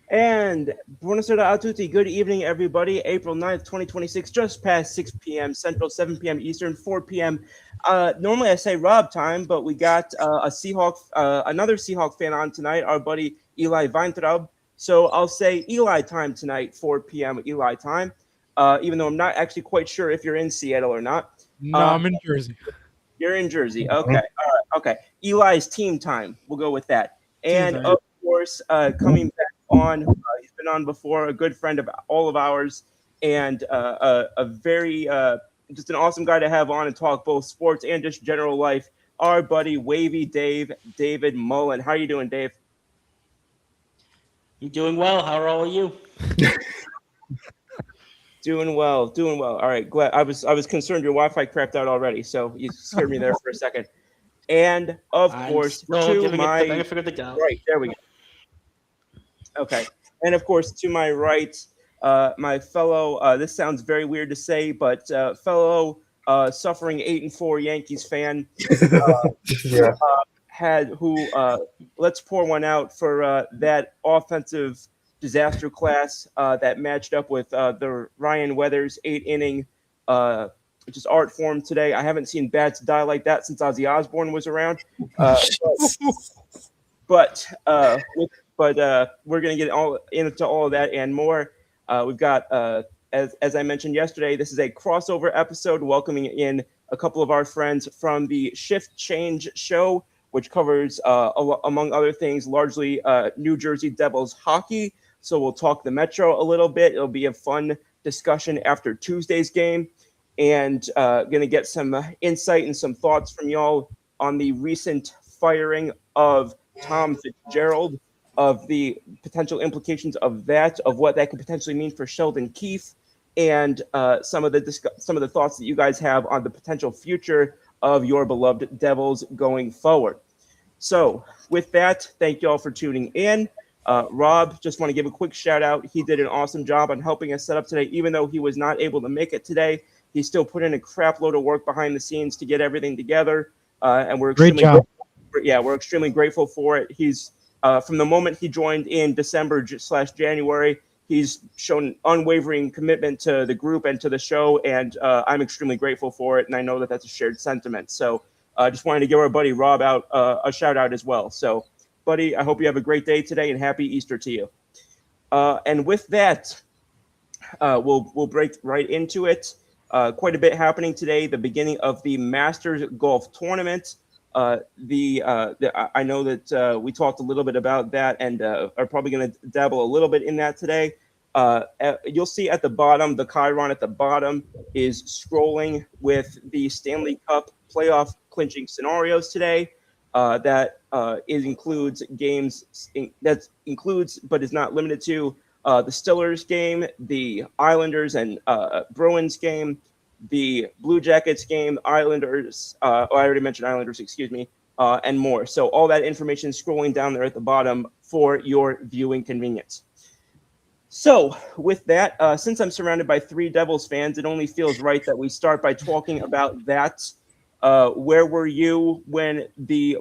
And buonasera a tutti. Good evening, everybody. April 9th, 2026, just past 6 p.m. Central, 7 p.m. Eastern, 4 p.m. Normally I say Rob time, but we got another Seahawk fan on tonight, our buddy Eli Weintraub. So I'll say Eli time tonight, 4 p.m. Eli time, even though I'm not actually quite sure if you're in Seattle or not. No, Uh, I'm in Jersey. you're in Jersey. Okay. All right. Okay. Eli's team time. We'll go with that. Team And time. of course, coming back on, he's been on before, a good friend of all of ours, and a very, just an awesome guy to have on and talk both sports and just general life. Our buddy Wavy David Mullen. How you doing, Dave? I'm doing well. How are all of you? Doing well, doing well. All right, glad. I was concerned your Wi-Fi crapped out already, so you scared me there for a second. And of I'm course, still to giving it the my benefit of the doubt. right, there we go. Okay. And of course, to my right, my fellow, this sounds very weird to say, but fellow suffering 8-4 Yankees fan Yeah. who let's pour one out for that offensive disaster class that matched up with the Ryan Weathers 8 inning, just art form today. I haven't seen bats die like that since Ozzy Osbourne was around. Uh, but we're going to get all into all of that and more. We've got, as I mentioned yesterday, this is a crossover episode welcoming in a couple of our friends from the Shift Change show, which covers, among other things, largely New Jersey Devils hockey. So we'll talk the Metro a little bit. It'll be a fun discussion after Tuesday's game, and going to get some insight and some thoughts from y'all on the recent firing of Tom Fitzgerald, of the potential implications of that, of what that could potentially mean for Sheldon Keefe, and some of the thoughts that you guys have on the potential future of your beloved Devils going forward. So, with that, thank you all for tuning in. Rob, just want to give a quick shout out. He did an awesome job on helping us set up today, even though he was not able to make it today. He still put in a crap load of work behind the scenes to get everything together, and we're Great extremely job. yeah, we're extremely grateful for it. He's from the moment he joined in December slash January, he's shown unwavering commitment to the group and to the show, and I'm extremely grateful for it. And I know that that's a shared sentiment. So I just wanted to give our buddy Rob out a shout out as well. So, buddy, I hope you have a great day today and happy Easter to you. And with that, we'll break right into it. Quite a bit happening today. The beginning of the Masters Golf Tournament. I know that we talked a little bit about that and are probably going to dabble a little bit in that today. You'll see at the bottom, the Chiron at the bottom is scrolling with the Stanley Cup playoff clinching scenarios today. Includes that includes but is not limited to the Stillers game, the Islanders and Bruins game, the Blue Jackets game, Islanders. I already mentioned Islanders, excuse me, and more. So all that information is scrolling down there at the bottom for your viewing convenience. So with that, since I'm surrounded by three Devils fans, it only feels right that we start by talking about that. Where were you when the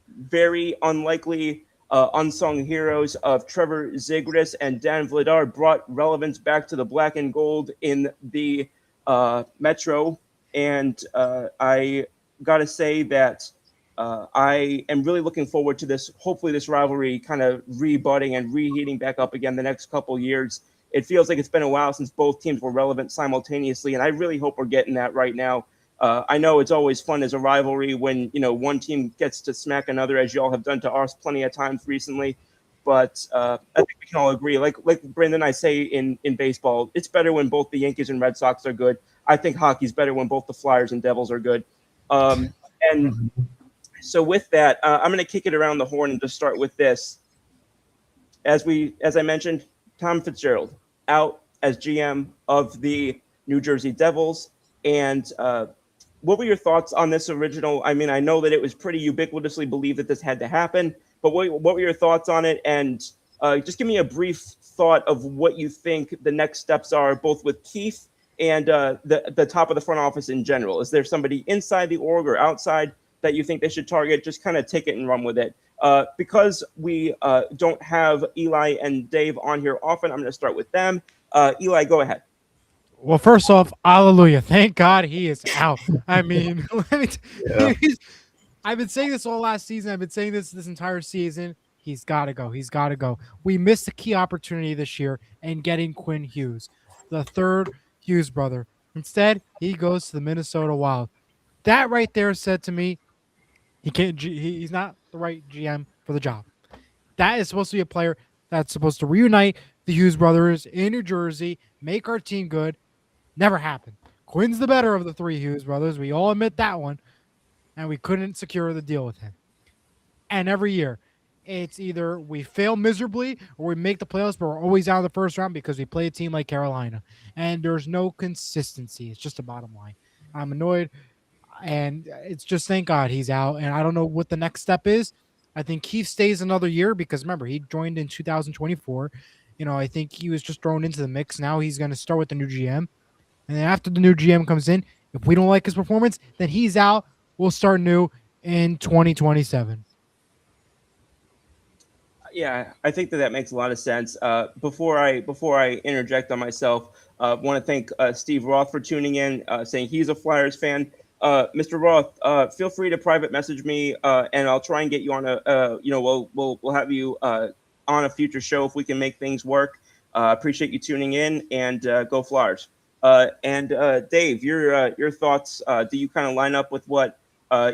very unlikely unsung heroes of Trevor Zegras and Dan Vladar brought relevance back to the black and gold in the Metro? And I got to say that I am really looking forward to this. Hopefully, this rivalry kind of rebutting and reheating back up again the next couple years. It feels like it's been a while since both teams were relevant simultaneously, and I really hope we're getting that right now. I know it's always fun as a rivalry when one team gets to smack another, as y'all have done to us plenty of times recently. But I think we can all agree, like Brandon and I say in baseball, it's better when both the Yankees and Red Sox are good. I think hockey's better when both the Flyers and Devils are good. And so with that, I'm going to kick it around the horn and just start with this. As I mentioned, Tom Fitzgerald out as GM of the New Jersey Devils, and what were your thoughts on this original? I mean, I know that it was pretty ubiquitously believed that this had to happen, but what were your thoughts on it? And just give me a brief thought of what you think the next steps are, both with Keefe and the top of the front office in general. Is there somebody inside the org or outside? that you think they should target, just kind of take it and run with it. Because we don't have Eli and Dave on here often, I'm going to start with them. Eli, go ahead. Well, first off, hallelujah. Thank God he is out. I mean, Yeah. I've been saying this all last season. I've been saying this entire season. He's got to go. He's got to go. We missed a key opportunity this year in getting Quinn Hughes, the third Hughes brother. Instead, he goes to the Minnesota Wild. That right there said to me, he's not the right GM for the job. That is supposed to be a player that's supposed to reunite the Hughes brothers in New Jersey, make our team good. Never happened. Quinn's the better of the three Hughes brothers. We all admit that one. And we couldn't secure the deal with him. And every year, it's either we fail miserably or we make the playoffs, but we're always out of the first round because we play a team like Carolina. And there's no consistency. It's just the bottom line. I'm annoyed. And it's just thank God he's out. And I don't know what the next step is. I think Keith stays another year because remember, he joined in 2024. I think he was just thrown into the mix. Now he's going to start with the new GM. And then after the new GM comes in, if we don't like his performance, then he's out. We'll start new in 2027. Yeah, I think that makes a lot of sense. Before I interject on myself, want to thank Steve Roth for tuning in, saying he's a Flyers fan. Mr. Roth, feel free to private message me, and I'll try and get you on we'll have you on a future show if we can make things work. Appreciate you tuning in, and go Flyers. And Dave, your thoughts? Do you kind of line up with what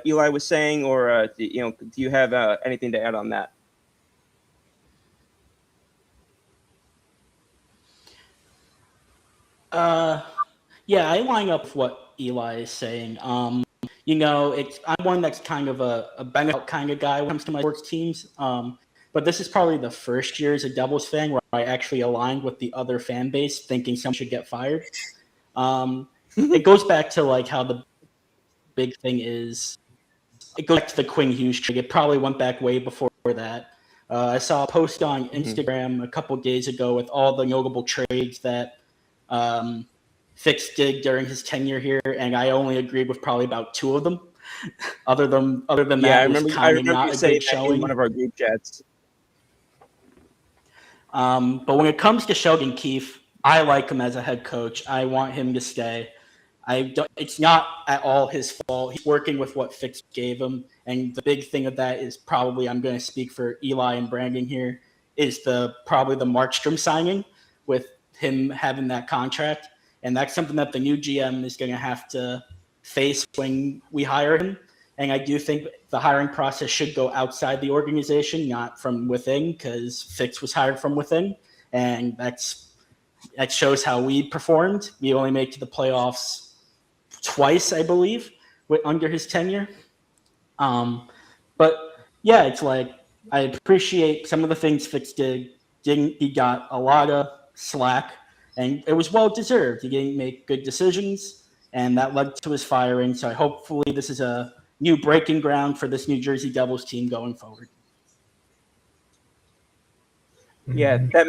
Eli was saying, or do you have anything to add on that? Yeah, I line up with what Eli is saying. I'm one that's kind of a benefit kind of guy when it comes to my sports teams. But this is probably the first year as a Devils fan where I actually aligned with the other fan base, thinking someone should get fired. It goes back to like how the big thing is. It goes back to the Quinn Hughes trade. It probably went back way before that. I saw a post on Instagram a couple days ago with all the notable trades that Fix did during his tenure here, and I only agreed with probably about two of them. other than that, I remember not you a saying good that showing. in one of our group chats. But when it comes to Sheldon Keefe, I like him as a head coach. I want him to stay. It's not at all his fault. He's working with what Fix gave him, and the big thing of that is probably, I'm going to speak for Eli and Brandon here, is probably the Markstrom signing with him having that contract. And that's something that the new GM is going to have to face when we hire him. And I do think the hiring process should go outside the organization, not from within, because Fix was hired from within. And that shows how we performed. We only made it to the playoffs twice, I believe, under his tenure. But yeah, it's like I appreciate some of the things Fix did. He got a lot of slack, and it was well deserved. He didn't make good decisions, and that led to his firing. So hopefully this is a new breaking ground for this New Jersey Devils team going forward. Yeah, that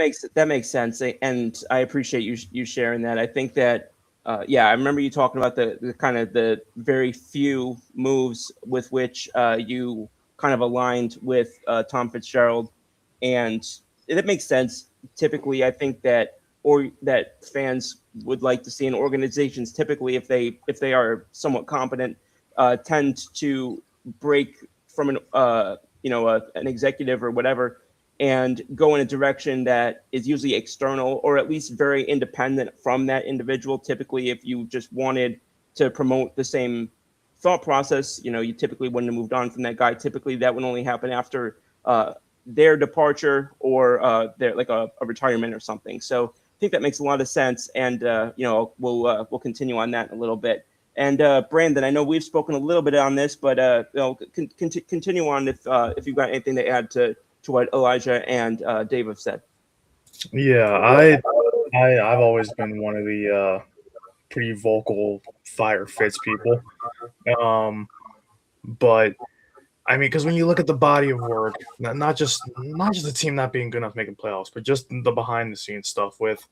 makes sense, and I appreciate you sharing that. I think that I remember you talking about the kind of the very few moves with which you kind of aligned with Tom Fitzgerald, and it makes sense. Typically, I think that fans would like to see in organizations, typically if they are somewhat competent, tend to break from an executive or whatever and go in a direction that is usually external or at least very independent from that individual. Typically, if you just wanted to promote the same thought process, you typically wouldn't have moved on from that guy. Typically, that would only happen after their departure or their like a retirement or something. So I think that makes a lot of sense, and we'll continue on that in a little bit. And Brandon, I know we've spoken a little bit on this, but continue on if you've got anything to add to what Elijah and Dave have said. Yeah, I've always been one of the pretty vocal fire Fitz people, but I mean, because when you look at the body of work, not just the team not being good enough making playoffs, but just the behind the scenes stuff with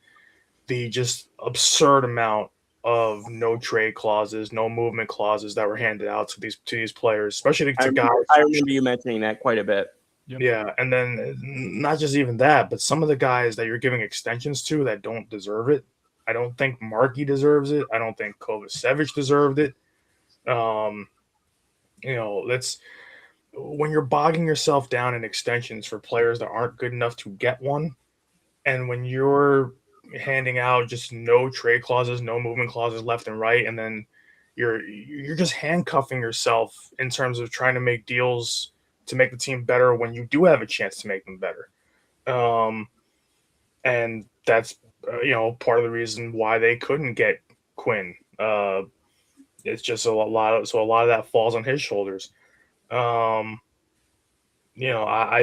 the just absurd amount of no trade clauses, no movement clauses that were handed out to these players, especially to guys. I remember you mentioning that quite a bit. Yep. Yeah, and then not just even that, but some of the guys that you're giving extensions to that don't deserve it. I don't think Markey deserves it. I don't think Kovacevic deserved it. That's when you're bogging yourself down in extensions for players that aren't good enough to get one, and when you're handing out just no trade clauses, no movement clauses left and right, and then you're just handcuffing yourself in terms of trying to make deals to make the team better when you do have a chance to make them better. And that's part of the reason why they couldn't get Quinn. It's just a lot of that falls on his shoulders. I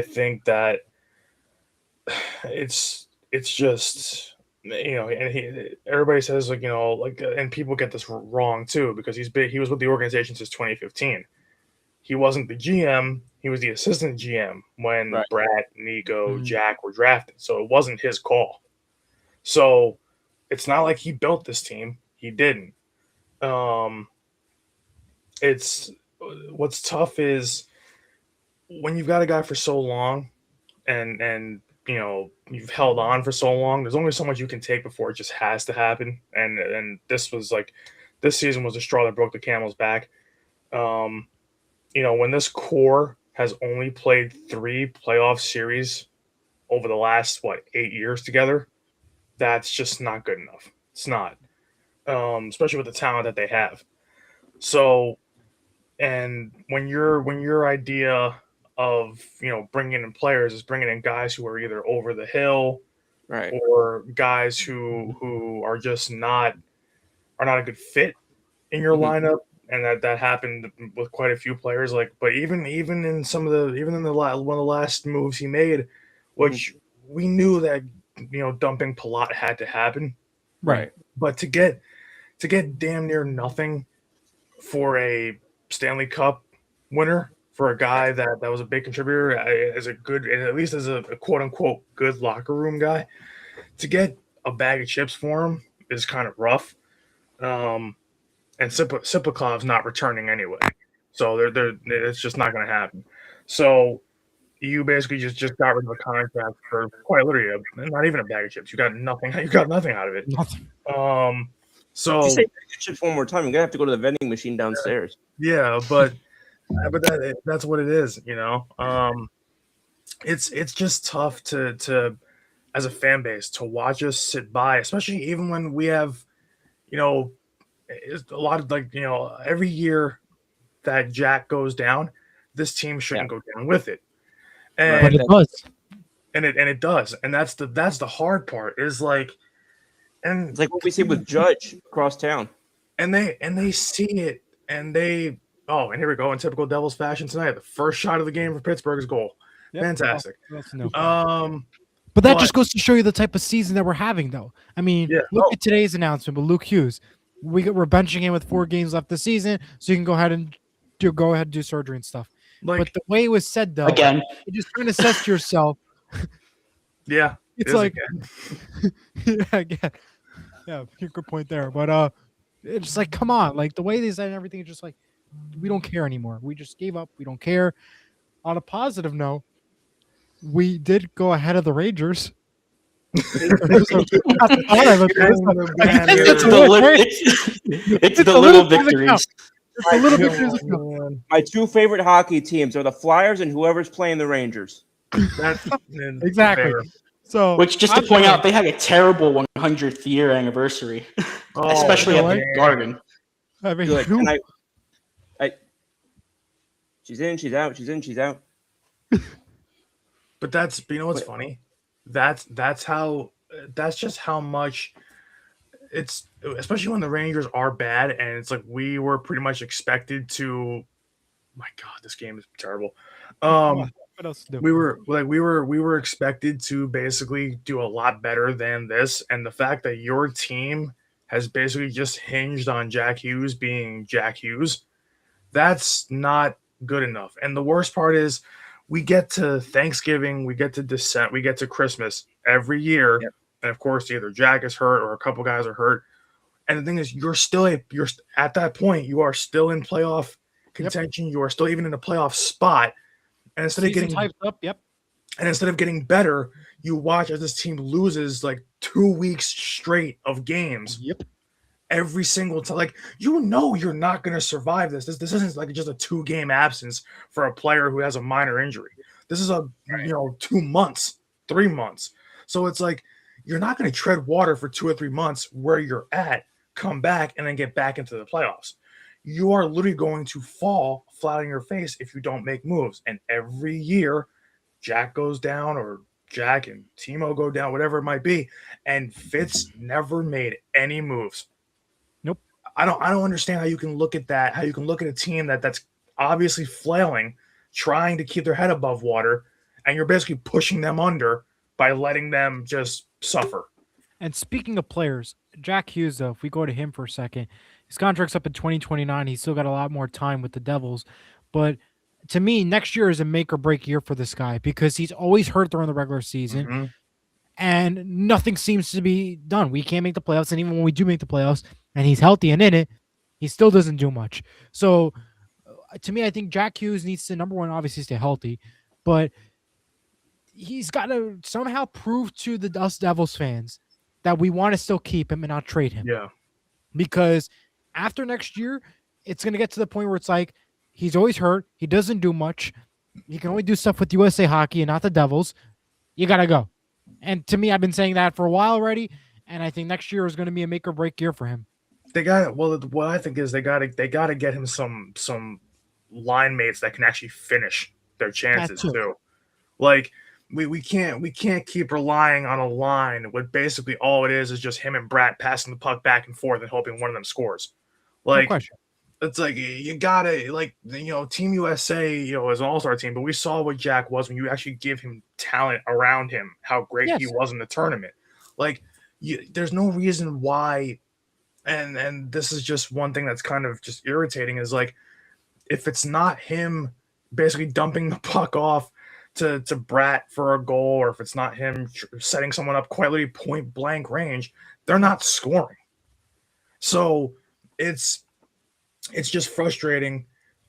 think that it's just and everybody says and people get this wrong too because he was with the organization since 2015. He wasn't the GM. He was the assistant GM when Brad, Nico, Jack were drafted. So it wasn't his call. So it's not like he built this team. He didn't. It's what's tough is when you've got a guy for so long and you've held on for so long, there's only so much you can take before it just has to happen. And this season was the straw that broke the camel's back. When this core has only played 3 playoff series over the last 8 years together, that's just not good enough. It's not, especially with the talent that they have. So, and when your idea of bringing in players is bringing in guys who are either over the hill, right, or guys who are just not a good fit in your lineup. And that happened with quite a few players. But even in one of the last moves he made, which we knew that dumping Palat had to happen, right. But to get damn near nothing for a Stanley Cup winner, for a guy that was a big contributor, as a good, at least as a quote unquote good locker room guy, to get a bag of chips for him is kind of rough. And Sipakhov's not returning anyway, so it's just not going to happen. So you basically just got rid of a contract for quite literally not even a bag of chips. You got nothing. You got nothing out of it. Nothing. So if you say bag of chips one more time, I'm gonna have to go to the vending machine downstairs. Yeah, but that's what it is. It's just tough to as a fan base to watch us sit by, especially even when we have it's a lot of every year that Jack goes down, this team shouldn't go down with it. And But it does. And it does. And that's the hard part is it's like what we see with Judge across town. And they see it and and here we go in typical Devils fashion tonight. The first shot of the game for Pittsburgh is goal. Yep. Fantastic. But that just goes to show you the type of season that we're having, though. I mean, look at today's announcement with Luke Hughes. We're benching him with 4 games left this season, so you can go ahead and do surgery and stuff. But the way it was said, though, again, it just kind of says to yourself, yeah, it's like, again, good point there. But it's just like, come on, like the way they said everything is just like, we don't care anymore. We just gave up. We don't care. On a positive note, we did go ahead of the Rangers. It's the little victories. My 2 favorite hockey teams are the Flyers and whoever's playing the Rangers. Exactly. Fair. So, which, just to point out, they had a terrible 100th year anniversary, especially at the Garden. I mean, she's in, she's out, she's in, she's out. But that's what's funny. That's just how much it's, especially when the Rangers are bad, and it's like we were pretty much expected to. My God, this game is terrible. what else to do? We were expected to basically do a lot better than this, and the fact that your team has basically just hinged on Jack Hughes being Jack Hughes, that's not good enough. And the worst part is, we get to Thanksgiving, we get to December, we get to Christmas every year, and of course, either Jack is hurt or a couple guys are hurt, And the thing is, you're at that point, you are still in playoff contention. You are still even in a playoff spot. And instead of getting hyped up, and instead of getting better, you watch as this team loses like 2 weeks straight of games. Yep. Every single time, like you're not going to survive this. This isn't like just a 2-game absence for a player who has a minor injury. This is 2 months, 3 months. So it's like you're not going to tread water for 2 or 3 months where you're at, come back, and then get back into the playoffs. You are literally going to fall flat on your face if you don't make moves. And every year, Jack goes down, or Jack and Timo go down, whatever it might be, and Fitz never made any moves. Nope. I don't understand how you can look at that, how you can look at a team that's obviously flailing, trying to keep their head above water, and you're basically pushing them under by letting them just suffer. And speaking of players, Jack Hughes, though, if we go to him for a second, his contract's up in 2029. He's still got a lot more time with the Devils. But to me, next year is a make or break year for this guy because he's always hurt during the regular season. Mm-hmm. And nothing seems to be done. We can't make the playoffs. And even when we do make the playoffs and he's healthy and in it, he still doesn't do much. So to me, I think Jack Hughes needs to, number one, obviously stay healthy. But he's got to somehow prove to us Devils fans that we want to still keep him and not trade him. Yeah. Because after next year, it's going to get to the point where it's like he's always hurt. He doesn't do much. He can only do stuff with USA Hockey and not the Devils. You got to go. And to me, I've been saying that for a while already, and I think next year is going to be a make or break year for him. They got what I think is they got to get him some line mates that can actually finish their chances too. Like we can't keep relying on a line when basically all it is just him and Bratt passing the puck back and forth and hoping one of them scores. Like No question. It's like you gotta Team USA is an all-star team, but we saw what Jack was when you actually give him talent around him, how great he was in the tournament. Like there's no reason why, and this is just one thing that's kind of just irritating is like if it's not him basically dumping the puck off to Bratt for a goal, or if it's not him setting someone up quite literally point blank range, they're not scoring. So it's just frustrating,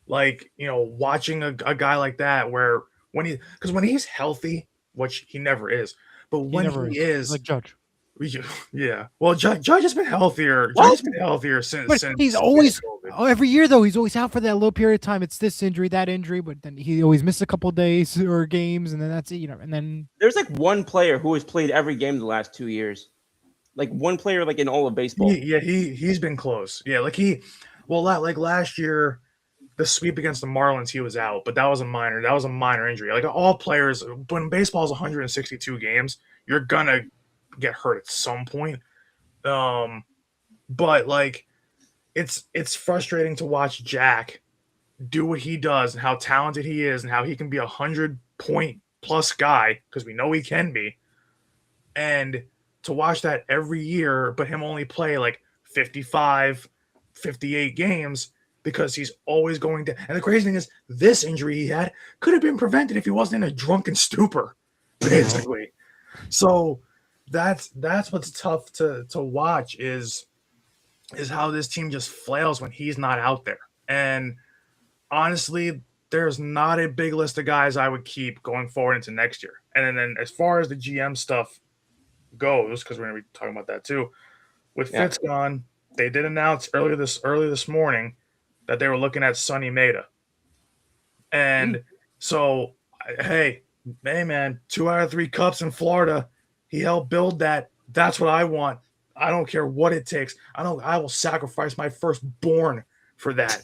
like, watching a guy like that where when he's healthy, which he never is, but when he is like Judge. Yeah. Well, Judge has been healthier. Judge has been healthier since he's always every year though. He's always out for that low period of time. It's this injury, that injury, but then he always missed a couple of days or games, and then that's it. And then there's like one player who has played every game the last 2 years, like one player like in all of baseball. He's been close. Yeah, like last year, the sweep against the Marlins, he was out, but that was a minor injury. Like all players, when baseball is 162 games, you're gonna get hurt at some point. But like it's frustrating to watch Jack do what he does and how talented he is and how he can be 100-point plus guy, because we know he can be, and to watch that every year, but him only play like 55, 58 games because he's always going to. And the crazy thing is, this injury he had could have been prevented if he wasn't in a drunken stupor, basically. So that's what's tough to watch is how this team just flails when he's not out there. And honestly, there's not a big list of guys I would keep going forward into next year. And then as far as the GM stuff goes, because we're going to be talking about that too, with Fitz gone, they did announce early this morning that they were looking at Sonny Maeda. And so, hey man, 2 out of 3 cups in Florida. He helped build that. That's what I want. I don't care what it takes. I will sacrifice my firstborn for that.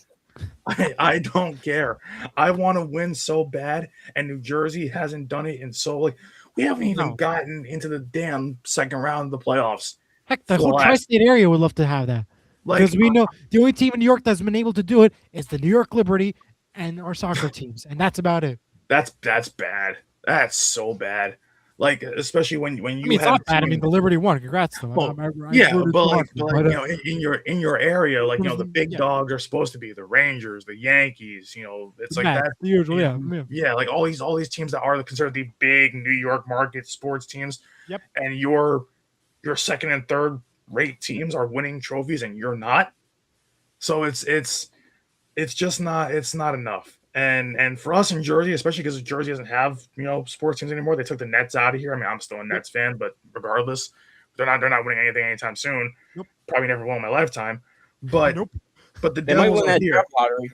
I don't care. I want to win so bad, and New Jersey hasn't done it in so like we haven't even gotten into the damn second round of the playoffs. Heck, the whole tri-state area would love to have that. Because we know the only team in New York that's been able to do it is the New York Liberty and our soccer teams, and that's about it. That's bad. That's so bad. Like, especially when you it's not bad. I mean, the Liberty won. Congrats to them. Well, in your area, like the big dogs are supposed to be the Rangers, the Yankees. It's like that. Usually, yeah. Like all these teams that are considered the big New York market sports teams. Yep. And your second and third rate teams are winning trophies and you're not. So it's just not enough. And for us in Jersey, especially because Jersey doesn't have sports teams anymore, they took the Nets out of here. I mean, I'm still a Nets fan, but regardless, they're not winning anything anytime soon. Nope. Probably never will in my lifetime. But Nope. but the They might Devils win are that here. draft lottery.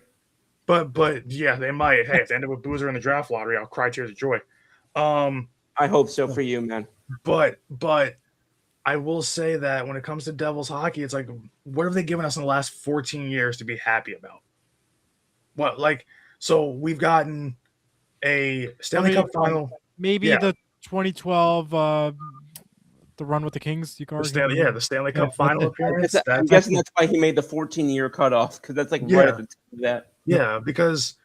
But yeah, they might. Hey, if they end up with Boozer in the draft lottery, I'll cry tears of joy. I hope so for you, man. But I will say that when it comes to Devils hockey, it's like, what have they given us in the last 14 years to be happy about? What, like, so we've gotten a Stanley Cup final. Maybe Yeah. the 2012 the run with the Kings. You can argue. The Stanley Cup final appearance. I'm guessing that's why he made the 14-year cutoff, because that's like Yeah. right at the top of that. Yeah, because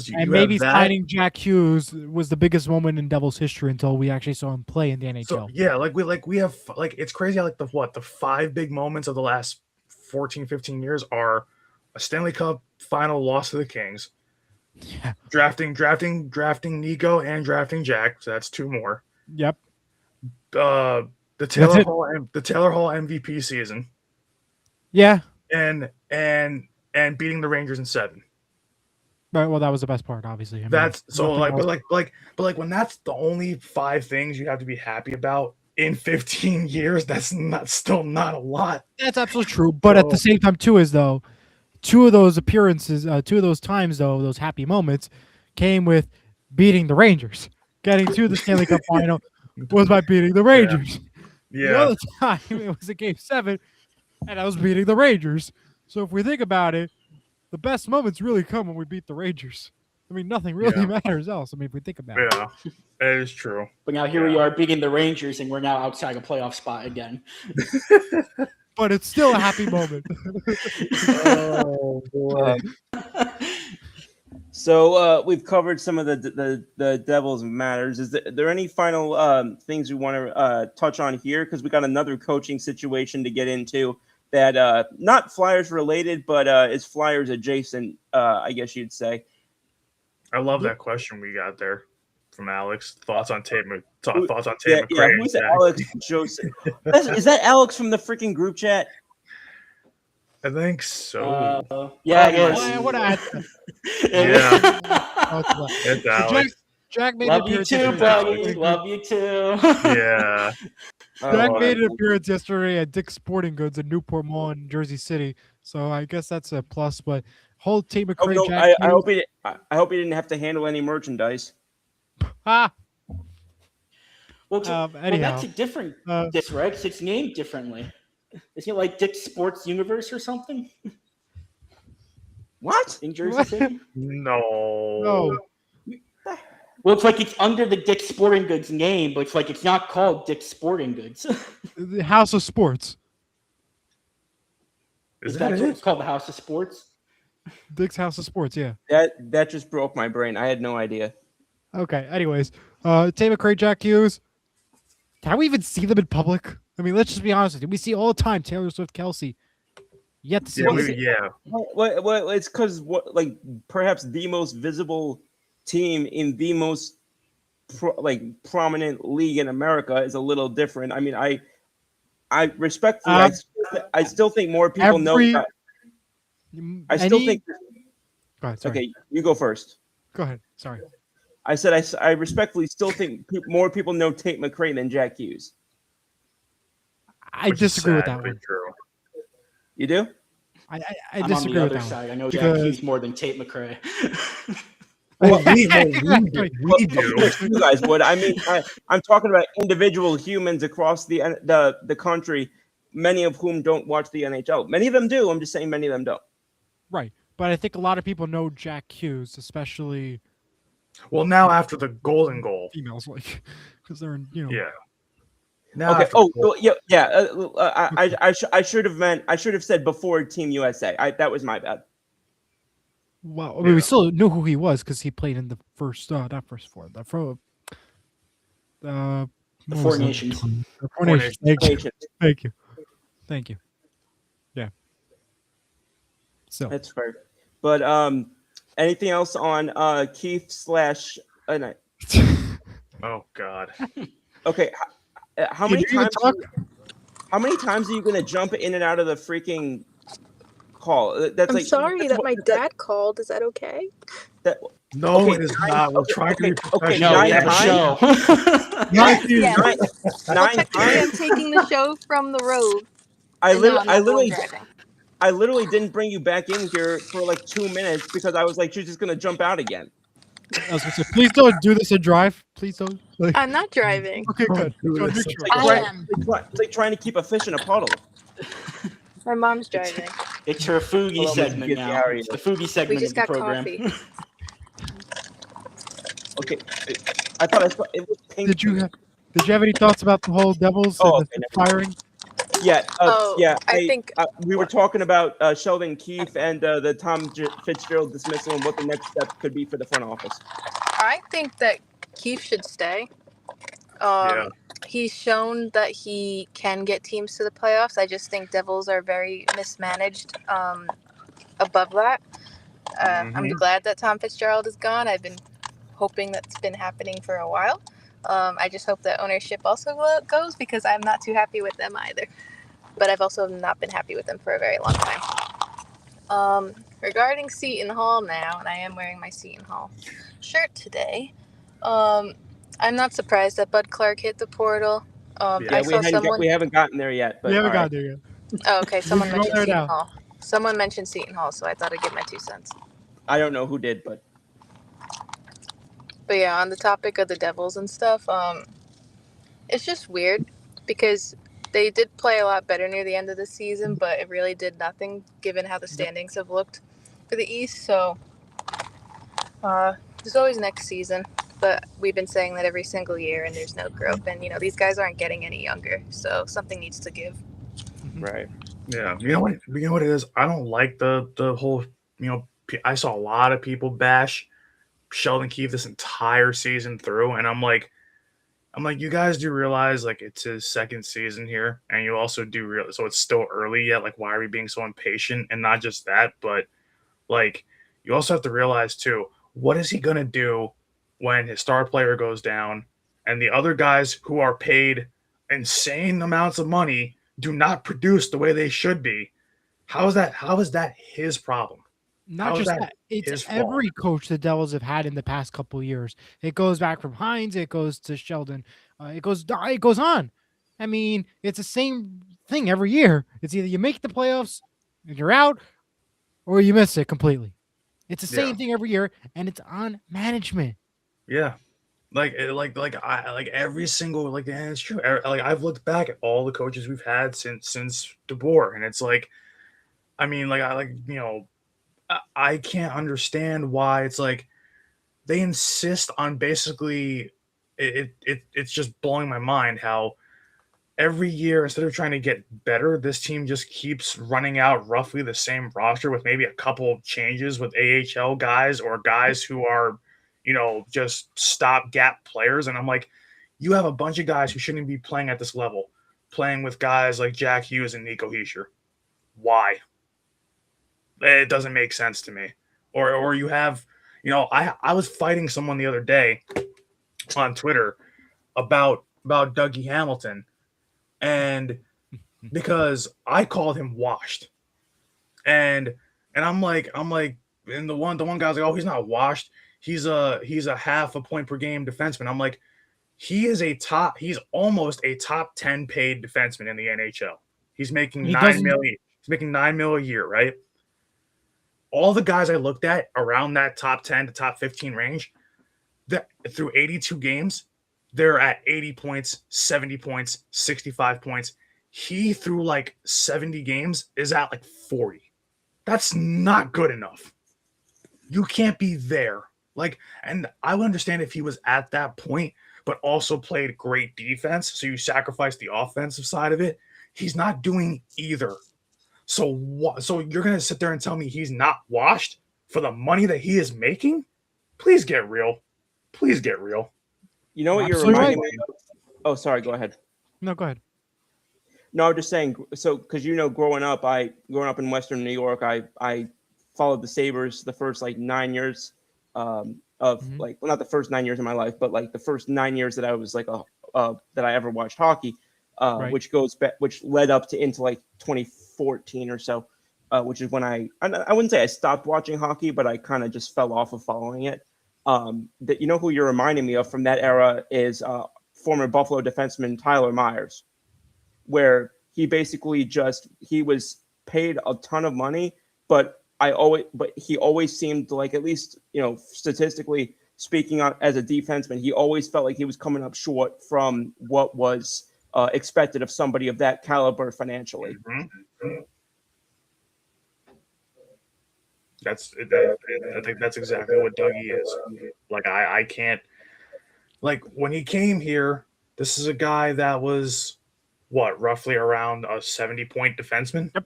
you And maybe have that. signing Jack Hughes was the biggest moment in Devils history until we actually saw him play in the NHL. So yeah, we have it's crazy how the 5 big moments of the last 14, 15 years are a Stanley Cup final loss to the Kings, Yeah. drafting Nico and drafting Jack, so that's 2 more. Yep. The Taylor it. Hall MVP season, Yeah. and beating the Rangers in 7. But well, that was the best part, obviously. I mean, That's so nothing like else. but like when that's the only 5 things you have to be happy about in 15 years, that's still not a lot. That's absolutely true. But at the So- same time, too, is though 2 of those appearances, 2 of those times, though, those happy moments, came with beating the Rangers. Getting to the Stanley Cup final was by beating the Rangers. The Yeah, other time it was a Game 7, and I was beating the Rangers. So if we think about it, the best moments really come when we beat the Rangers. I mean, nothing really Yeah. matters else. I mean, if we think about it. yeah, that is true. But now here we are beating the Rangers, and we're now outside a playoff spot again. But it's still a happy moment. Oh boy. So we've covered some of the Devils matters. Is there any final things we want to touch on here? Because we got another coaching situation to get into that not Flyers related, but is Flyers adjacent, I guess you'd say. I love that question we got there from Alex. Thoughts on Tate Yeah, McRae? who's Alex Joseph? Is that Alex from the freaking group chat? I think so. Yeah, it I is. want to add. Yeah. Oh, It's so Alex. Jack made Love an you appearance too, yesterday. buddy. Love you too. Yeah. Jack Oh, made an appearance yesterday at Dick's Sporting Goods in Newport Mall in Jersey City, so I guess that's a plus. But whole Tate Oh, McRae, no, Jack I hope he didn't have to handle any merchandise. Ah, Well, anyhow, that's a different uh, Dick's, right? 'Cause it's named differently. Isn't it like Dick's Sports Universe or something What? in Jersey What? City? No. no, Well, it's like it's under the Dick's Sporting Goods name, but it's like it's not called Dick's Sporting Goods. the House of Sports, Is that that what it? it's called? The House of Sports? Dick's House of Sports. Yeah. That just broke my brain. I had no idea. Okay. Anyways, Tate McRae, Jack Hughes. Can we even see them in public? I mean, let's just be honest with you. We see all the time Taylor Swift, Kelsey. Yet to see. Yeah, them. Well, it's because perhaps the most visible team in the most prominent league in America is a little different. I mean, I respectfully, I still think more people know. I still think. Go ahead, sorry. Okay, you go first. Go ahead. Sorry. I said I respectfully still think more people know Tate McRae than Jack Hughes. I Which is disagree with sad, that but one. true. You do? I I'm on disagree the with other that one. side. I know Jack Because- Hughes more than Tate McRae. Well, we Exactly. do. You guys would. I mean, I'm talking about individual humans across the country, many of whom don't watch the NHL. Many of them do. I'm just saying many of them don't. Right. But I think a lot of people know Jack Hughes, especially Well, now after the golden goal. females, like, because they're in, Yeah. Now Okay. after the Oh, goal- yeah. I should have said before Team USA. That was my bad. Well, I mean, Yeah. we still knew who he was because he played in the first, not first four, the Four Nations. The Four Nations. Thank you. Patience. Thank you. Thank you. Yeah. So That's fair. But anything else on Keith slash? No. Oh God. Okay. How Did many you even times? talk? How many times are you gonna jump in and out of the freaking call? That's I'm like sorry that's that what- my dad called. Is that okay? That, No, Okay, it is not. We're trying to be okay, professional. No, we nine have a times? show. Nice, Yes. nine, Well, nine technically, I'm times. taking the show from the road. I And now literally, I'm I not the one literally, driving. I literally didn't bring you back in here for like 2 minutes because I was like, she's just gonna jump out again. I was gonna say, please don't do this and drive. Please don't. Like, I'm not driving. okay, good. do Just wanna this. make sure. I am. It's like trying to keep a fish in a puddle. My mom's driving. It's her Fugi Hold on, segment get the now. area. It's the Fugi segment just of the got program. coffee. Okay, I thought I saw it was pink. Did you have any thoughts about the whole Devils Oh, and the okay, never firing? Yeah, yeah. I think we were talking about Sheldon Keefe and the Tom Fitzgerald dismissal and what the next step could be for the front office. I think that Keith should stay. Yeah. He's shown that he can get teams to the playoffs. I just think Devils are very mismanaged above that. I'm glad that Tom Fitzgerald is gone. I've been hoping that's been happening for a while. I just hope that ownership also goes because I'm not too happy with them either. But I've also not been happy with them for a very long time. Regarding Seton Hall now, and I am wearing my Seton Hall shirt today, I'm not surprised that Bud Clark hit the portal. Yeah, I we saw someone. haven't gotten there yet. But We haven't all right. got there yet. Oh, okay. Someone can go mentioned there Seton now. Hall. Someone mentioned Seton Hall, so I thought I'd give my 2 cents. I don't know who did, but Yeah, on the topic of the Devils and stuff, it's just weird because they did play a lot better near the end of the season, but it really did nothing given how the standings have looked for the East. So there's always next season, but we've been saying that every single year, and there's no growth. And these guys aren't getting any younger, so something needs to give. right. Yeah, you know what it is. I don't like the whole. I saw a lot of people bash Sheldon Keefe this entire season through, and I'm like, you guys do realize like it's his second season here, and you also do realize so it's still early yet. Like, why are we being so impatient? And not just that, but like you also have to realize too, what is he gonna do when his star player goes down, and the other guys who are paid insane amounts of money do not produce the way they should be? How is that his problem? Not How is just that that, it's his fault? every coach the Devils have had in the past couple years. It goes back from Hines, it goes to Sheldon, it goes on. I mean, it's the same thing every year. It's either you make the playoffs and you're out, or you miss it completely. It's the same thing every year, and it's on management. Yeah. Like every single and it's true. Like I've looked back at all the coaches we've had since DeBoer, and it's like, I mean, I can't understand why it's like they insist on basically it's just blowing my mind how every year instead of trying to get better, this team just keeps running out roughly the same roster with maybe a couple of changes with AHL guys or guys who are just stopgap players. And I'm like, you have a bunch of guys who shouldn't be playing at this level, playing with guys like Jack Hughes and Nico Hischier. Why? It doesn't make sense to me. Or you have, I was fighting someone the other day on Twitter about Dougie Hamilton, and because I called him washed, and I'm like, and the one guy's like, oh, he's not washed. He's a half a point per game defenseman. I'm like, he's almost a top 10 paid defenseman in the NHL. He's making $9 million. He's making $9 million a year, right? All the guys I looked at around that top 10 to top 15 range, that through 82 games, they're at 80 points, 70 points, 65 points. He through like 70 games is at like 40. That's not good enough. You can't be there. And I would understand if he was at that point, but also played great defense. So you sacrifice the offensive side of it. He's not doing either. So what? So you're going to sit there and tell me he's not washed for the money that he is making? Please get real. Please get real. You know what you're Absolutely reminding me of? Oh, sorry. Go ahead. No, go ahead. No, I'm just saying. So, because growing up in Western New York, I followed the Sabres the first 9 years of well, not the first 9 years of my life, but the first 9 years that I was that I ever watched hockey. Right. which goes back, which led up to into like 2014 or so, which is when I wouldn't say I stopped watching hockey, but I kind of just fell off of following it. That, you know, who you're reminding me of from that era is former Buffalo defenseman Tyler Myers, where he basically he was paid a ton of money, but he always seemed like, at least, you know, statistically speaking, as a defenseman, he always felt like he was coming up short from what was expected of somebody of that caliber financially. Mhm. I think that's exactly what Dougie is. Like, I can't, like, when he came here, this is a guy that was roughly around a 70-point defenseman. Yep.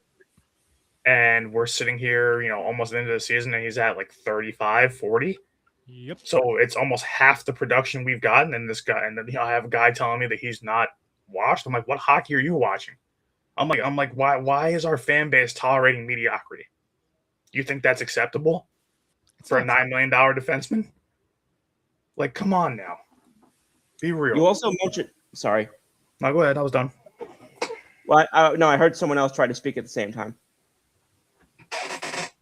And we're sitting here, you know, almost at the end of the season, and he's at like 35, 40. Yep. So it's almost half the production we've gotten. And I have a guy telling me that he's not watched. I'm like, what hockey are you watching? I'm like, why is our fan base tolerating mediocrity? You think that's acceptable for a $9 million defenseman? Like, come on now. Be real. You also mentioned, sorry. No, go ahead. I was done. Well, I heard someone else try to speak at the same time.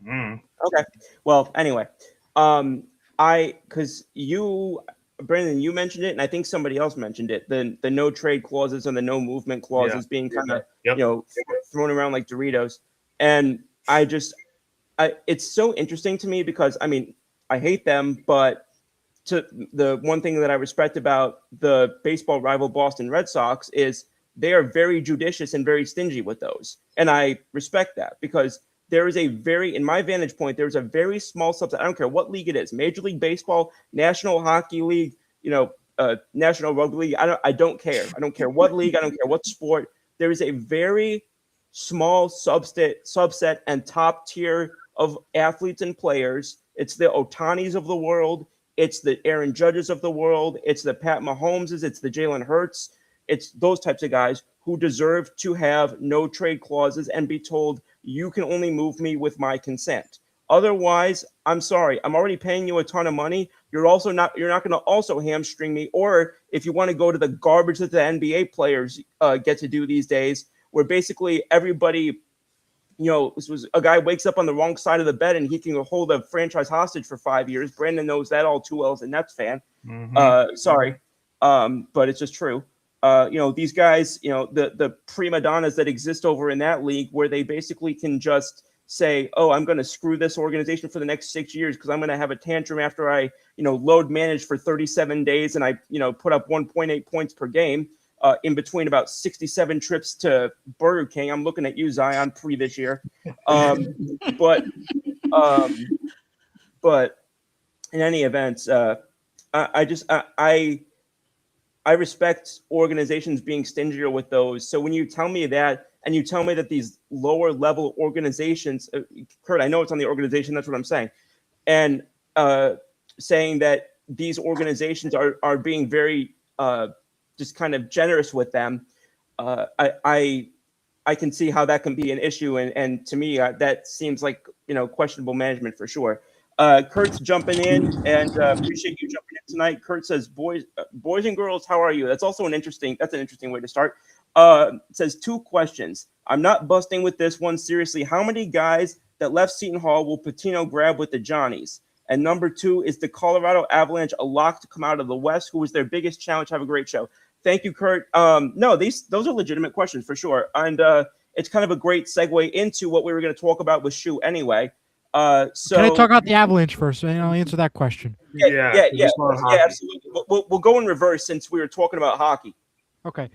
Okay. Well, anyway, because Brandon, you mentioned it, and I think somebody else mentioned it. The no trade clauses and the no movement clauses being kind of you know, thrown around like Doritos, and it's so interesting to me because, I mean, I hate them, but to the one thing that I respect about the baseball rival Boston Red Sox is they are very judicious and very stingy with those, and I respect that because there is in my vantage point, there's a very small subset. I don't care what league it is, Major League Baseball, National Hockey League, you know, National Rugby League. I don't care. I don't care what league. I don't care what sport. There is a very small subset and top tier of athletes and players. It's the Otanis of the world. It's the Aaron Judges of the world. It's the Pat Mahomeses. It's the Jalen Hurts. It's those types of guys who deserve to have no trade clauses and be told, you can only move me with my consent. Otherwise, I'm sorry, I'm already paying you a ton of money. You're not going to also hamstring me. Or if you want to go to the garbage that the NBA players get to do these days, where basically everybody, you know, this was a guy wakes up on the wrong side of the bed and he can hold a franchise hostage for 5 years. Brandon knows that all too well as a Nets fan. Sorry, but it's just true. You know, these guys, you know, the prima donnas that exist over in that league, where they basically can just say, oh, I'm going to screw this organization for the next 6 years because I'm going to have a tantrum after I, you know, load manage for 37 days and I, you know, put up 1.8 points per game in between about 67 trips to Burger King. I'm looking at you, Zion, pre this year. But in any event, I respect organizations being stingier with those. So when you tell me that, and you tell me that these lower level organizations, Kurt, I know it's on the organization, that's what I'm saying, and saying that these organizations are being very just kind of generous with them, I can see how that can be an issue, and to me that seems like, you know, questionable management for sure. Kurt's jumping in, and appreciate you jumping in tonight. Kurt says, boys and girls, how are you? That's an interesting way to start. Says 2 questions. I'm not busting with this one. Seriously, how many guys that left Seton Hall will Patino grab with the Johnnies? And number 2, is the Colorado Avalanche a lock to come out of the West? Who was their biggest challenge? Have a great show. Thank you, Kurt. No, those are legitimate questions for sure. And it's kind of a great segue into what we were going to talk about with Shu anyway. So can I talk about the Avalanche first, and I'll answer that question? Yeah, absolutely. We'll go in reverse since we were talking about hockey. Okay.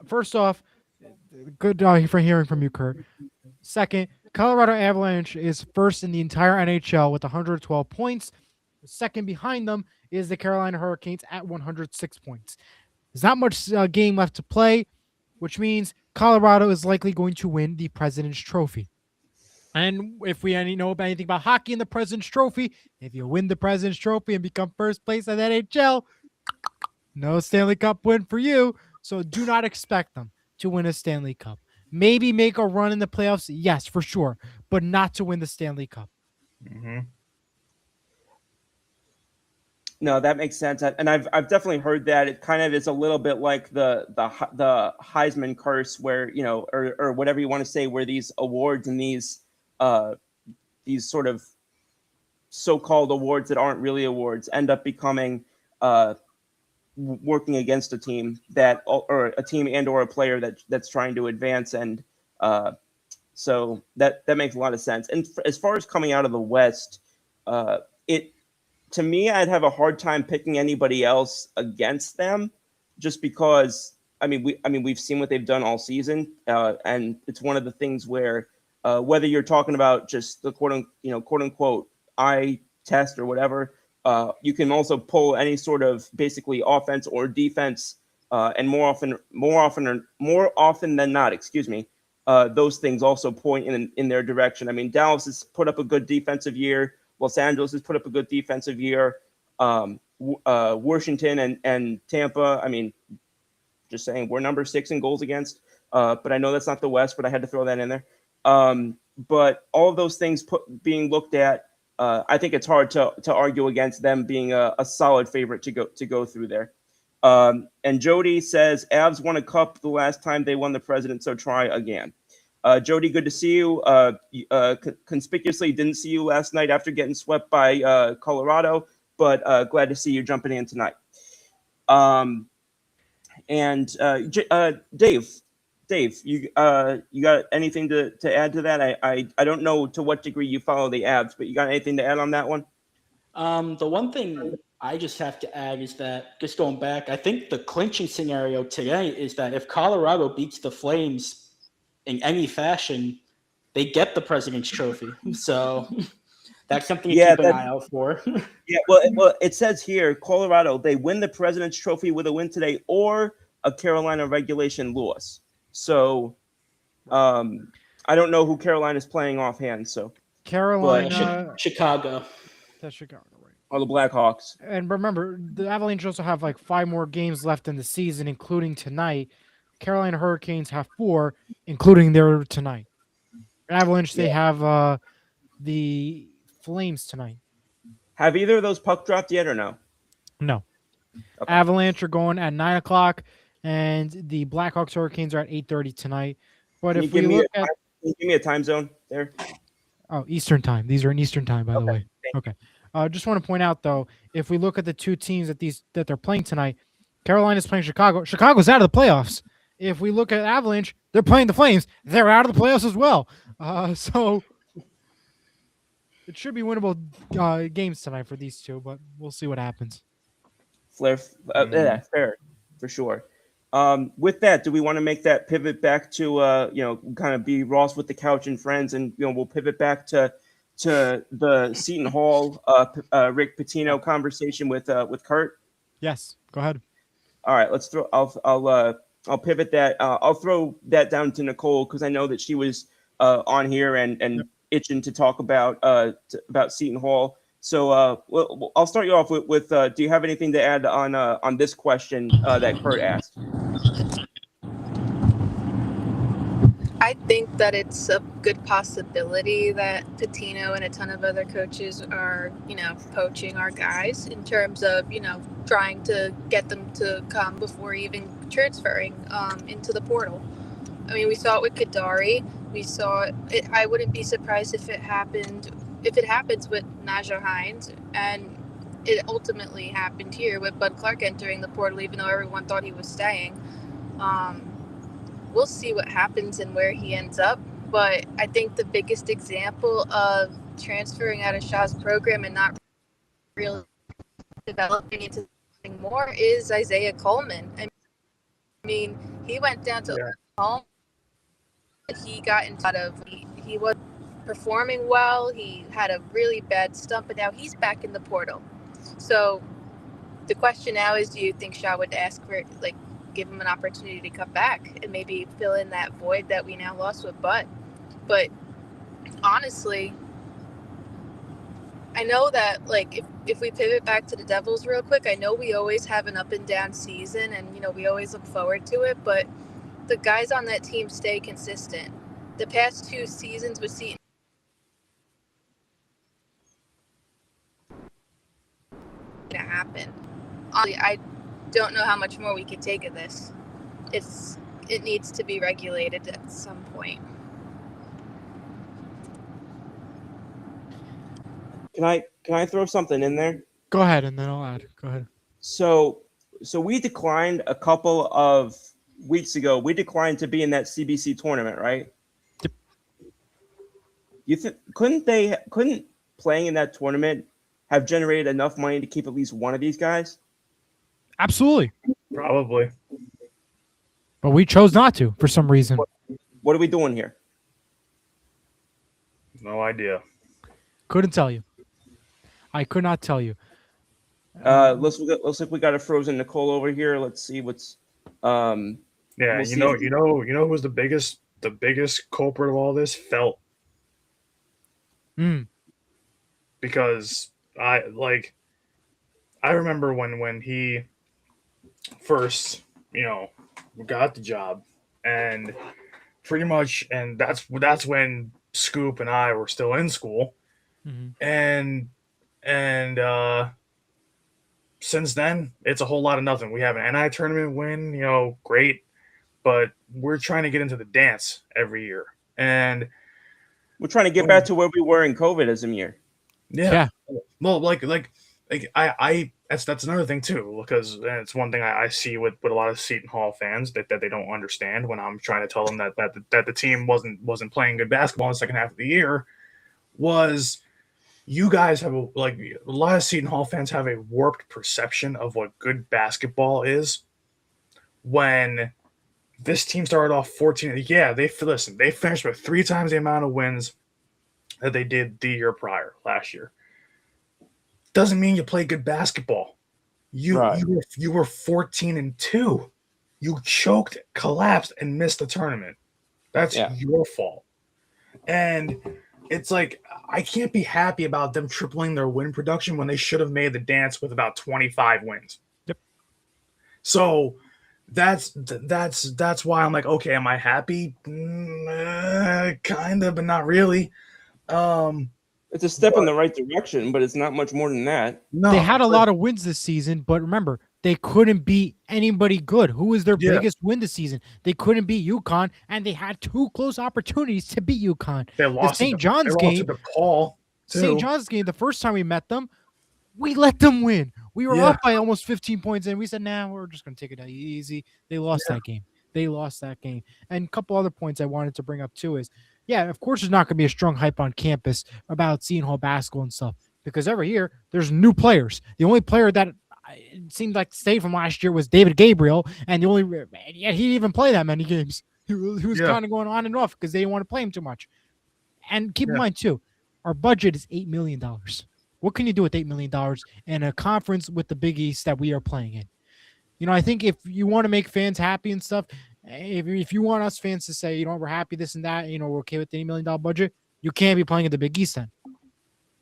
First off, good for hearing from you, Kurt. Second, Colorado Avalanche is first in the entire NHL with 112 points. Second behind them is the Carolina Hurricanes at 106 points. There's not much game left to play, which means Colorado is likely going to win the President's Trophy. And if we know about anything about hockey in the President's Trophy, if you win the President's Trophy and become first place in the NHL, no Stanley Cup win for you. So do not expect them to win a Stanley Cup. Maybe make a run in the playoffs, yes, for sure, but not to win the Stanley Cup. No, that makes sense, and I've definitely heard that. It kind of is a little bit like the Heisman curse, where or whatever you want to say, where these awards and these sort of so-called awards that aren't really awards end up becoming working against a team or a team and or a player that's trying to advance, and so that makes a lot of sense. And as far as coming out of the West, to me, I'd have a hard time picking anybody else against them, just because we've seen what they've done all season, and it's one of the things where whether you're talking about just the quote unquote eye test or whatever, you can also pull any sort of basically offense or defense, and more often than not, those things also point in their direction. I mean, Dallas has put up a good defensive year. Los Angeles has put up a good defensive year. Washington and Tampa, just saying, we're number 6 in goals against. But I know that's not the West, but I had to throw that in there. But all of those things being looked at, I think it's hard to argue against them being a solid favorite to go through there. And Jody says, Avs won a cup the last time they won the President, so try again. Jody, good to see you. Conspicuously didn't see you last night after getting swept by Colorado, but glad to see you jumping in tonight. Dave, you got anything to add to that? I don't know to what degree you follow the Avs, but you got anything to add on that one? The one thing I just have to add is that, just going back, I think the clinching scenario today is that if Colorado beats the Flames in any fashion, they get the President's Trophy. So that's something to keep an eye out for. Yeah, well, it says here, Colorado, they win the President's Trophy with a win today or a Carolina regulation loss. So I don't know who Carolina's playing offhand. So Carolina, Chicago. That's Chicago, right? Or the Blackhawks. And remember, the Avalanche also have like 5 more games left in the season, including tonight. Carolina Hurricanes have 4, including their tonight. Avalanche, they have the Flames tonight. Have either of those puck dropped yet or no? No. Okay. Avalanche are going at 9:00, and the Blackhawks Hurricanes are at 8:30 tonight. But if we look at, can you give me a time zone there? Oh, Eastern time. These are in Eastern time, by the way. Okay. Just want to point out though, if we look at the 2 teams that they're playing tonight, Carolina's playing Chicago. Chicago's out of the playoffs. If we look at Avalanche, they're playing the Flames. They're out of the playoffs as well. So it should be winnable games tonight for these 2, but we'll see what happens. Yeah, fair, for sure. With that, do we want to make that pivot back to kind of be Ross with the couch and friends, and we'll pivot back to the Seton Hall Rick Pitino conversation with Kurt? Yes, go ahead. All right, let's throw. I'll pivot that. I'll throw that down to Nicole because I know that she was on here and itching to talk about Seton Hall. So I'll start you off with do you have anything to add on this question that Kurt asked? I think that it's a good possibility that Pitino and a ton of other coaches are, poaching our guys in terms of, trying to get them to come before even transferring into the portal. I mean, we saw it with Kadari. We saw it. I wouldn't be surprised if it happens with Najah Hines, and it ultimately happened here with Bud Clark entering the portal, even though everyone thought he was staying. We'll see what happens and where he ends up. But I think the biggest example of transferring out of Shaw's program and not really developing into something more is Isaiah Coleman. I mean, he went down to home. He got into he was performing well. He had a really bad stump, but now he's back in the portal. So the question now is, do you think Shaw would ask for, give him an opportunity to come back and maybe fill in that void that we now lost with Bud? But honestly, I know that if we pivot back to the Devils real quick, I know we always have an up and down season and we always look forward to it, but the guys on that team stay consistent. The past 2 seasons with Seton to happen. I don't know how much more we could take of this. It needs to be regulated at some point. Can I throw something in there? Go ahead, and then I'll add. Go ahead. So we declined a couple of weeks ago. We declined to be in that CBC tournament, right? Yep. Couldn't playing in that tournament have generated enough money to keep at least one of these guys? Absolutely. Probably. But we chose not to for some reason. What are we doing here? No idea. Couldn't tell you. I could not tell you. Looks like we got a frozen Nicole over here. Let's see what's. Yeah, We'll you see know, if- you know, you know who's the biggest culprit of all this? Felt. Mm. Because I remember when he first, got the job, and pretty much, and that's when Scoop and I were still in school, Mhm. and since then it's a whole lot of nothing. We have an NI tournament win, great, but we're trying to get into the dance every year, and We're trying to get back to where we were in COVID-ism year. Yeah. Well, I that's another thing too, because it's one thing I see with a lot of Seton Hall fans that they don't understand when I'm trying to tell them that the team wasn't playing good basketball in the second half of the year. Was you guys have a lot of Seton Hall fans have a warped perception of what good basketball is. When this team started off 14, they finished with 3 times the amount of wins that they did the year prior, last year. Doesn't mean you play good basketball. You were 14-2. You choked, collapsed, and missed the tournament. That's your fault. And it's like, I can't be happy about them tripling their win production when they should have made the dance with about 25 wins. Yep. So that's why I'm like, okay, am I happy? Kind of, but not really. It's a step in the right direction, but it's not much more than that. No, They had a lot of wins this season, but remember, they couldn't beat anybody good. Who was their biggest win this season? They couldn't beat UConn, and they had 2 close opportunities to beat UConn. They lost St. John's they lost game. to DePaul, too. St. John's game, the first time we met them, we let them win. We were up by almost 15 points, and we said, nah, we're just going to take it easy. They lost that game. And a couple other points I wanted to bring up, too, is, of course there's not going to be a strong hype on campus about Seton Hall basketball and stuff, because every year there's new players. The only player that it seemed like stayed from last year was David Gabriel, and yet he didn't even play that many games. He was kind of going on and off because they didn't want to play him too much. And keep in mind, too, our budget is $8 million. What can you do with $8 million in a conference with the Big East that we are playing in? I think if you want to make fans happy and stuff, if you want us fans to say, we're happy, this and that, we're okay with the $8 million budget, you can't be playing at the Big East then.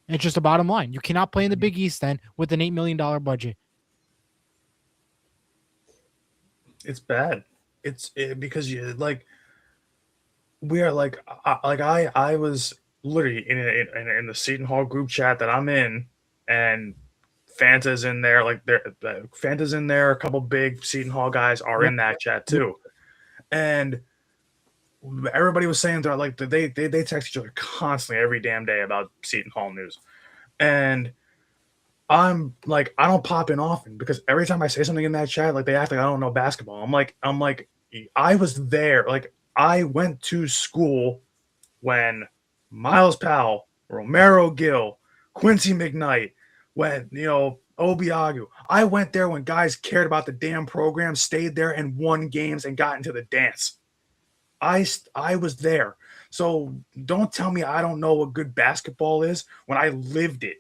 It's just a bottom line. You cannot play in the Big East then with an $8 million budget. It's bad. Because we are I was literally in the Seton Hall group chat that I'm in, and Fanta's in there. Fanta's in there. A couple big Seton Hall guys are in that chat too, and everybody was saying that they text each other constantly every damn day about Seton Hall news, and I'm like, I don't pop in often because every time I say something in that chat, they act like I don't know basketball. I'm like, I was there. I went to school when Miles Powell, Romero Gill, Quincy McKnight, when, Obiagu. I went there when guys cared about the damn program, stayed there and won games and got into the dance. I was there. So don't tell me I don't know what good basketball is when I lived it.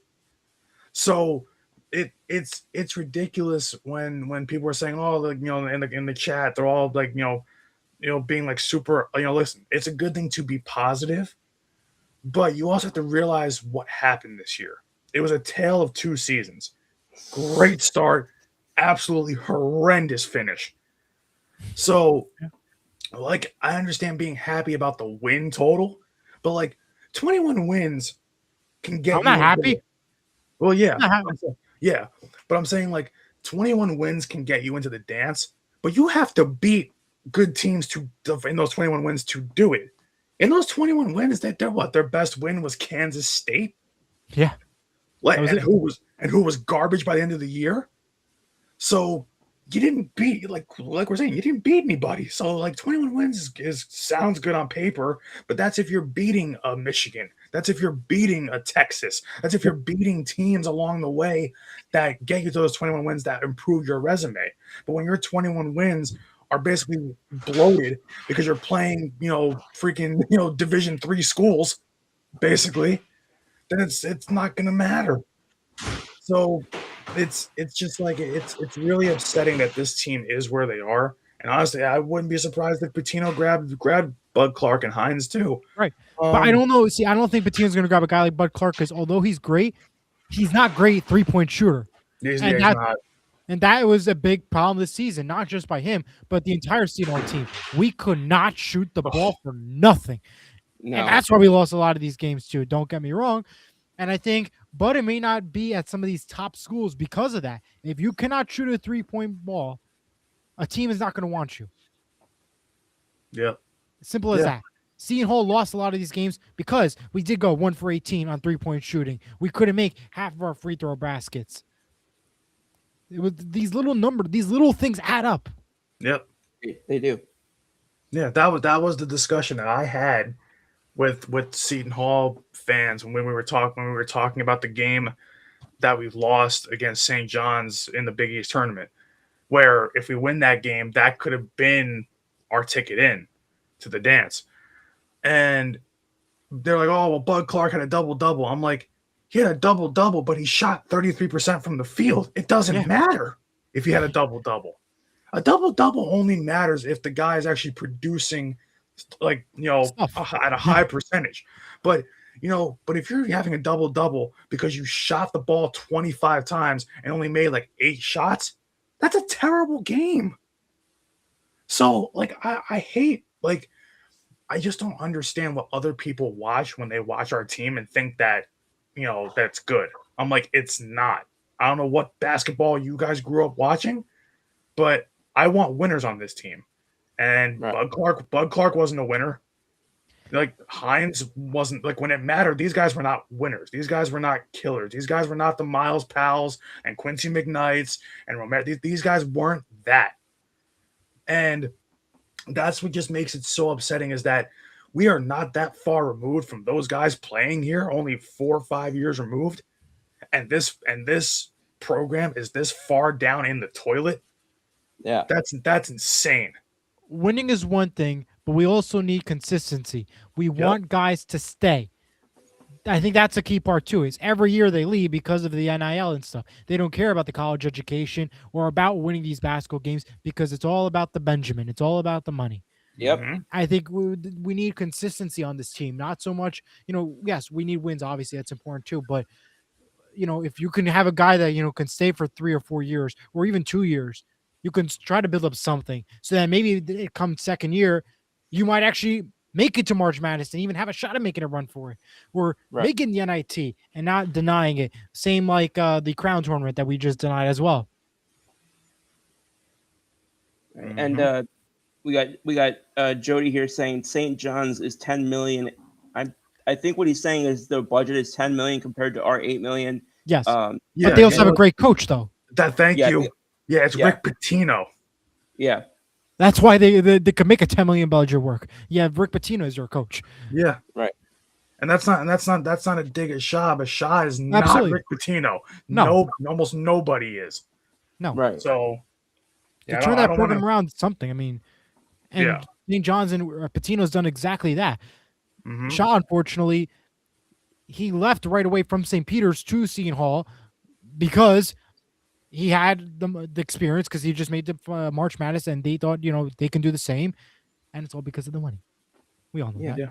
So it's ridiculous when people are saying, oh, in the chat, they're all being super, listen, it's a good thing to be positive, but you also have to realize what happened this year. It was a tale of 2 seasons. Great start, absolutely horrendous finish. So, I understand being happy about the win total, but 21 wins can get. I'm not happy. Well, yeah, I'm not happy. yeah, but I'm saying 21 wins can get you into the dance, but you have to beat good teams in those 21 wins to do it. In those 21 wins, their best win was Kansas State. Yeah. Like, was and it. who was garbage by the end of the year. So you didn't beat, like we're saying, you didn't beat anybody. So like 21 wins sounds good on paper, but that's if you're beating a Michigan. That's if you're beating a Texas. That's if you're beating teams along the way that get you to those 21 wins that improve your resume. But when your 21 wins are basically bloated because you're playing, freaking, Division III schools, basically, then it's not going to matter. So it's just like it's really upsetting that this team is where they are. And honestly, I wouldn't be surprised if Pitino grabbed Bud Clark and Hines too. Right. But I don't know. See, I don't think Patino's going to grab a guy like Bud Clark because although he's great, he's not great 3-point shooter. He's And not. And that was a big problem this season, not just by him, but the entire Seattle team. We could not shoot the ball for nothing. No. And that's why we lost a lot of these games too. Don't get me wrong. And I think Bud may not be at some of these top schools because of that. If you cannot shoot a 3-point ball, a team is not going to want you. Yeah. Simple as that. Seton Hall lost a lot of these games because we did go 1 for 18 on 3-point shooting. We couldn't make half of our free throw baskets. It was these little things add up. Yep. They do. Yeah, that was the discussion that I had with Seton Hall fans when we were talking about the game that we've lost against St. John's in the Big East tournament, where if we win that game, that could have been our ticket in to the dance. And they're like, oh, well, Bud Clark had a double-double. I'm like, he had a double-double, but he shot 33% from the field. It doesn't matter if he had a double-double. A double-double only matters if the guy is actually producing, like, at a high percentage. But if you're having a double-double because you shot the ball 25 times and only made like 8 shots, that's a terrible game. So, like, I hate, like, I just don't understand what other people watch when they watch our team and think that, that's good. I'm like, it's not. I don't know what basketball you guys grew up watching, but I want winners on this team. And right. Bud Clark wasn't a winner. Like, Hines wasn't, like, when it mattered, these guys were not winners. These guys were not killers. These guys were not the Miles Powells and Quincy McKnights and Romero. These guys weren't that. And that's what just makes it so upsetting, is that we are not that far removed from those guys playing here, only 4 or 5 years removed. And this program is this far down in the toilet. Yeah. That's insane. Winning is one thing, but we also need consistency. We want guys to stay. I think that's a key part too, is every year they leave because of the NIL and stuff. They don't care about the college education or about winning these basketball games because it's all about the Benjamin. It's all about the money. Yep. Mm-hmm. I think we need consistency on this team. Not so much, yes, we need wins. Obviously, that's important too. But, if you can have a guy that, can stay for 3 or 4 years or even 2 years, you can try to build up something so that maybe it comes second year, you might actually make it to March Madness and even have a shot at making a run for it, or making the NIT and not denying it. Same like the Crown tournament that we just denied as well. Mm-hmm. And we got Jody here saying St. John's is 10 million. I think what he's saying is the budget is 10 million compared to our 8 million. Yes, but they also have a great coach though. Thank you. Yeah, it's Rick Pitino. Yeah. That's why they could make a $10 million budget work. Yeah, Rick Pitino is your coach. Yeah, right. And that's not a dig at Shaw, but Shaw is not Rick Pitino. No, almost nobody is. No, right. So to turn that program around, something. I mean, and St. John's and Pitino's done exactly that. Mm-hmm. Shaw, unfortunately, he left right away from St. Peter's to Seton Hall because he had the experience, because he just made the March Madness, and they thought, they can do the same, and it's all because of the money. We all know that. Yeah.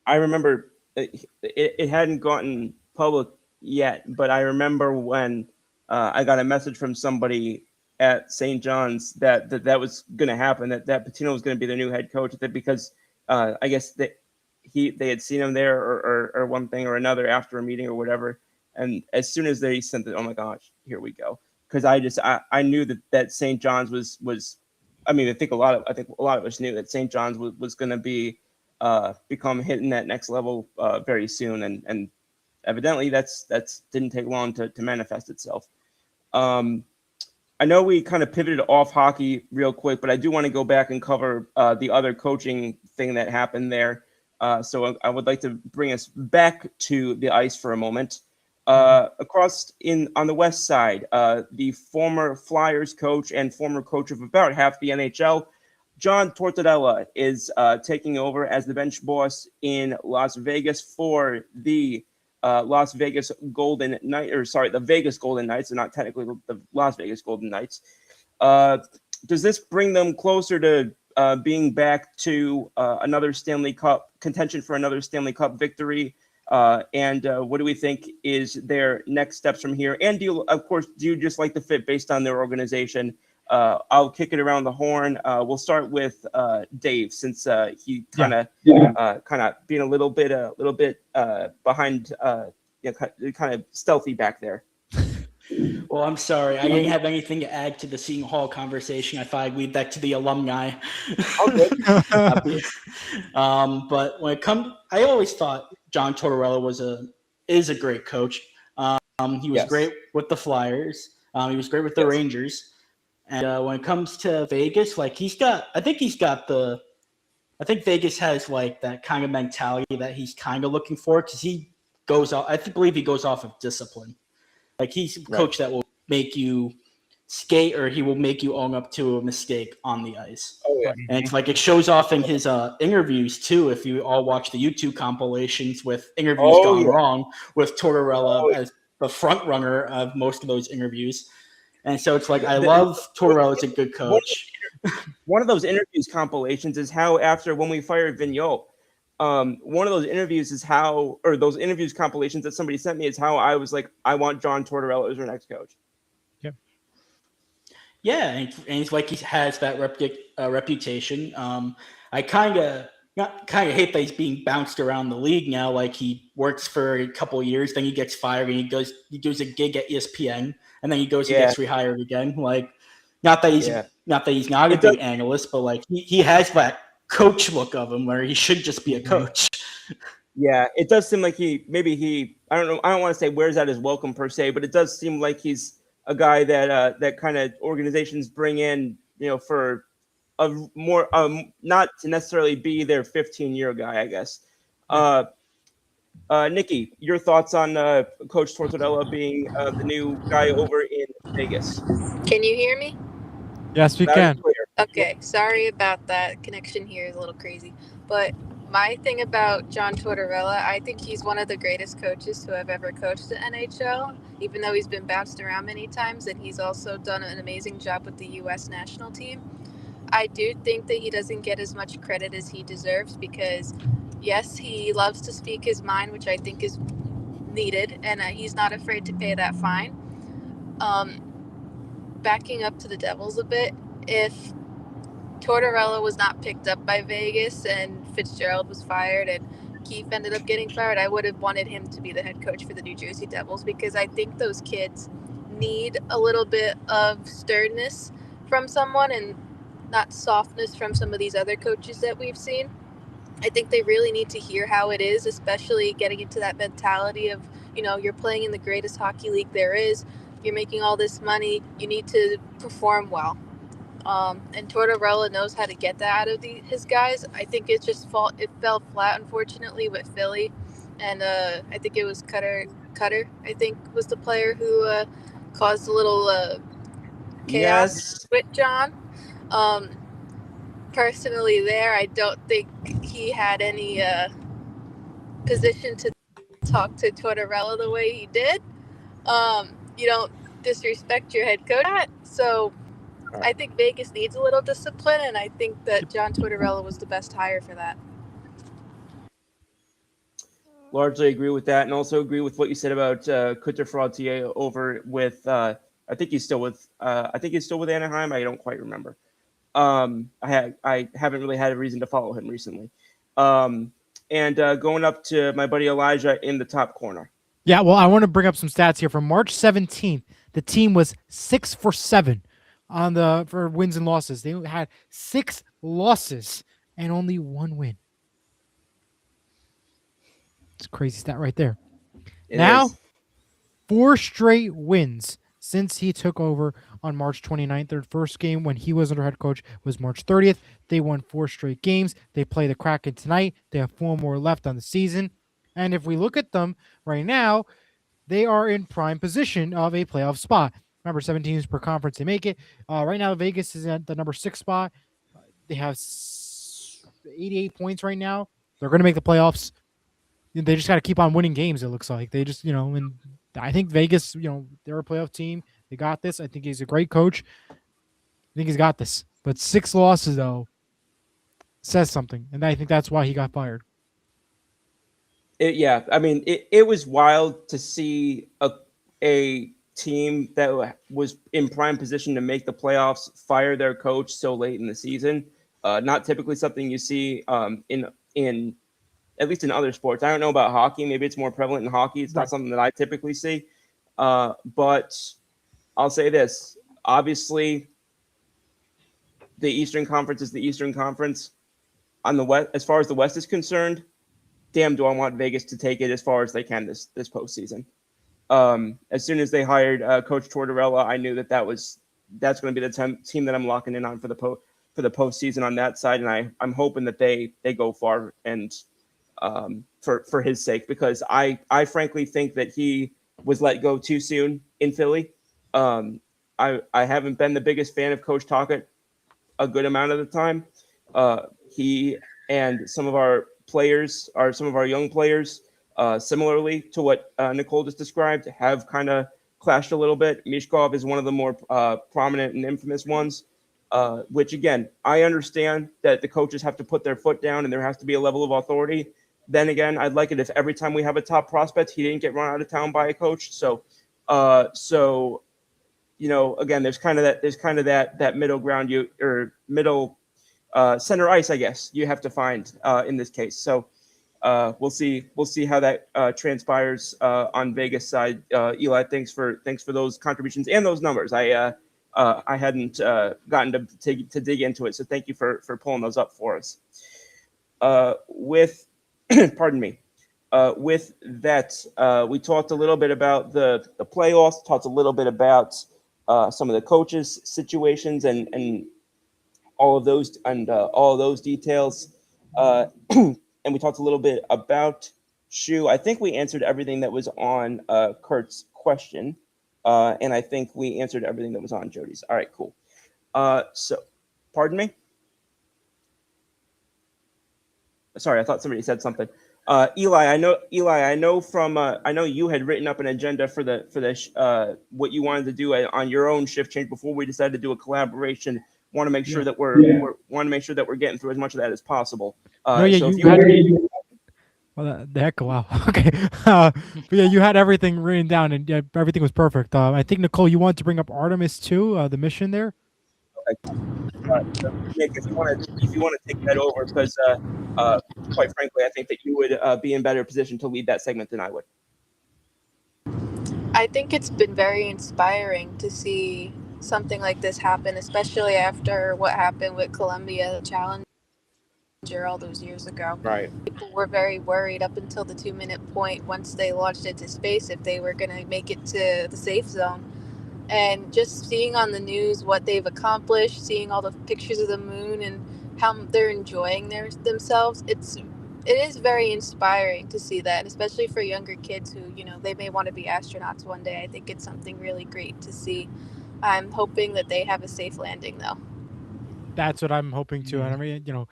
I remember it hadn't gotten public yet, but I remember when I got a message from somebody at St. John's that was going to happen, that Pitino was going to be the new head coach, that because I guess they had seen him there or one thing or another after a meeting or whatever, and as soon as they sent it, oh my gosh, here we go. because I knew that St. John's was I mean I think a lot of us knew that St. John's was going to be become hitting that next level very soon, and evidently that's didn't take long to manifest itself. I know we kind of pivoted off hockey real quick, but I do want to go back and cover the other coaching thing that happened there. So I would like to bring us back to the ice for a moment. Across on the west side, the former Flyers coach and former coach of about half the NHL, John Tortorella, is taking over as the bench boss in Las Vegas for the Las Vegas Golden Knights, or sorry, the Vegas Golden Knights, and not technically the Las Vegas Golden Knights. Does this bring them closer to being back to another Stanley Cup contention for another Stanley Cup victory? And what do we think is their next steps from here? And do you just like the fit based on their organization? I'll kick it around the horn. We'll start with Dave, since he kind of being a little bit behind, kind of stealthy back there. Well, I'm sorry. I didn't have anything to add to the Seton Hall conversation. I thought I'd leave that to the alumni. But when it comes, I always thought John Tortorella is a great coach. He was great with the Flyers. He was great with the Rangers. And when it comes to Vegas, I think Vegas has like that kind of mentality that he's kind of looking for, because he goes off. I believe he goes off of discipline. Like, he's a coach that will make you skate, or he will make you own up to a mistake on the ice. Oh, yeah. And it's like it shows off in his interviews too. If you all watch the YouTube compilations with interviews gone wrong, with Tortorella as the front runner of most of those interviews. And so it's like, I love Tortorella as a good coach. One of those interviews compilations is how, after when we fired Vigneault, one of those interviews is how, or those interviews compilations that somebody sent me, is how I was like, I want John Tortorella as our next coach. Yeah, and it's like he has that reputation. I kind of hate that he's being bounced around the league now. Like, he works for a couple of years, then he gets fired, and he does a gig at ESPN, and then he goes and gets rehired again. Like, not that he's not a good analyst, but like he has that coach look of him where he should just be a coach. Yeah, it does seem like I don't know, I don't want to say wears out his welcome per se, but it does seem like he's a guy that kind of organizations bring in, for a more not to necessarily be their 15-year guy, I guess. Nikki, your thoughts on Coach Tortorella being the new guy over in Vegas? Can you hear me? Yes, we can. Okay, sorry about that. Connection here is a little crazy. But my thing about John Tortorella, I think he's one of the greatest coaches who have ever coached the NHL, even though he's been bounced around many times, and he's also done an amazing job with the U.S. national team. I do think that he doesn't get as much credit as he deserves because, yes, he loves to speak his mind, which I think is needed, and he's not afraid to pay that fine. Backing up to the Devils a bit, if Tortorella was not picked up by Vegas and Fitzgerald was fired and Keefe ended up getting fired, I would have wanted him to be the head coach for the New Jersey Devils, because I think those kids need a little bit of sternness from someone and not softness from some of these other coaches that we've seen. I think they really need to hear how it is, especially getting into that mentality of, you're playing in the greatest hockey league there is. You're making all this money. You need to perform well. And Tortorella knows how to get that out of his guys. I think it fell flat, unfortunately, with Philly. And I think it was Cutter, I think, was the player who caused a little chaos with John. Personally there, I don't think he had any position to talk to Tortorella the way he did. You don't disrespect your head coach. So I think Vegas needs a little discipline, and I think that John Tortorella was the best hire for that. Largely agree with that, and also agree with what you said about Cutter Frontier over with. I think he's still with Anaheim. I don't quite remember. I haven't really had a reason to follow him recently. And going up to my buddy Elijah in the top corner. Yeah, well, I want to bring up some stats here from March 17th. The team was 6 for 7 for wins and losses. They had 6 losses and only 1 win. It's a crazy stat right there. It Now, is. 4 straight wins since he took over on March 29th. Their first game when he was under head coach was March 30th. They won 4 straight games. They play the Kraken tonight. They have 4 more left on the season. And if we look at them right now, they are in prime position of a playoff spot. Remember, 7 teams per conference, they make it. Right now, Vegas is at the number 6 spot. They have 88 points right now. They're going to make the playoffs. They just got to keep on winning games, it looks like. They just, and I think Vegas, they're a playoff team. They got this. I think he's a great coach. I think he's got this. But 6 losses, though, says something. And I think that's why he got fired. Yeah, I mean, it was wild to see a team that was in prime position to make the playoffs fire their coach so late in the season. Not typically something you see in at least in other sports. I don't know about hockey. Maybe it's more prevalent in hockey. It's not something that I typically see. But I'll say this. Obviously, the Eastern Conference is the Eastern Conference. On the West, as far as the West is concerned, damn, do I want Vegas to take it as far as they can this postseason. As soon as they hired Coach Tortorella, I knew that's going to be the team that I'm locking in on for the postseason on that side, and I'm hoping that they go far and for his sake, because I frankly think that he was let go too soon in Philly. I haven't been the biggest fan of Coach Tocchet a good amount of the time. He and some of our young players, similarly to what Nicole just described, have kind of clashed a little bit. Mishkov is one of the more prominent and infamous ones, which, again, I understand that the coaches have to put their foot down and there has to be a level of authority. Then again, I'd like it if every time we have a top prospect, he didn't get run out of town by a coach. So again, there's kind of that middle ground middle center ice, I guess, you have to find in this case. So we'll see how that transpires on Vegas side. Eli, thanks for those contributions and those numbers. I hadn't gotten to dig into it, so thank you for pulling those up for us. With pardon me. With that, we talked a little bit about the playoffs, talked a little bit about some of the coaches' situations and all of those details. And we talked a little bit about Shu. I think we answered everything that was on Kurt's question. And I think we answered everything that was on Jody's. All right, cool. So, pardon me? Sorry, I thought somebody said something. Eli, I know you had written up an agenda for the what you wanted to do on your own shift change before we decided to do a collaboration. Want to make sure that we're getting through as much of that as possible. Well, the heck, wow. Okay. But yeah, you had everything written down and everything was perfect. I think, Nicole, you wanted to bring up Artemis too, the mission there. Nick, if you want to take that over, because quite frankly, I think that you would be in better position to lead that segment than I would. I think it's been very inspiring to see something like this happen, especially after what happened with Columbia Challenger all those years ago. Right. People were very worried up until the 2-minute point once they launched into space if they were going to make it to the safe zone. And just seeing on the news what they've accomplished, seeing all the pictures of the moon and how they're enjoying themselves, it is very inspiring to see that, and especially for younger kids who, they may want to be astronauts one day. I think it's something really great to see. I'm hoping that they have a safe landing, though. That's what I'm hoping to. And I mean,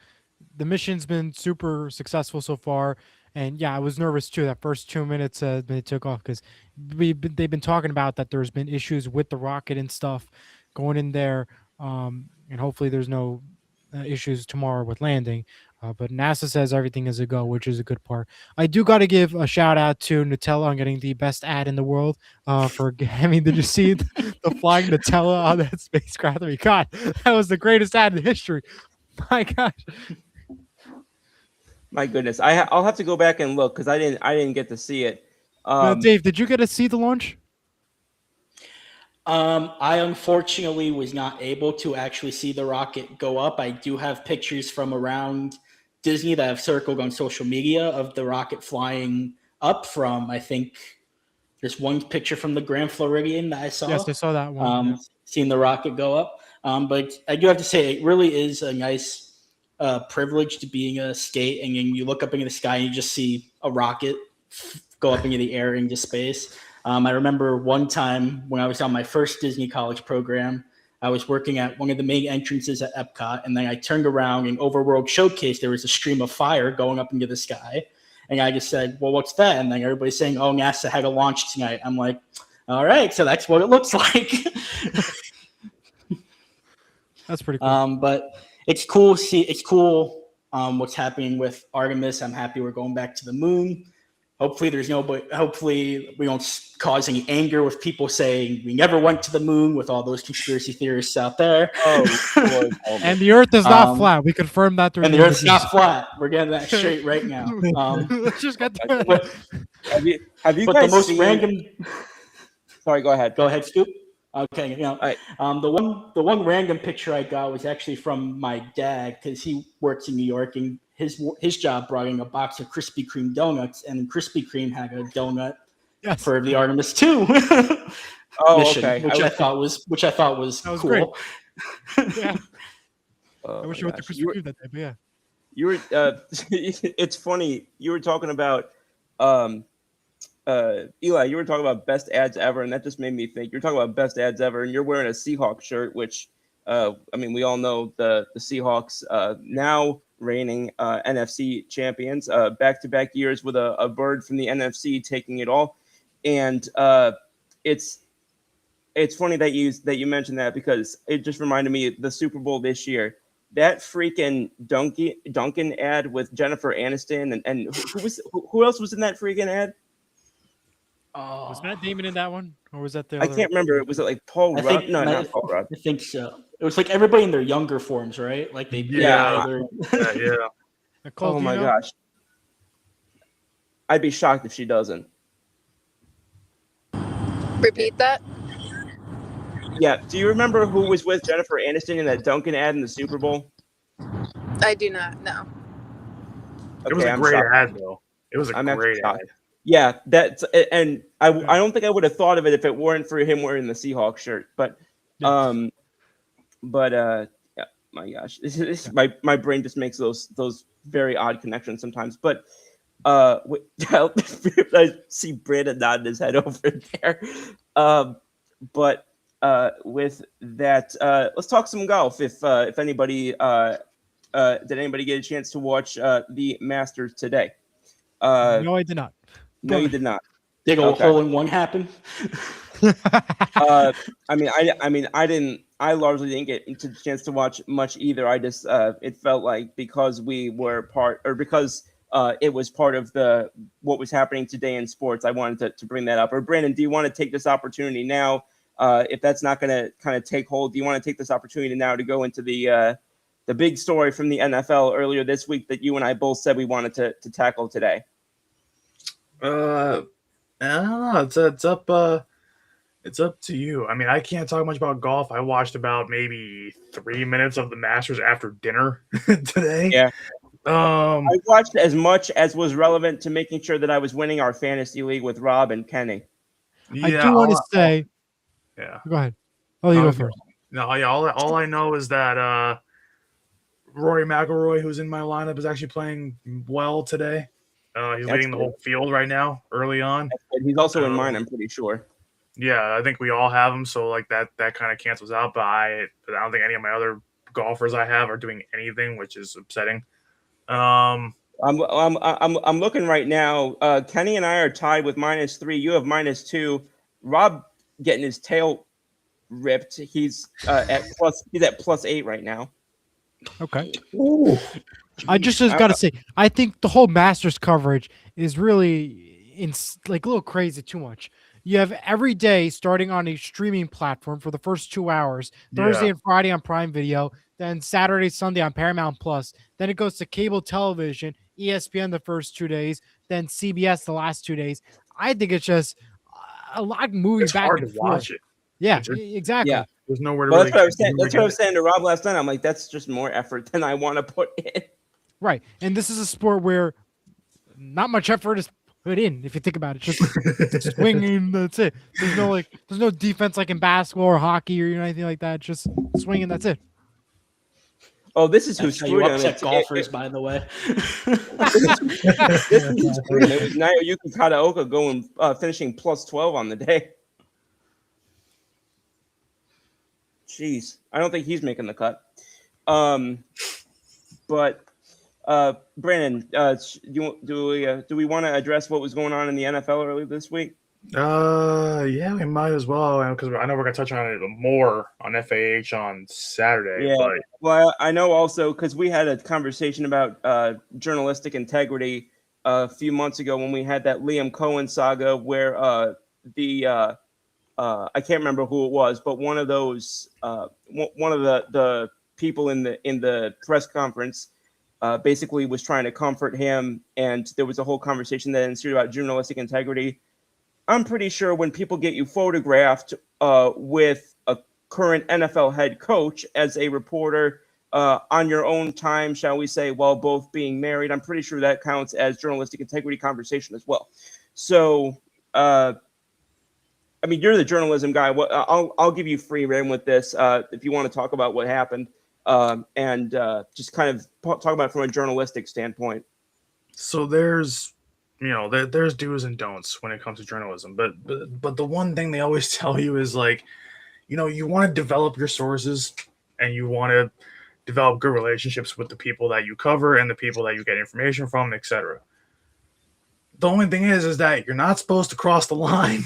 the mission's been super successful so far. And yeah, I was nervous too that first 2 minutes they took off, because they've been talking about that there's been issues with the rocket and stuff going in there. And hopefully there's no issues tomorrow with landing. But NASA says everything is a go, which is a good part. I do got to give a shout out to Nutella on getting the best ad in the world for having did you see the flying Nutella on that spacecraft that we got? That was the greatest ad in history. My gosh. My goodness, I'll have to go back and look because I didn't get to see it. Dave, did you get to see the launch? I unfortunately was not able to actually see the rocket go up. I do have pictures from around Disney that I've circled on social media of the rocket flying up from, I think there's one picture from the Grand Floridian that I saw. Yes, I saw that one. Seeing the rocket go up. But I do have to say, it really is a nice privilege to being a skate, and then you look up into the sky and you just see a rocket go up into the air into space. I remember one time when I was on my first Disney college program, I was working at one of the main entrances at Epcot, and then I turned around and Overworld Showcase, there was a stream of fire going up into the sky. And I just said, well, what's that? And then everybody's saying, oh, NASA had a launch tonight. I'm like, all right, so that's what it looks like. That's pretty cool. But it's cool. It's cool what's happening with Artemis. I'm happy we're going back to the moon. Hopefully hopefully we don't cause any anger with people saying we never went to the moon with all those conspiracy theorists out there. Boy. And the Earth is not flat. We confirmed that. And the Earth's not flat. We're getting that straight right now. Let's just get to it. But, Have you but guys the most seen... random. Sorry, go ahead. Go ahead, Scoop. Okay, the one random picture I got was actually from my dad because he works in New York and his job brought in a box of Krispy Kreme donuts, and Krispy Kreme had a donut for the Artemis 2 mission, okay. which I thought was cool. Great. Yeah. Oh, I wish you went to gosh. Krispy Kreme that day, but yeah. You were. It's funny. You were talking about. Eli, you were talking about best ads ever, and that just made me think. You're talking about best ads ever, and you're wearing a Seahawks shirt, which, I mean, we all know the Seahawks now reigning NFC champions, back-to-back years with a bird from the NFC taking it all, and it's funny that you mentioned that because it just reminded me of the Super Bowl this year. That freaking Duncan ad with Jennifer Aniston and who else was in that freaking ad? Was Matt Damon in that one, or was that the? I can't remember. Was it like Paul Rudd? No, not Paul Rudd. I think so. It was like everybody in their younger forms, right? Like they Yeah. Nicole, Oh my gosh. I'd be shocked if she doesn't. Repeat that. Yeah. Do you remember who was with Jennifer Aniston in that Duncan ad in the Super Bowl? I do not know. It was a great ad, though. It was a great ad. Yeah, and I don't think I would have thought of it if it weren't for him wearing the Seahawks shirt. But yeah, my gosh, my brain just makes those very odd connections sometimes. But I see Brandon nodding his head over there. But with that, let's talk some golf. If anybody did anybody get a chance to watch the Masters today? No, I did not. No, you did not. Big old hole in one happen. I didn't. I largely didn't get a chance to watch much either. I just it felt like because we were because it was part of what was happening today in sports. I wanted to bring that up. Or Brandon, do you want to take this opportunity now? If that's not going to kind of take hold, do you want to take this opportunity now to go into the big story from the NFL earlier this week that you and I both said we wanted to tackle today? I don't know. It's up to you. I mean, I can't talk much about golf. I watched about maybe 3 minutes of the Masters after dinner today. Yeah. I watched as much as was relevant to making sure that I was winning our fantasy league with Rob and Kenny. I do want to say. Yeah. Go ahead. Oh, you go first. No, yeah. All I know is that Rory McIlroy, who's in my lineup, is actually playing well today. He's leading the whole field right now, early on. He's also in mine, I'm pretty sure. Yeah, I think we all have him, so like that kind of cancels out. But I don't think any of my other golfers I have are doing anything, which is upsetting. I'm looking right now. Kenny and I are tied with -3. You have -2. Rob getting his tail ripped. He's at +8 right now. Okay. Ooh. I just got to say, I think the whole Masters coverage is really a little crazy too much. You have every day starting on a streaming platform for the first 2 hours, Thursday and Friday on Prime Video, then Saturday, Sunday on Paramount Plus. Then it goes to cable television, ESPN the first 2 days, then CBS the last 2 days. I think it's just a lot of moving back and forth. Watch it. Yeah, It's- exactly. Yeah. There's nowhere to Well, really. that's what I was saying. nowhere That's to what I get was saying to Rob last night. I'm like, that's just more effort than I want to put in. Right. And this is a sport where not much effort is put in, if you think about it. Just it. swinging, that's it. There's no defense like in basketball or hockey or anything like that. Just swinging, that's it. Oh, this is who That's how you screwed him. upset golfers, by the way. This is who screwed him. It was Naoyuki Kataoka going finishing plus 12 on the day. Jeez, I don't think he's making the cut. But Brandon, do we want to address what was going on in the NFL earlier this week? Yeah, we might as well, because I know we're gonna touch on it more on FAH on Saturday. Yeah. But Well, I know also because we had a conversation about journalistic integrity a few months ago when we had that Liam Cohen saga where I can't remember who it was, but one of those one of the people in the press conference basically was trying to comfort him, and there was a whole conversation that ensued about journalistic integrity. I'm pretty sure when people get you photographed with a current NFL head coach as a reporter on your own time, shall we say, while both being married, I'm pretty sure that counts as journalistic integrity conversation as well. So, I mean, you're the journalism guy. I'll give you free rein with this if you want to talk about what happened and just kind of talk about it from a journalistic standpoint. so there's there's do's and don'ts when it comes to journalism, but the one thing they always tell you is like, you want to develop your sources and you want to develop good relationships with the people that you cover and the people that you get information from, etc. The only thing is that you're not supposed to cross the line.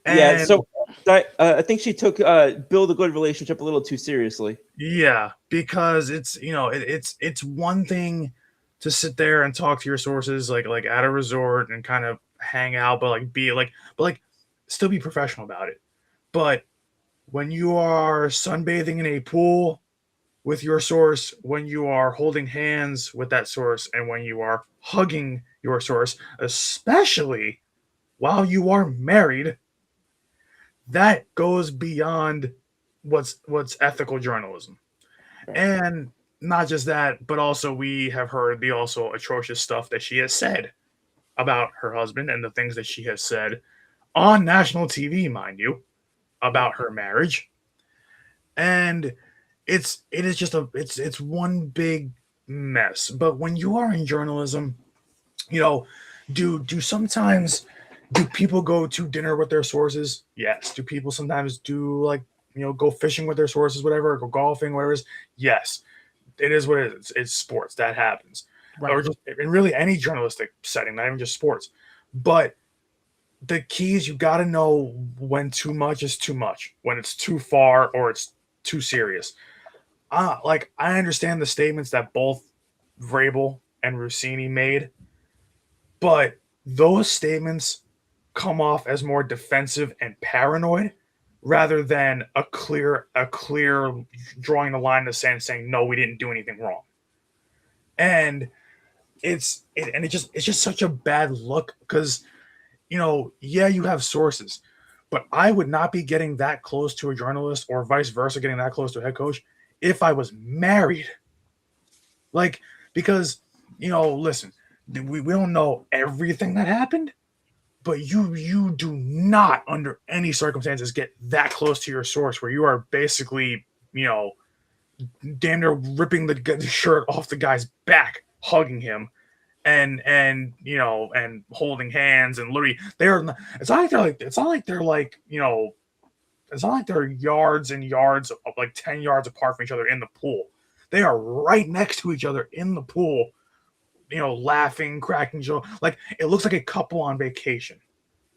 Yeah, And- so I think she took build a good relationship a little too seriously. Yeah, because it's it's one thing to sit there and talk to your sources like at a resort and kind of hang out, but still be professional about it. But when you are sunbathing in a pool with your source, when you are holding hands with that source, and when you are hugging your source, especially while you are married, that goes beyond what's ethical journalism. And not just that, but also we have heard the also atrocious stuff that she has said about her husband and the things that she has said on national TV, mind you, about her marriage. And it is just it's one big mess. But when you are in journalism, do sometimes do people go to dinner with their sources? Yes. Do people sometimes do go fishing with their sources, whatever, go golfing, whatever it is? Yes. It is what it is. It's sports. That happens. Right. Or just in really any journalistic setting, not even just sports. But the key is you got to know when too much is too much, when it's too far or it's too serious. I understand the statements that both Vrabel and Rossini made, but those statements come off as more defensive and paranoid rather than a clear drawing the line in the sand saying, no, we didn't do anything wrong. And it's just such a bad look because, yeah, you have sources, but I would not be getting that close to a journalist or vice versa, getting that close to a head coach if I was married. Because, listen, we don't know everything that happened, but you do not under any circumstances get that close to your source where you are basically, damn near ripping the shirt off the guy's back, hugging him and holding hands, and literally it's not like they're yards and yards, like 10 yards apart from each other in the pool. They are right next to each other in the pool, laughing, cracking jokes. Like it looks like a couple on vacation.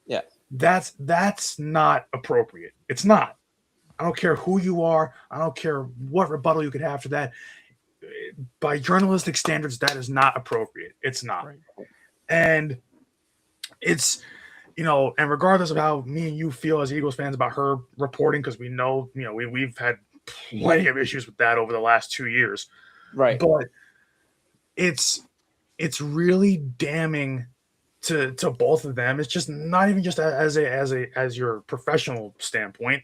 Yeah. That's not appropriate. It's not. I don't care who you are. I don't care what rebuttal you could have to that. By journalistic standards, that is not appropriate. It's not. Right. And it's, and regardless of how me and you feel as Eagles fans about her reporting, because we know, we've had plenty of issues with that over the last 2 years. Right. But it's really damning to both of them. It's just not even just as your professional standpoint,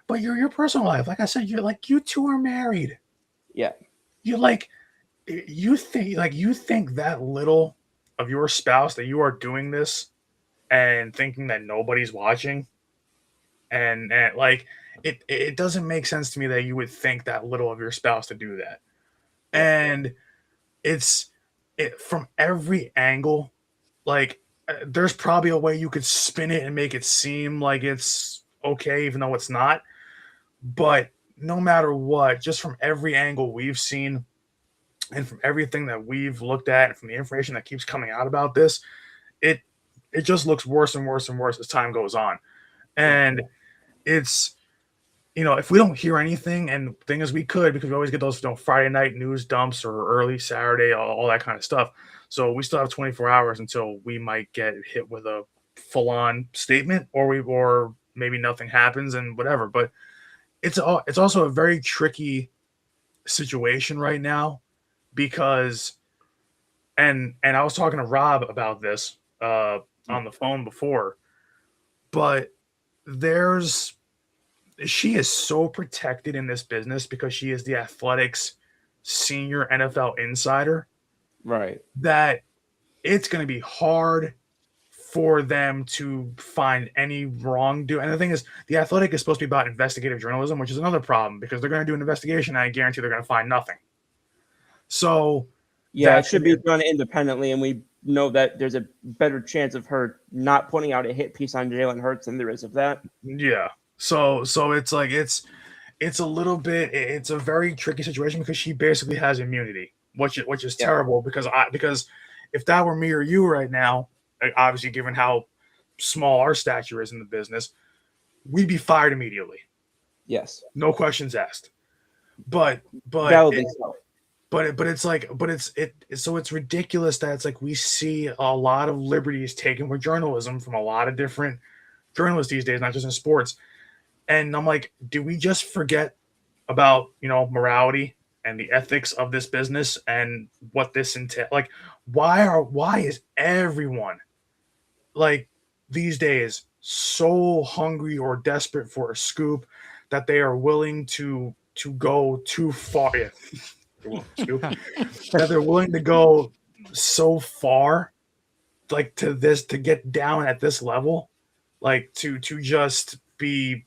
but your personal life. Like I said, you're like, you two are married. Yeah. You like, you think that little of your spouse, that you are doing this and thinking that nobody's watching, and like it doesn't make sense to me that you would think that little of your spouse to do that. And it's from every angle. Like, there's probably a way you could spin it and make it seem like it's okay, even though it's not. But no matter what, just from every angle we've seen, and from everything that we've looked at, and from the information that keeps coming out about this, it just looks worse and worse and worse as time goes on. And it's, if we don't hear anything, and the thing is, we could, because we always get those Friday night news dumps or early Saturday, all that kind of stuff. So we still have 24 hours until we might get hit with a full-on statement, or maybe nothing happens and whatever. But it's also a very tricky situation right now, because, and I was talking to Rob about this on the phone before, but she is so protected in this business because she is the Athletics senior NFL insider, Right. that it's going to be hard for them to find any wrongdoing. And the thing is, the Athletic is supposed to be about investigative journalism, which is another problem, because they're going to do an investigation and I guarantee they're going to find nothing. So yeah, it should be done independently, and we know that there's a better chance of her not putting out a hit piece on Jalen Hurts than there is of that. Yeah. So it's like, it's a little bit, it's a very tricky situation, because she basically has immunity, which is terrible, because if that were me or you right now, obviously given how small our stature is in the business, we'd be fired immediately. Yes. No questions asked. But Validly so. It's ridiculous that it's like we see a lot of liberties taken with journalism from a lot of different journalists these days, not just in sports. And I'm like, do we just forget about, morality and the ethics of this business and what this entails? Like, why is everyone, like, these days so hungry or desperate for a scoop that they are willing to go too far? Yeah. That they're willing to go so far, like, to get down at this level, like to just be,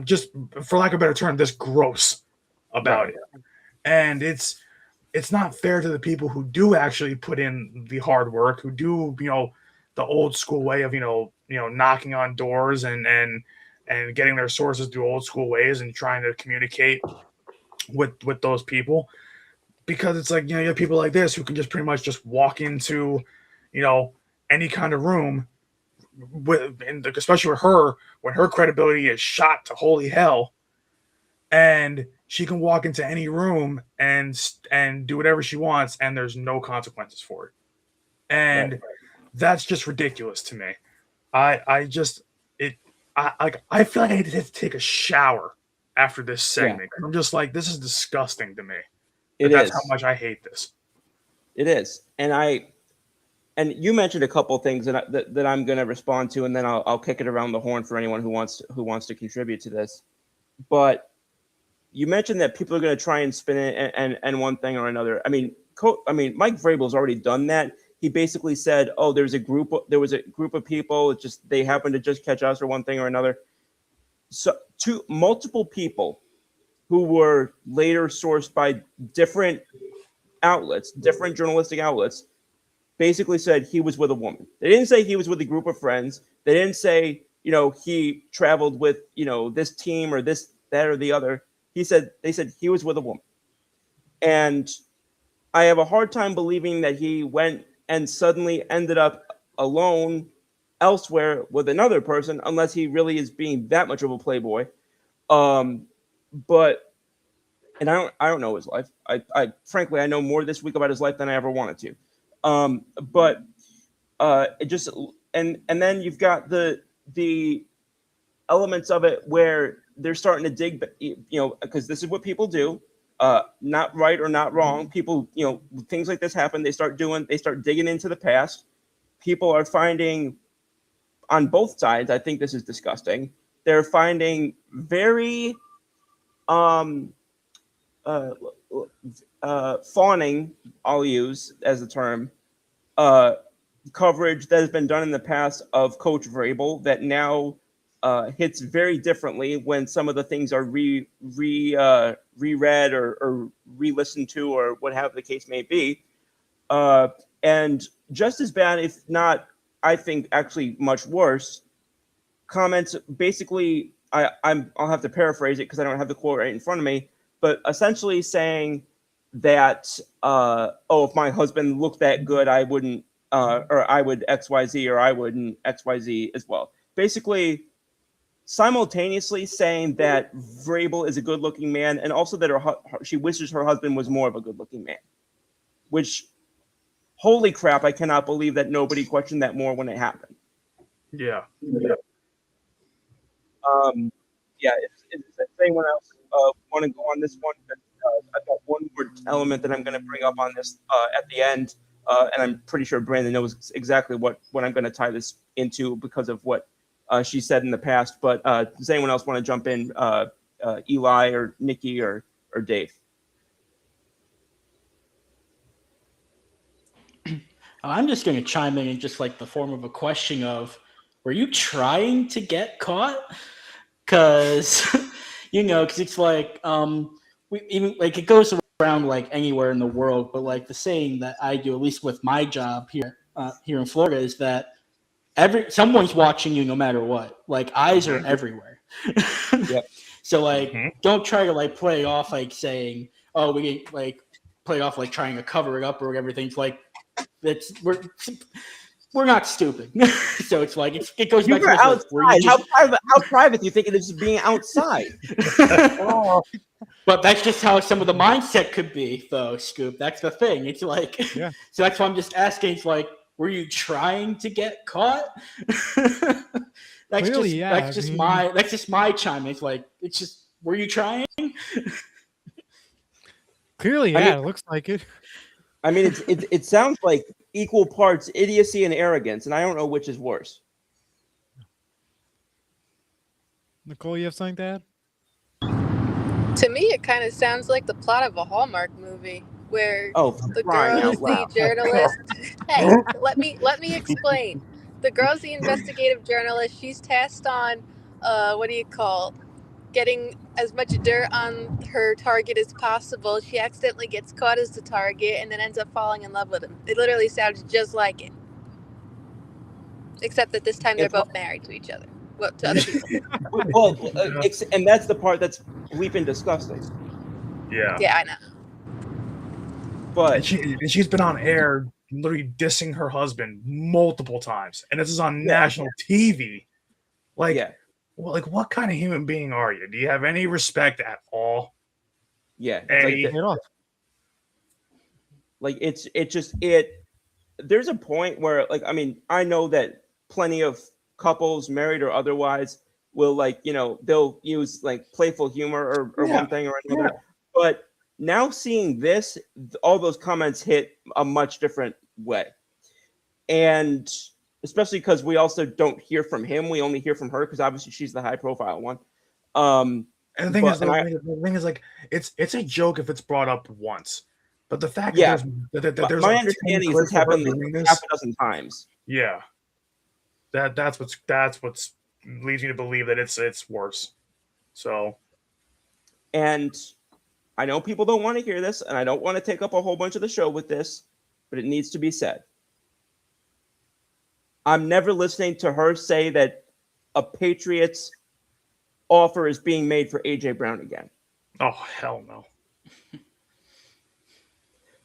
just, for lack of a better term, this gross about it. And it's not fair to the people who do actually put in the hard work, who do, the old school way of, knocking on doors and getting their sources through old school ways and trying to communicate with those people. Because it's like, you have people like this who can just pretty much just walk into, any kind of room, and especially with her, when her credibility is shot to holy hell, and she can walk into any room and do whatever she wants, and there's no consequences for it. And that's just ridiculous to me. I feel like I need to take a shower after this segment. I'm just like, this is disgusting to me. That's how much I hate this. It is. And you mentioned a couple things that I'm going to respond to, and then I'll kick it around the horn for anyone who wants to contribute to this. But you mentioned that people are going to try and spin it and one thing or another. I mean, Mike Vrabel's already done that. He basically said, "Oh, there was a group of people. It's just they happened to just catch us or one thing or another." So, multiple people who were later sourced by different outlets, different journalistic outlets, basically said he was with a woman. They didn't say he was with a group of friends. They didn't say, he traveled with, this team or this, that, or the other. They said he was with a woman. And I have a hard time believing that he went and suddenly ended up alone elsewhere with another person, unless he really is being that much of a playboy. But I don't know his life. I frankly, I know more this week about his life than I ever wanted to. It just, and then you've got the elements of it where they're starting to dig, because this is what people do, not right or not wrong. People, things like this happen. They start digging into the past, people are finding on both sides, I think this is disgusting. They're finding very fawning, I'll use as a term, coverage that has been done in the past of Coach Vrabel that now hits very differently when some of the things are reread or re-listened to or whatever the case may be. And just as bad, if not, I think actually much worse, comments basically, I'll have to paraphrase it because I don't have the quote right in front of me, but essentially saying that, if my husband looked that good, I wouldn't, or I would XYZ, or I wouldn't XYZ as well. Basically, simultaneously saying that Vrabel is a good-looking man, and also that she wishes her husband was more of a good-looking man. Which, holy crap! I cannot believe that nobody questioned that more when it happened. Yeah. If anyone else want to go on this one, I've got one more element that I'm going to bring up on this at the end, and I'm pretty sure Brandon knows exactly what I'm going to tie this into because of what she said in the past. But does anyone else want to jump in? Eli or Nikki or Dave? I'm just going to chime in just like the form of a question of, were you trying to get caught? Because, because it's like, it goes around like anywhere in the world, but like the saying that I do, at least with my job here in Florida, is that someone's watching you no matter what. Like, eyes are everywhere. Yep. So like, don't try to like play off like saying, oh, we didn't like play off like trying to cover it up or everything's like, we're not stupid. So it's like it goes You back were to this, outside. How private do you think it is being outside? But that's just how some of the mindset could be, though, Scoop. That's the thing. It's like, Yeah. So that's why I'm just asking. It's like, were you trying to get caught? Clearly, yeah. That's just my chime. It's like, it's just, were you trying? Clearly, yeah. It looks like it. I mean, it sounds like equal parts idiocy and arrogance, and I don't know which is worse. Nicole, you have something to add? To me, it kind of sounds like the plot of a Hallmark movie where the crying girl's out loud. the journalist. Hey, let me explain. The girl's the investigative journalist. She's tasked on, getting as much dirt on her target as possible. She accidentally gets caught as the target and then ends up falling in love with him. It literally sounds just like it. Except that this time they're both married to each other. Well, to other people. And that's the part that's bleeping disgusting. Yeah. Yeah, I know. But she's been on air literally dissing her husband multiple times. And this is on national TV. Like, well, like, what kind of human being are you? Do you have any respect at all? Yeah. There's a point where, like, I mean, I know that plenty of couples, married or otherwise, will, like, they'll use like playful humor or one thing or another. Yeah. But now seeing this, all those comments hit a much different way. And especially because we also don't hear from him. We only hear from her because obviously she's the high profile one. And the thing is, like, it's a joke if it's brought up once. But the fact that there's my understanding is it's happened like half a dozen times. Yeah. That's what's leads me to believe that it's worse. So, and I know people don't want to hear this, and I don't want to take up a whole bunch of the show with this, but it needs to be said. I'm never listening to her say that a Patriots offer is being made for AJ Brown again. Oh, hell no.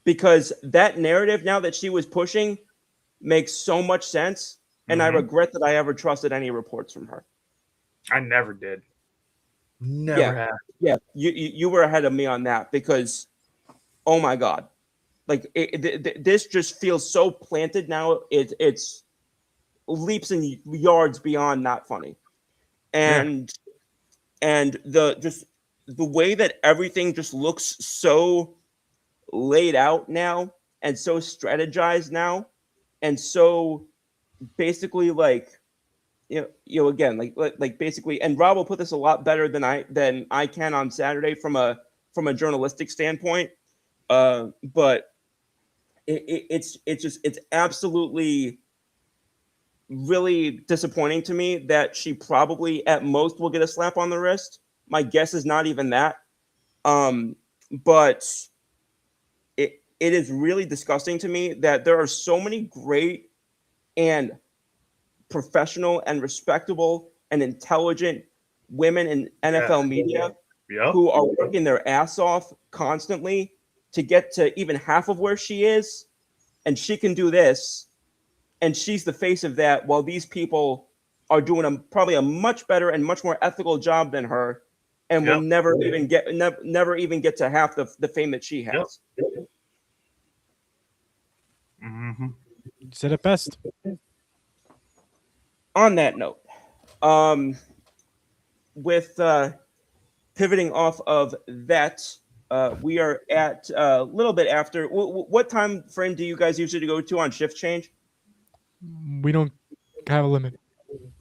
Because that narrative now that she was pushing makes so much sense, and I regret that I ever trusted any reports from her. I never did. Never have. Yeah, you were ahead of me on that because, oh my God, like this just feels so planted now. It's leaps and yards beyond not funny, and the way that everything just looks so laid out now and so strategized now and so basically like again like basically, and Rob will put this a lot better than I can on Saturday from a journalistic standpoint. But it's absolutely really disappointing to me that she probably at most will get a slap on the wrist. My guess is not even that. But it is really disgusting to me that there are so many great and professional and respectable and intelligent women in NFL media who are working their ass off constantly to get to even half of where she is, and she can do this, and she's the face of that, while these people are doing probably a much better and much more ethical job than her, and will never even get to half the fame that she has. Mm-hmm. You said it best. On that note, with pivoting off of that, we are at a little bit after. What time frame do you guys usually go to on shift change? We don't have a limit.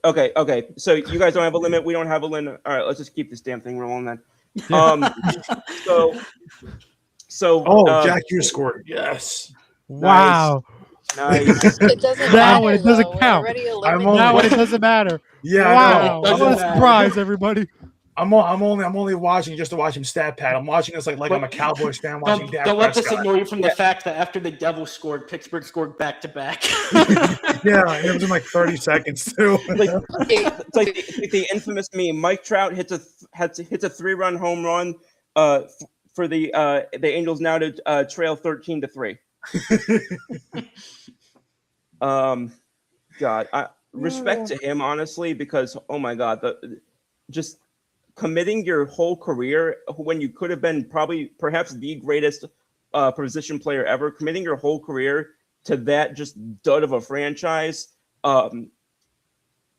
Okay. So you guys don't have a limit. We don't have a limit. All right, let's just keep this damn thing rolling then. So Jack, you scored. Yes. Wow. Nice. It doesn't That matter. one, it doesn't though. We're count. already I'm eliminated. Now it doesn't matter. Yeah. Wow. I know. What a surprise, everybody. I'm only watching just to watch him stat pad. I'm watching this like I'm a Cowboys fan watching Dak Don't let this Prescott. ignore you from the fact that after the Devils scored, Pittsburgh scored back to back. Yeah, it was in like 30 seconds too. It's like the infamous meme. Mike Trout hits a 3-run home run for the Angels now to trail 13-3. God, respect to him, honestly, because oh my God, just committing your whole career when you could have been perhaps the greatest position player ever, committing your whole career to that just dud of a franchise.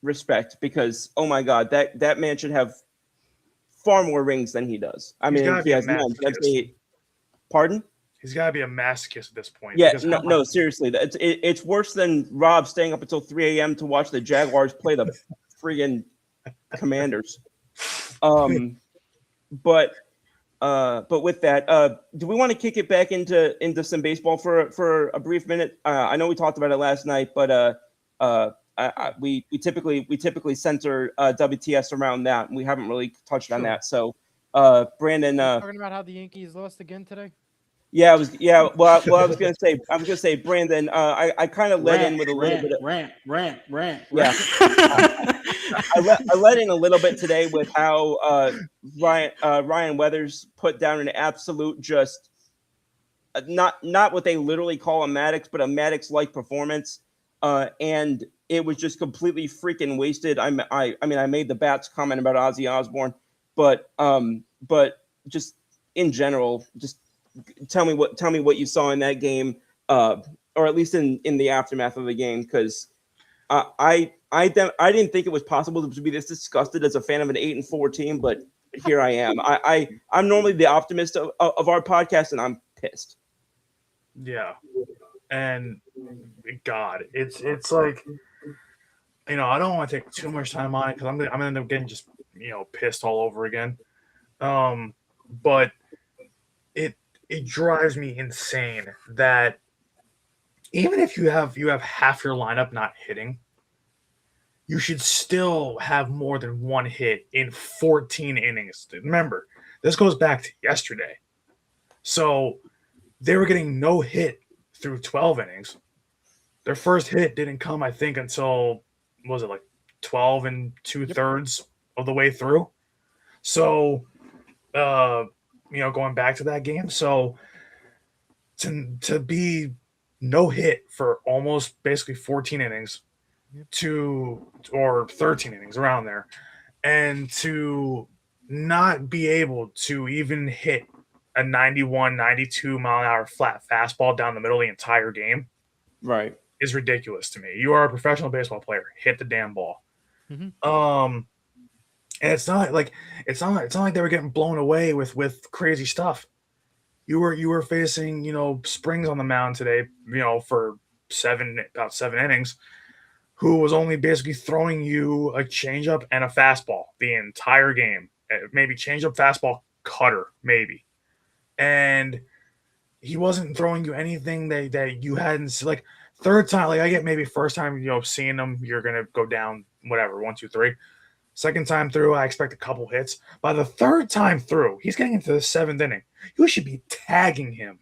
Respect, because oh my God, that man should have far more rings than he does. I mean, he has none. Pardon? He's got to be a masochist at this point. Yeah, no, seriously, it's worse than Rob staying up until 3 a.m. to watch the Jaguars play the friggin' Commanders. But with that, do we want to kick it back into some baseball for a brief minute? I know we talked about it last night, but we typically center WTS around that, and we haven't really touched on that. So, Brandon, talking about how the Yankees lost again today. Well, I was gonna say, Brandon. I kind of let in with a little bit of rant. Yeah, I let in a little bit today with how Ryan Weathers put down an absolute just not what they literally call a Maddox, but a Maddox-like performance, and it was just completely freaking wasted. I mean, I made the bats comment about Ozzy Osbourne, but just in general, just. Tell me what you saw in that game, or at least in the aftermath of the game, because I didn't think it was possible to be this disgusted as a fan of an 8-4 team, but here I am. I'm normally the optimist of our podcast, and I'm pissed. Yeah, and God, it's like, I don't want to take too much time on it because I'm gonna end up getting just pissed all over again. But it drives me insane that even if you have half your lineup not hitting, you should still have more than one hit in 14 innings. Remember, this goes back to yesterday. So they were getting no hit through 12 innings. Their first hit didn't come, I think, until, was it like 12 and 2/3 of the way through? So, going back to that game. So to be no hit for almost basically 14 innings or 13 innings around there, and to not be able to even hit a 91, 92 mile an hour flat fastball down the middle of the entire game, right, is ridiculous to me. You are a professional baseball player. Hit the damn ball. Mm-hmm. And it's not like they were getting blown away with crazy stuff. You were facing Springs on the mound today, for about 7 innings. who was only basically throwing you a changeup and a fastball the entire game. Maybe changeup, fastball, cutter, maybe. And he wasn't throwing you anything that you hadn't like third time. Like I get maybe first time, seeing him, you're gonna go down whatever, 1, 2, 3. Second time through, I expect a couple hits. By the third time through, he's getting into the 7th inning. You should be tagging him.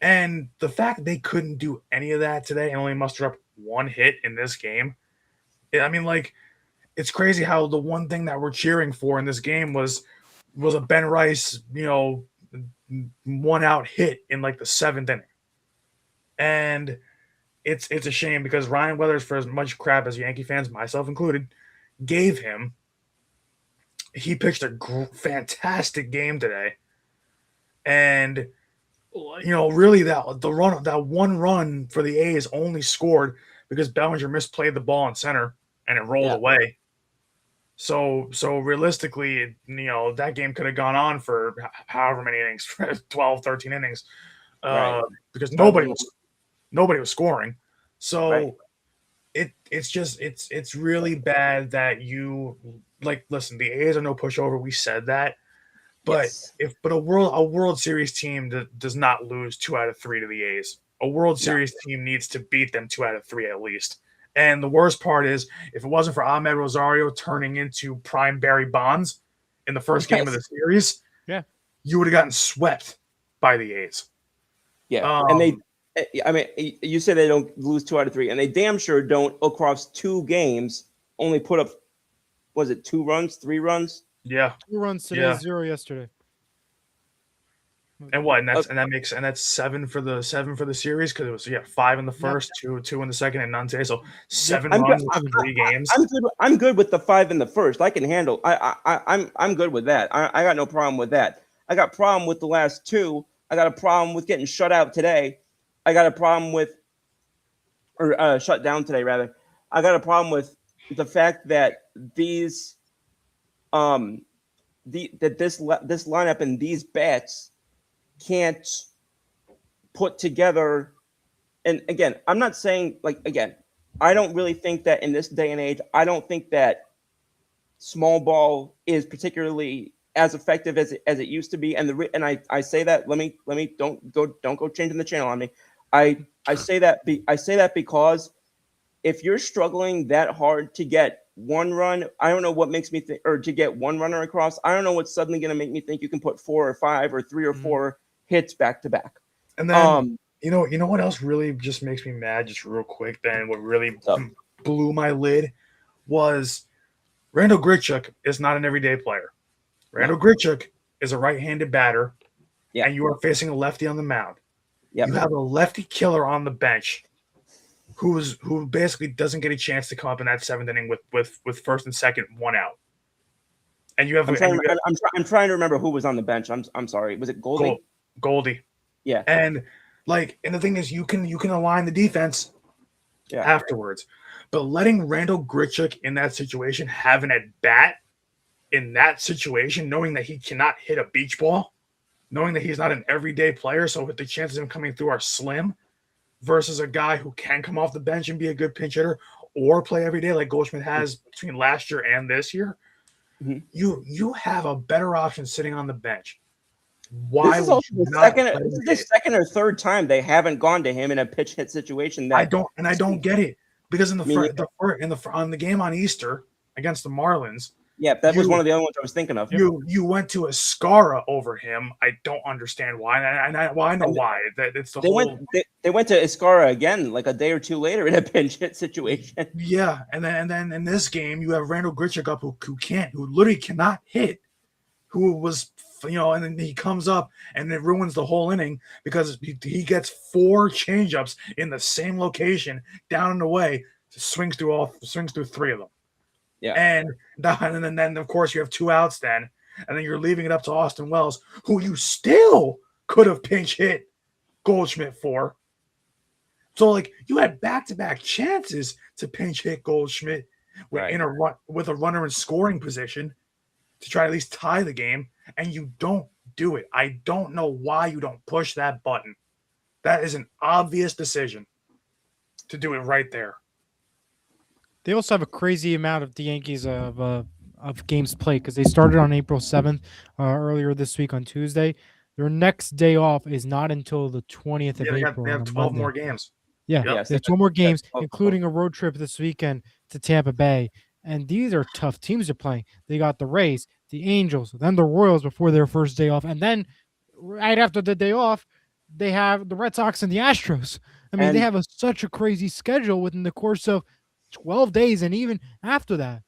And the fact they couldn't do any of that today and only muster up 1 hit in this game, I mean, like, it's crazy how the one thing that we're cheering for in this game was a Ben Rice, 1-out hit in like the 7th inning. And it's a shame because Ryan Weathers, for as much crap as Yankee fans, myself included, gave him, he pitched a fantastic game today. And really that one run for the A's only scored because Bellinger misplayed the ball in center and it rolled away. So realistically, that game could have gone on for however many innings, 12, 13 innings, because nobody was scoring. So it's really bad that you listen, the A's are no pushover. We said that. But a World Series team does not lose 2 out of 3 to the A's. A World Series team needs to beat them 2 out of 3 at least. And the worst part is, if it wasn't for Ahmed Rosario turning into prime Barry Bonds in the first game of the series, you would have gotten swept by the A's. Yeah, and you say they don't lose 2 out of 3, and they damn sure don't across 2 games only put up, was it 2 runs, 3 runs? Yeah, 2 runs today, 0 yesterday. And what? And that's 7 for the series because it was 5 in the first, 2 in the second, and none today. So 7 runs in 3 games. I'm good with the 5 in the first. I can handle. I'm good with that. I got no problem with that. I got problem with the last 2. I got a problem with getting shut out today. I got a problem with, or shut down today rather. I got a problem with the fact that these. This lineup and these bats can't put together. And again, I'm not saying I don't really think that in this day and age, I don't think that small ball is particularly as effective as it used to be. And I say that let me don't go changing the channel on me. I say that because if you're struggling that hard to get 1 run, I don't know what makes me think, or to get 1 runner across, I don't know what's suddenly going to make me think you can put 4 or 5 or 3 or 4 hits back to back. And then you know what else really just makes me mad, just real quick. Then what really blew my lid was Randall Grichuk is not an everyday player. Randall Grichuk is a right-handed batter, and you are facing a lefty on the mound. You have a lefty killer on the bench who basically doesn't get a chance to come up in that 7th inning with first and second 1 out. And you have I'm trying to remember who was on the bench. I'm sorry. Was it Goldie? Goldie. Yeah. And the thing is, you can align the defense afterwards, but letting Randall Grichuk in that situation have an at bat in that situation, knowing that he cannot hit a beach ball, knowing that he's not an everyday player, so the chances of him coming through are slim, versus a guy who can come off the bench and be a good pinch hitter or play every day like Goldschmidt has between last year and this year. Mm-hmm. You have a better option sitting on the bench. Why this is the second or third time they haven't gone to him in a pitch hit situation. I don't get it, because on the game on Easter against the Marlins, that was one of the other ones I was thinking of. You went to Escara over him. I don't understand why. I know why. It's the they went to Escara again like a day or 2 later in a pinch hit situation. Yeah, and then in this game you have Randall Grichuk up who literally cannot hit, who was and then he comes up and it ruins the whole inning because he gets 4 changeups in the same location down and away, swings through 3 of them. Yeah, and then of course you have 2 outs then, and then you're leaving it up to Austin Wells, who you still could have pinch hit Goldschmidt for. So you had back-to-back chances to pinch hit Goldschmidt with a runner in scoring position to try to at least tie the game, and you don't do it. I don't know why you don't push that button. That is an obvious decision to do it right there. They also have a crazy amount of the Yankees of games played because they started on April 7th earlier this week on Tuesday. Their next day off is not until the 20th of Yeah, April they on have a 12 Monday. more games. Yeah, Yep. Yes, they have 2 more games, that's- including a road trip this weekend to Tampa Bay. And these are tough teams they're playing. They got the Rays, the Angels, then the Royals before their first day off. And then right after the day off, they have the Red Sox and the Astros. I mean, they And- have such a crazy schedule within the course of 12 days and even after that.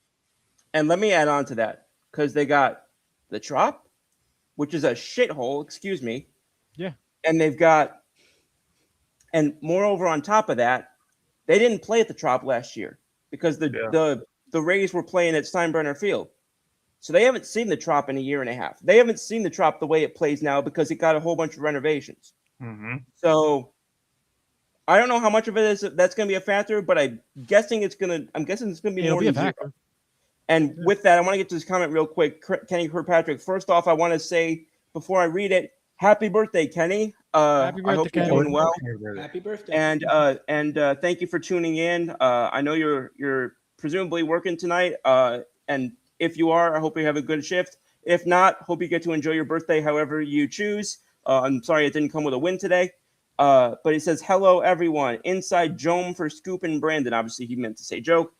And let me add on to that because they got the Trop, which is a shithole, excuse me. Yeah. And they've got, and moreover, on top of that, they didn't play at the Trop last year because the Rays were playing at Steinbrenner Field. So they haven't seen the Trop in a year and a half. They haven't seen the Trop the way it plays now because it got a whole bunch of renovations. Mm-hmm. So I don't know how much of it is that's going to be a factor, but I'm guessing it's going to be It'll more be a than zero. factor. And with that, I want to get to this comment real quick. Kenny Kirkpatrick. First off, I want to say before I read it, happy birthday, Kenny. Happy I hope birthday, you're Kenny. doing well. Happy birthday. And thank you for tuning in. I know you're presumably working tonight. And if you are, I hope you have a good shift. If not, hope you get to enjoy your birthday however you choose. I'm sorry it didn't come with a win today. But he says, hello, everyone. Inside Jome for Scoop and Brandon. Obviously, he meant to say joke.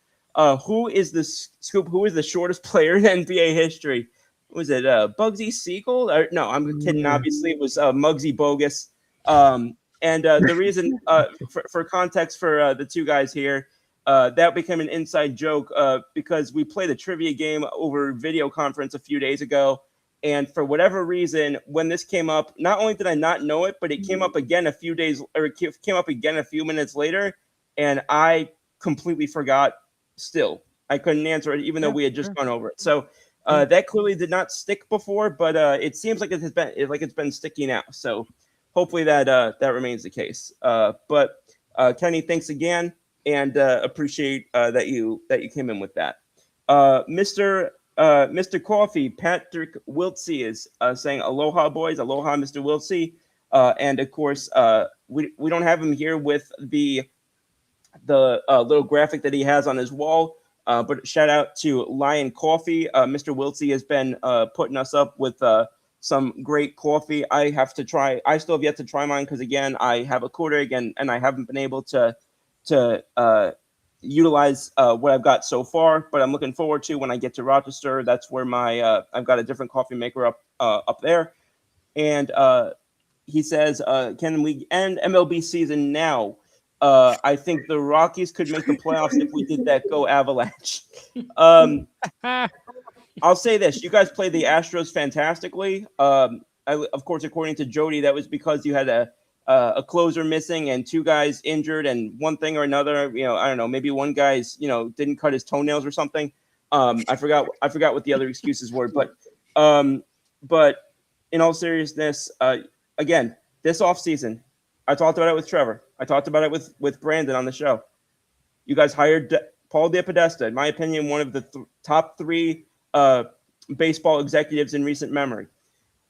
Who is the Scoop? Who is the shortest player in NBA history? Was it Bugsy Siegel? No, I'm kidding. Obviously, it was Muggsy Bogus. And the reason, for context for the two guys here, that became an inside joke because we played a trivia game over video conference a few days ago. And for whatever reason, when this came up, not only did I not know it, but it came up again a few minutes later. And I completely forgot still. I couldn't answer it, even though we had just gone over it. So that clearly did not stick before, but it seems like it's been sticky now. So hopefully that remains the case. But Kenny, thanks again, and appreciate that you came in with that. Mr. Coffee, Patrick Wiltsey is saying aloha, boys. Aloha, Mr. Wiltsey. And of course, we don't have him here with the little graphic that he has on his wall. But shout out to Lion Coffee. Mr. Wiltsey has been putting us up with some great coffee. I still have yet to try mine because, again, I have a Keurig and I haven't been able to utilize what I've got so far. But I'm looking forward to when I get to Rochester. That's where I've got a different coffee maker up there. And he says, can we end MLB season now? I think the Rockies could make the playoffs if we did that. Go Avalanche. I'll say this: you guys played the Astros fantastically. Of course, according to Jody, that was because you had a closer missing and two guys injured and one thing or another. I don't know. Maybe one guy's didn't cut his toenails or something. I forgot what the other excuses were. But in all seriousness, again, this offseason, I talked about it with Trevor. I talked about it with Brandon on the show. You guys hired Paul DePodesta, in my opinion, one of the top three baseball executives in recent memory,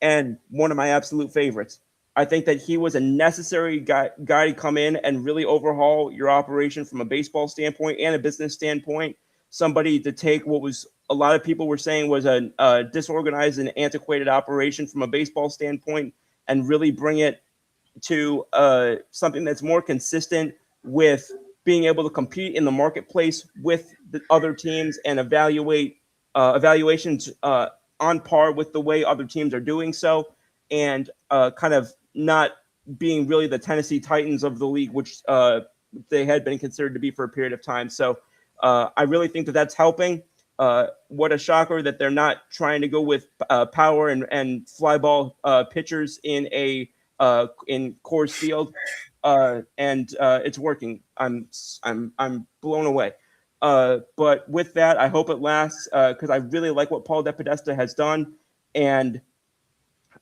and one of my absolute favorites. I think that he was a necessary guy to come in and really overhaul your operation from a baseball standpoint and a business standpoint. Somebody to take what was a lot of people were saying was a disorganized and antiquated operation from a baseball standpoint and really bring it to something that's more consistent with being able to compete in the marketplace with the other teams and evaluations on par with the way other teams are doing so, and kind of not being really the Tennessee Titans of the league, which they had been considered to be for a period of time. So I really think that that's helping. What a shocker that they're not trying to go with power and fly ball pitchers in Coors Field, and it's working. I'm blown away. But with that, I hope it lasts because I really like what Paul DePodesta has done, and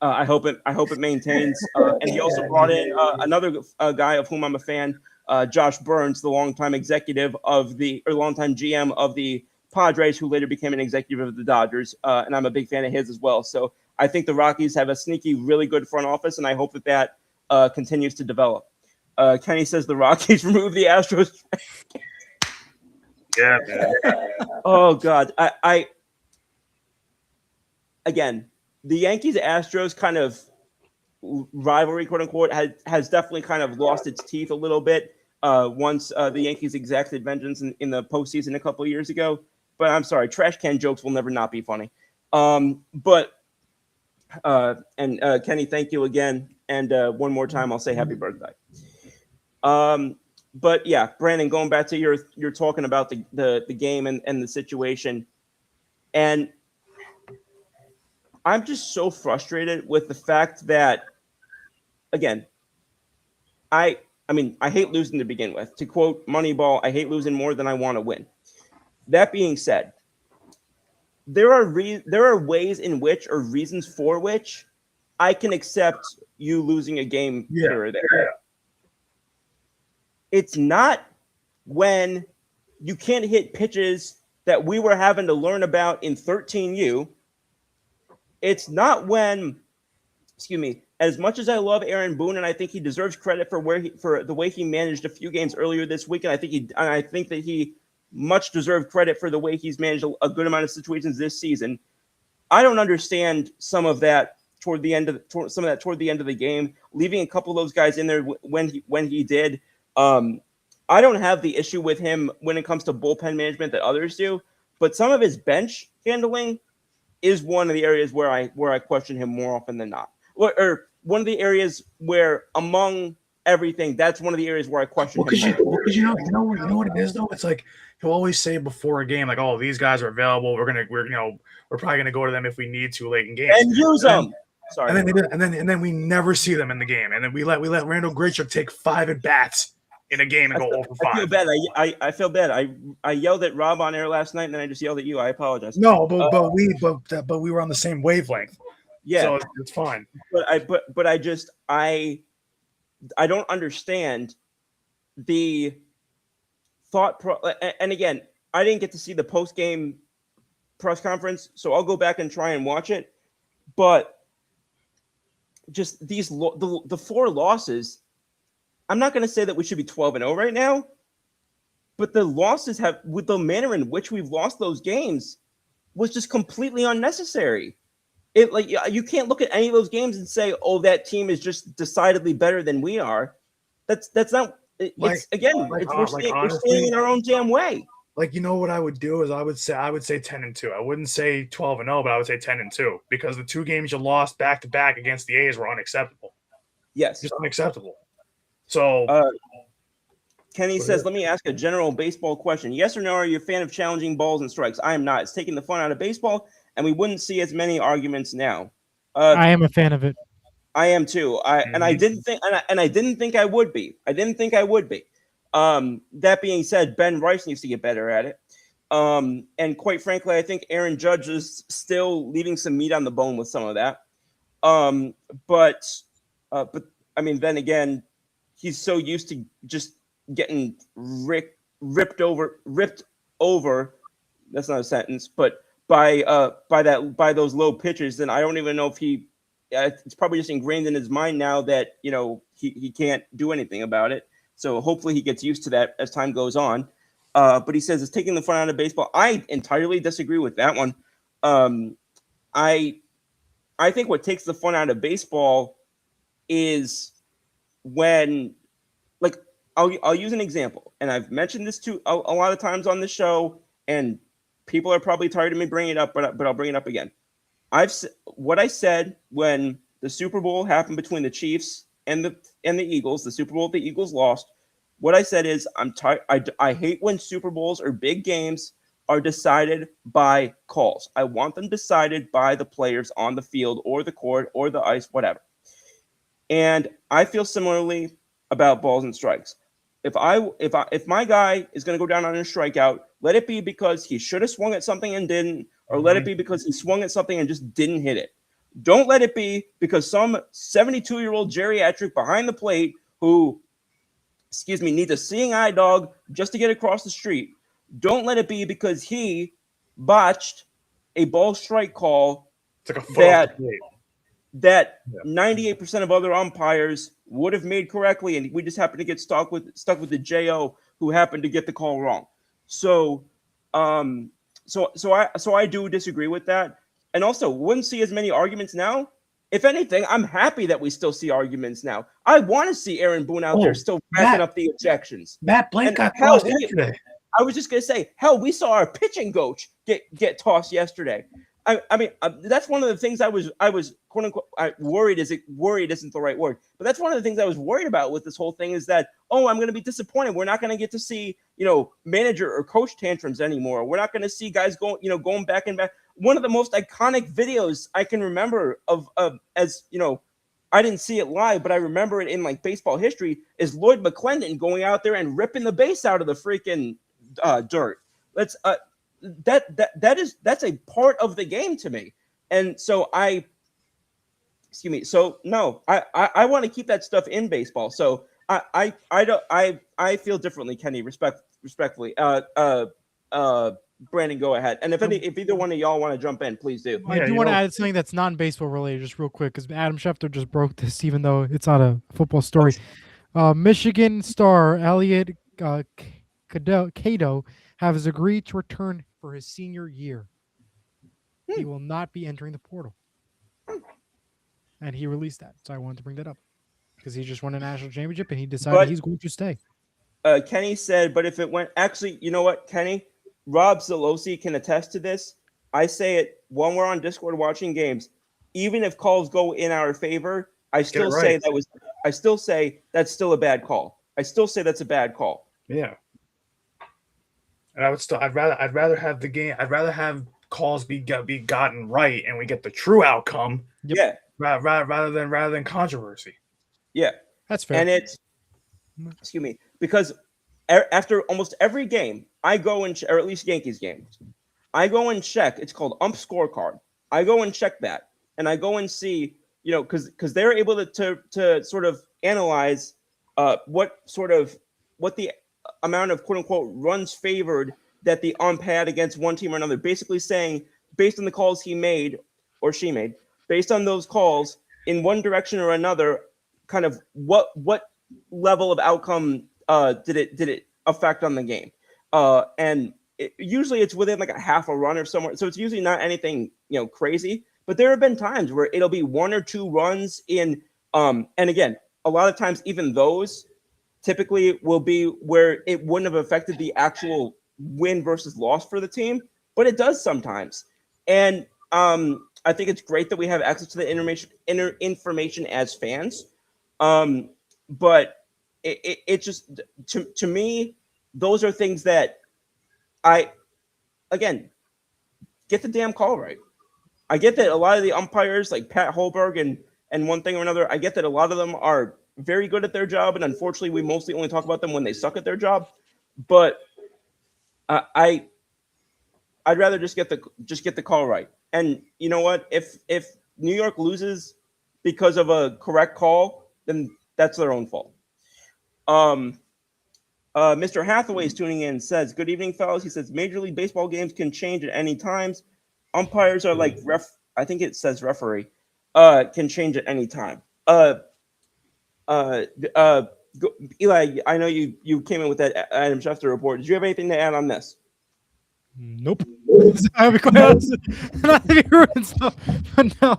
I hope it maintains. And he also brought in another guy of whom I'm a fan, Josh Burns, the longtime longtime GM of the Padres, who later became an executive of the Dodgers, and I'm a big fan of his as well. So I think the Rockies have a sneaky, really good front office, and I hope that continues to develop. Kenny says the Rockies remove the Astros. Yeah, man. Oh God, I again, the Yankees Astros kind of rivalry, quote unquote, has definitely kind of lost its teeth a little bit once the Yankees exacted vengeance in the postseason a couple of years ago. But I'm sorry, trash can jokes will never not be funny. But Kenny, thank you again, and one more time, I'll say happy birthday. But yeah, Brandon, going back to you're talking about the game and the situation, and I'm just so frustrated with the fact that, again, I mean, I hate losing to begin with. To quote Moneyball, I hate losing more than I want to win. That being said, there are ways in which, or reasons for which, I can accept you losing a game here or there. Yeah. It's not when you can't hit pitches that we were having to learn about in 13U. It's not when, excuse me, as much as I love Aaron Boone and I think he deserves credit for the way he managed a few games earlier this week, and I think that he much deserved credit for the way he's managed a good amount of situations this season. I don't understand some of that toward the end of the game, leaving a couple of those guys in there when he did. I don't have the issue with him when it comes to bullpen management that others do, but some of his bench handling is one of the areas where I question him more often than not. Or one of the areas where, among everything, that's one of the areas where I question him. Because you know what it is though. It's like he'll always say before a game, like, "Oh, these guys are available. We're probably gonna go to them if we need to late in games and use them." Sorry, and then we never see them in the game, and then we let Randall Grichuk take 5 at bats in a game and go over 5. I feel bad. I feel bad. I yelled at Rob on air last night, and then I just yelled at you. I apologize. No, but we were on the same wavelength. Yeah, so it's fine. But I don't understand the thought and again, I didn't get to see the post game press conference, so I'll go back and try and watch it. But just these the 4 losses, I'm not going to say that we should be 12-0 right now, but the losses with the manner in which we've lost those games was just completely unnecessary. It like you can't look at any of those games and say, "Oh, that team is just decidedly better than we are." That's not. We're staying in our own damn way. Like, you know what I would do is I would say 10-2. I wouldn't say 12-0, but I would say 10-2 because the 2 games you lost back to back against the A's were unacceptable. Yes, just unacceptable. So, Kenny says, "Let me ask a general baseball question. Yes or no? Are you a fan of challenging balls and strikes?" I am not. It's taking the fun out of baseball, and we wouldn't see as many arguments now. I am a fan of it. I am too. I didn't think I would be. That being said, Ben Rice needs to get better at it. And quite frankly, I think Aaron Judge is still leaving some meat on the bone with some of that. But I mean, then again, he's so used to just getting ripped over. That's not a sentence, but by those low pitches, then I don't even know if it's probably just ingrained in his mind now that he can't do anything about it. So hopefully he gets used to that as time goes on. But he says it's taking the fun out of baseball. I entirely disagree with that one. I think what takes the fun out of baseball is when, like, I'll use an example, and I've mentioned this a lot of times on the show, and people are probably tired of me bringing it up, but I'll bring it up again. What I said when the Super Bowl happened between the Chiefs and the Eagles, the Super Bowl the Eagles lost. What I said is I'm tired. I hate when Super Bowls or big games are decided by calls. I want them decided by the players on the field or the court or the ice, whatever. And I feel similarly about balls and strikes. If my guy is going to go down on a strikeout, let it be because he should have swung at something and didn't, or let it be because he swung at something and just didn't hit it. Don't let it be because some 72-year-old geriatric behind the plate who, needs a seeing eye dog just to get across the street. Don't let it be because he botched a ball strike call that 98% of other umpires would have made correctly, and we just happened to get stuck with the JO who happened to get the call wrong. So, so I do disagree with that, and also wouldn't see as many arguments now. If anything, I'm happy that we still see arguments now. I want to see Aaron Boone out there still racking up the objections. Matt Blake And got hell, tossed yesterday. I was just gonna say, hell, we saw our pitching coach get tossed yesterday. I mean, that's one of the things I was quote unquote worried. Worried isn't the right word, but that's one of the things I was worried about with this whole thing is that I'm going to be disappointed. We're not going to get to see manager or coach tantrums anymore. We're not going to see guys going back and back. One of the most iconic videos I can remember of as I didn't see it live, but I remember it in like baseball history is Lloyd McClendon going out there and ripping the base out of the freaking dirt. That's a part of the game to me, and so I want to keep that stuff in baseball. So I feel differently, Kenny. Respectfully, Brandon, go ahead. And if either one of y'all want to jump in, please do. I do want to add something that's non-baseball related, just real quick, because Adam Schefter just broke this, even though it's not a football story. Michigan star Elliot Cato has agreed to return for his senior year. He will not be entering the portal. And he released that. So I wanted to bring that up because he just won a national championship and he decided he's going to stay. Kenny said, but if it went, actually, you know what, Kenny? Rob Zalosi can attest to this. I say it when we're on Discord watching games. Even if calls go in our favor, I still say that's still a bad call. I still say that's a bad call. Yeah. And I'd rather have the game. I'd rather have calls be gotten right, and we get the true outcome. Yeah. Rather than controversy. Yeah, that's fair. And it's because after almost every game, I go and or at least Yankees games, I go and check. It's called ump scorecard. I go and check that, and I go and see, because they're able to sort of analyze what the amount of quote unquote runs favored that the ump had against one team or another, basically saying based on the calls he made or she made, based on those calls in one direction or another, kind of what level of outcome did it affect on the game, and usually it's within like a half a run or somewhere, so it's usually not anything crazy. But there have been times where it'll be 1 or 2 runs in, and again, a lot of times even those typically will be where it wouldn't have affected the actual win versus loss for the team, but it does sometimes. And I think it's great that we have access to the information as fans. But it just, to me, those are things that again, get the damn call right. I get that a lot of the umpires like Pat Holberg and one thing or another, I get that a lot of them are very good at their job, and unfortunately, we mostly only talk about them when they suck at their job. But I'd rather just get the call right. And you know what? If New York loses because of a correct call, then that's their own fault. Mr. Hathaway is tuning in and says, "Good evening, fellas." He says, "Major League Baseball games can change at any times. Umpires are like I think it says referee. Can change at any time." Eli, I know you came in with that Adam Schefter report. Did you have anything to add on this? Nope. I'll be quite honest. Not to be ruined stuff, but no.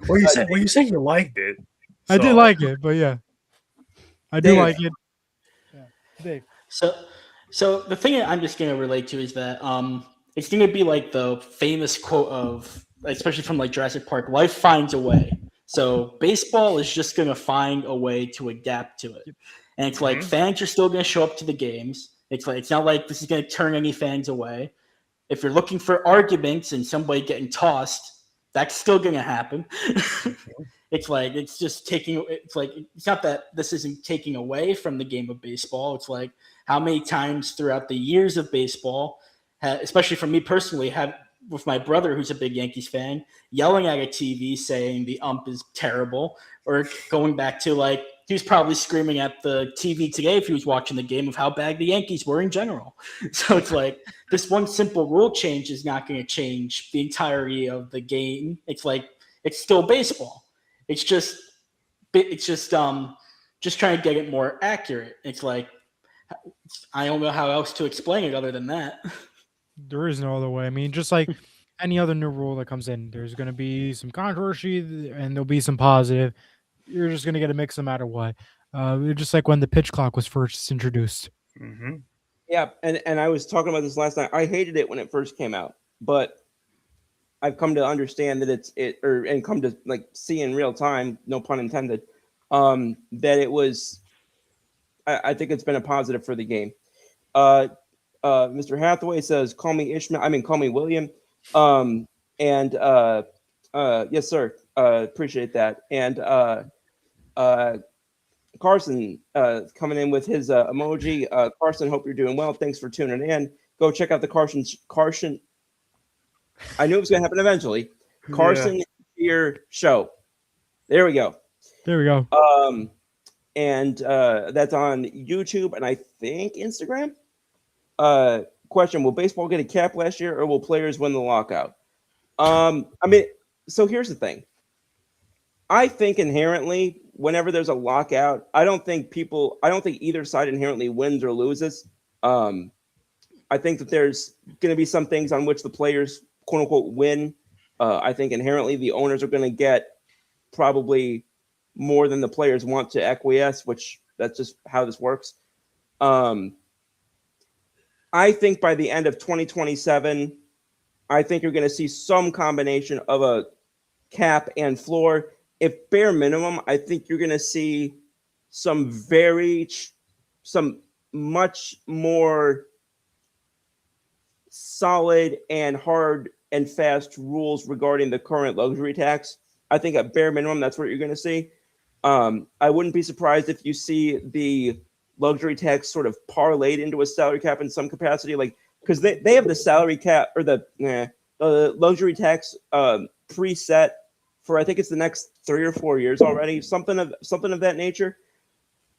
Well, you said you liked it. So. I did like it, but yeah, I do like it. Yeah, Dave. So the thing that I'm just going to relate to is that it's going to be like the famous quote of, especially from like Jurassic Park, life finds a way. So baseball is just going to find a way to adapt to it. And it's like fans are still going to show up to the games. It's not like this is going to turn any fans away. If you're looking for arguments and somebody getting tossed, that's still going to happen. It's not that this isn't taking away from the game of baseball. It's like how many times throughout the years of baseball, especially for me personally, with my brother, who's a big Yankees fan, yelling at a TV saying the ump is terrible, or going back to like, he was probably screaming at the TV today if he was watching the game of how bad the Yankees were in general. So it's like this one simple rule change is not going to change the entirety of the game. It's like, it's still baseball. It's just trying to get it more accurate. It's like I don't know how else to explain it other than that. There is no other way. I mean, just like any other new rule that comes in, there's going to be some controversy and there'll be some positive. You're just going to get a mix no matter what. Just like when the pitch clock was first introduced. Mm-hmm. Yeah, and I was talking about this last night. I hated it when it first came out, but I've come to understand that and come to like see in real time, no pun intended, that it was. I think it's been a positive for the game. Mr. Hathaway says, "Call me Ishmael." I mean, call me William. Yes, sir. Appreciate that. And Carson coming in with his emoji. Carson, hope you're doing well. Thanks for tuning in. Go check out the Carson. I knew it was going to happen eventually. Carson here show. There we go. There we go. And that's on YouTube and I think Instagram. Question: will baseball get a cap last year, or will players win the lockout? I mean, so here's the thing. I think inherently, whenever there's a lockout, I don't think either side inherently wins or loses. I think that there's going to be some things on which the players, quote unquote, win. I think inherently the owners are going to get probably more than the players want to acquiesce, which that's just how this works. I think by the end of 2027, I think you're going to see some combination of a cap and floor. If bare minimum, I think you're going to see some much more solid and hard and fast rules regarding the current luxury tax. I think at bare minimum, that's what you're going to see. I wouldn't be surprised if you see the luxury tax sort of parlayed into a salary cap in some capacity, like because they have the salary cap or the luxury tax preset for I think it's the next 3 or 4 years already, something of that nature.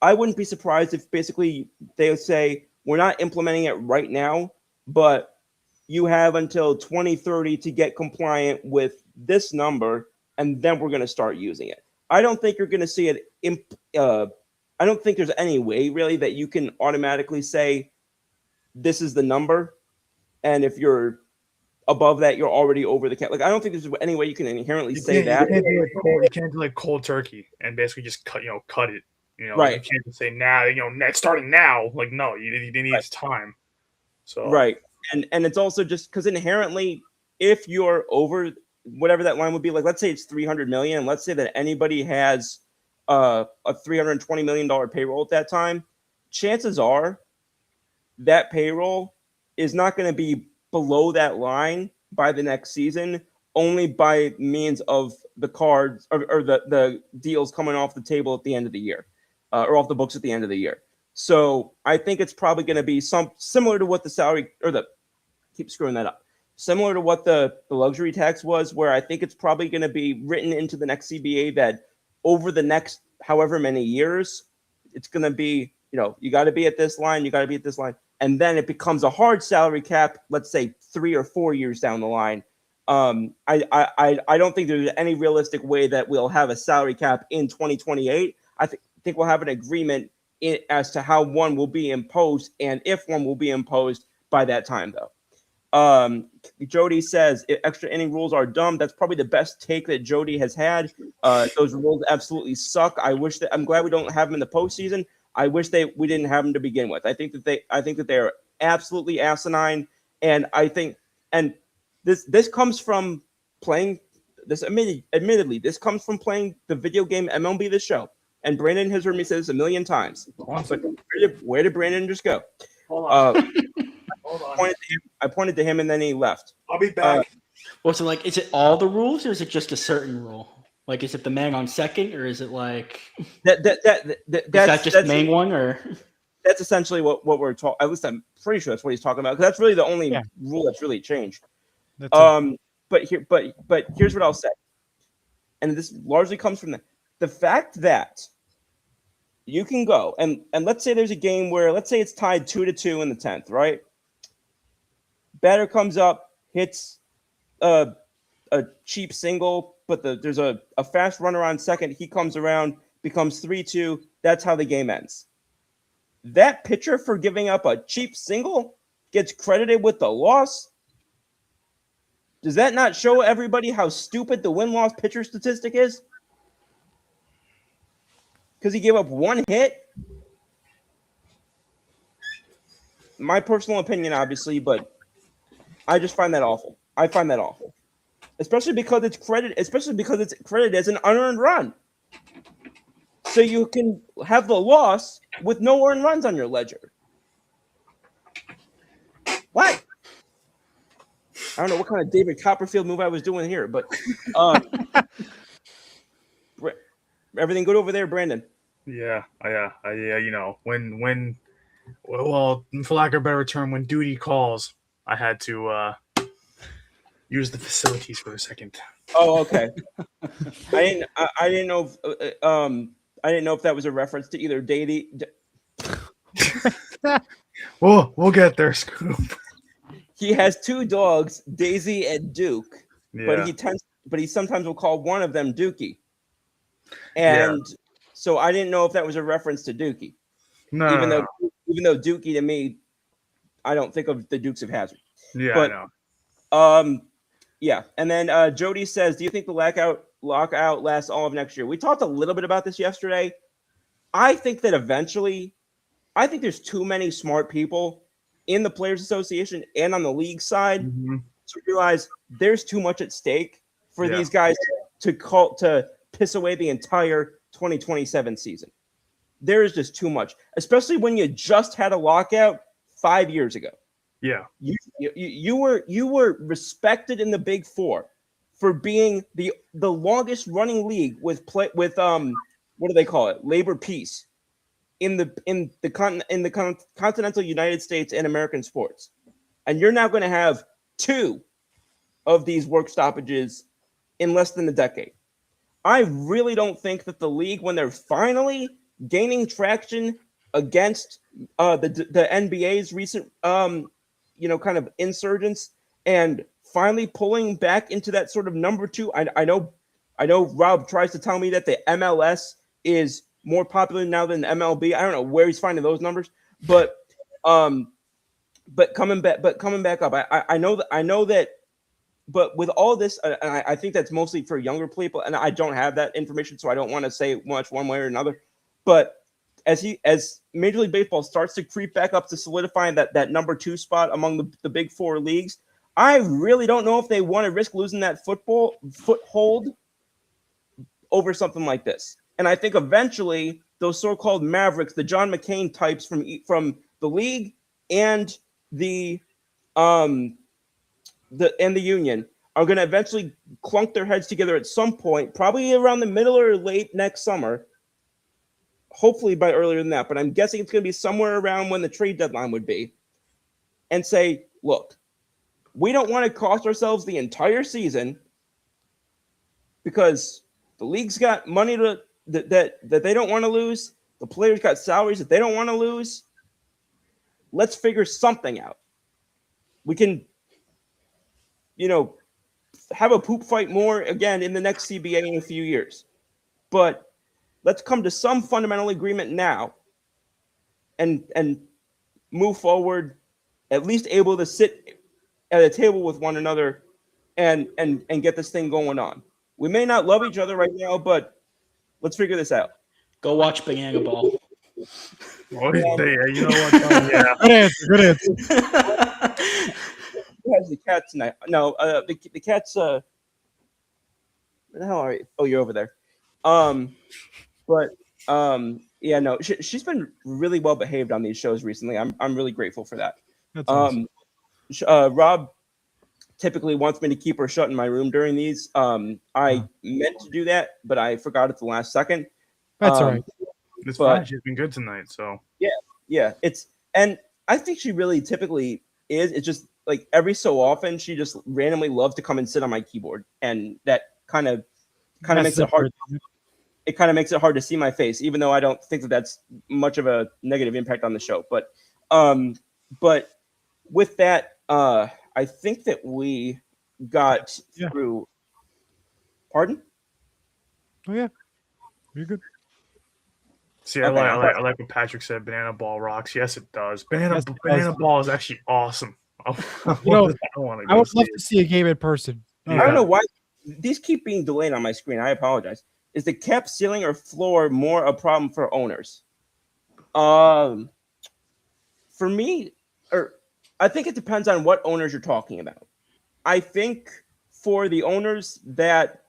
I wouldn't be surprised if basically they would say we're not implementing it right now, but you have until 2030 to get compliant with this number, and then we're going to start using it. I don't think you're going to see it. I don't think there's any way really that you can automatically say this is the number, and if you're above that, you're already over the cap. Like I don't think there's any way you can inherently say that. You can't do like cold turkey and basically just cut it. Right. You can't just say now. It's starting now. Like no, you need time. So right, and it's also just because inherently, if you're over whatever that line would be, like let's say it's 300 million, and let's say that anybody has a $320 million payroll at that time, chances are that payroll is not going to be below that line by the next season, only by means of the cards or the deals coming off the table at the end of the year, or off the books at the end of the year. So I think it's probably going to be similar to what the salary or similar to what the luxury tax was, where I think it's probably going to be written into the next CBA that over the next however many years, it's going to be, you got to be at this line, you got to be at this line. And then it becomes a hard salary cap, let's say 3 or 4 years down the line. I don't think there's any realistic way that we'll have a salary cap in 2028. I think we'll have an agreement as to how one will be imposed and if one will be imposed by that time, though. Jody says extra inning rules are dumb. That's probably the best take that Jody has had. Those rules absolutely suck. I'm glad we don't have them in the postseason. I wish we didn't have them to begin with. I think that they are absolutely asinine, and I think this comes from playing this. Admittedly, this comes from playing the video game MLB The Show. And Brandon has heard me say this a million times. 1 second. Where did Brandon just go? Hold on. Hold on. I pointed to him and then he left. I'll be back. Well, so like, is it all the rules or is it just a certain rule? Like, is it the man on second or is it like that's just the main one or? That's essentially what we're talking. At least I'm pretty sure that's what he's talking about. Because that's really the only rule that's really changed. But here's what I'll say, and this largely comes from the fact that you can go and let's say there's a game where let's say it's tied 2-2 in the 10th, right? Batter comes up, hits a cheap single, but there's a fast runner on second. He comes around, becomes 3-2. That's how the game ends. that pitcher for giving up a cheap single gets credited with the loss. Does that not show everybody how stupid the win-loss pitcher statistic is? Because he gave up one hit? My personal opinion, obviously, but I just find that awful. I find that awful. Especially because it's credited as an unearned run. So you can have the loss with no earned runs on your ledger. What? I don't know what kind of David Copperfield move I was doing here, but everything good over there, Brandon? Yeah. You know, when for lack of a better term, when duty calls, I had to use the facilities for a second. Oh, okay. I didn't know if that was a reference to either Daisy. We'll get there, Scoop. He has two dogs, Daisy and Duke, Yeah. but he sometimes will call one of them Dookie. And so I didn't know if that was a reference to Dookie. No, even no. though Dookie to me, I don't think of the Dukes of Hazzard. Yeah, but, I know. Yeah. And then Jody says, do you think the lockout lasts all of next year? We talked a little bit about this yesterday. I think that eventually, I think there's too many smart people in the Players Association and on the league side to realize there's too much at stake for these guys to piss away the entire 2027 season. There is just too much, especially when you just had a lockout 5 years ago. Yeah. You were respected in the Big Four for being the longest running league with what do they call it? Labor peace in the continental United States and American sports. And you're now going to have 2 of these work stoppages in less than a decade. I really don't think that the league, when they're finally gaining traction against the NBA's recent kind of insurgence and finally pulling back into that sort of number 2. I know Rob tries to tell me that the MLS is more popular now than MLB. I don't know where he's finding those numbers, but coming back up, I know that. But with all this, and I think that's mostly for younger people, and I don't have that information, so I don't want to say much one way or another. But as Major League Baseball starts to creep back up to solidifying that number 2 spot among the Big Four leagues, I really don't know if they want to risk losing that foothold over something like this. And I think eventually those so-called Mavericks, the John McCain types from the league and the union are going to eventually clunk their heads together at some point, probably around the middle or late next summer. Hopefully by earlier than that, but I'm guessing it's going to be somewhere around when the trade deadline would be, and say, look, we don't want to cost ourselves the entire season because the league's got money that they don't want to lose. The players got salaries that they don't want to lose. Let's figure something out. We can, have a poop fight more again in the next CBA in a few years. But let's come to some fundamental agreement now and move forward, at least able to sit at a table with one another and get this thing going on. We may not love each other right now, but let's figure this out. Go watch Banana Ball. Oh, yeah, you know what? Yeah. Good answer. Who has the cat tonight? No, the cat's where the hell are you? Oh, you're over there. Yeah, no, she's been really well behaved on these shows recently. I'm really grateful for that. That's awesome. Rob typically wants me to keep her shut in my room during these. I meant to do that, but I forgot at the last second. That's all right. It's fine. She's been good tonight, so yeah. And I think she really typically is. It's just like every so often she just randomly loves to come and sit on my keyboard, and that kind of makes it hard. It kind of makes it hard to see my face, even though I don't think that that's much of a negative impact on the show. But with that, I think that we got through. Pardon? Oh yeah, you're good. See, Okay, I like what Patrick said. Banana ball rocks. Yes, it does. Yes, it Banana does. ball is actually awesome. I You know, want to I go would see love it. to see a game in person. Yeah. I don't know why these keep being delayed on my screen. I apologize. Is the cap ceiling or floor more a problem for owners? For me, or I think it depends on what owners you're talking about. I think for the owners that,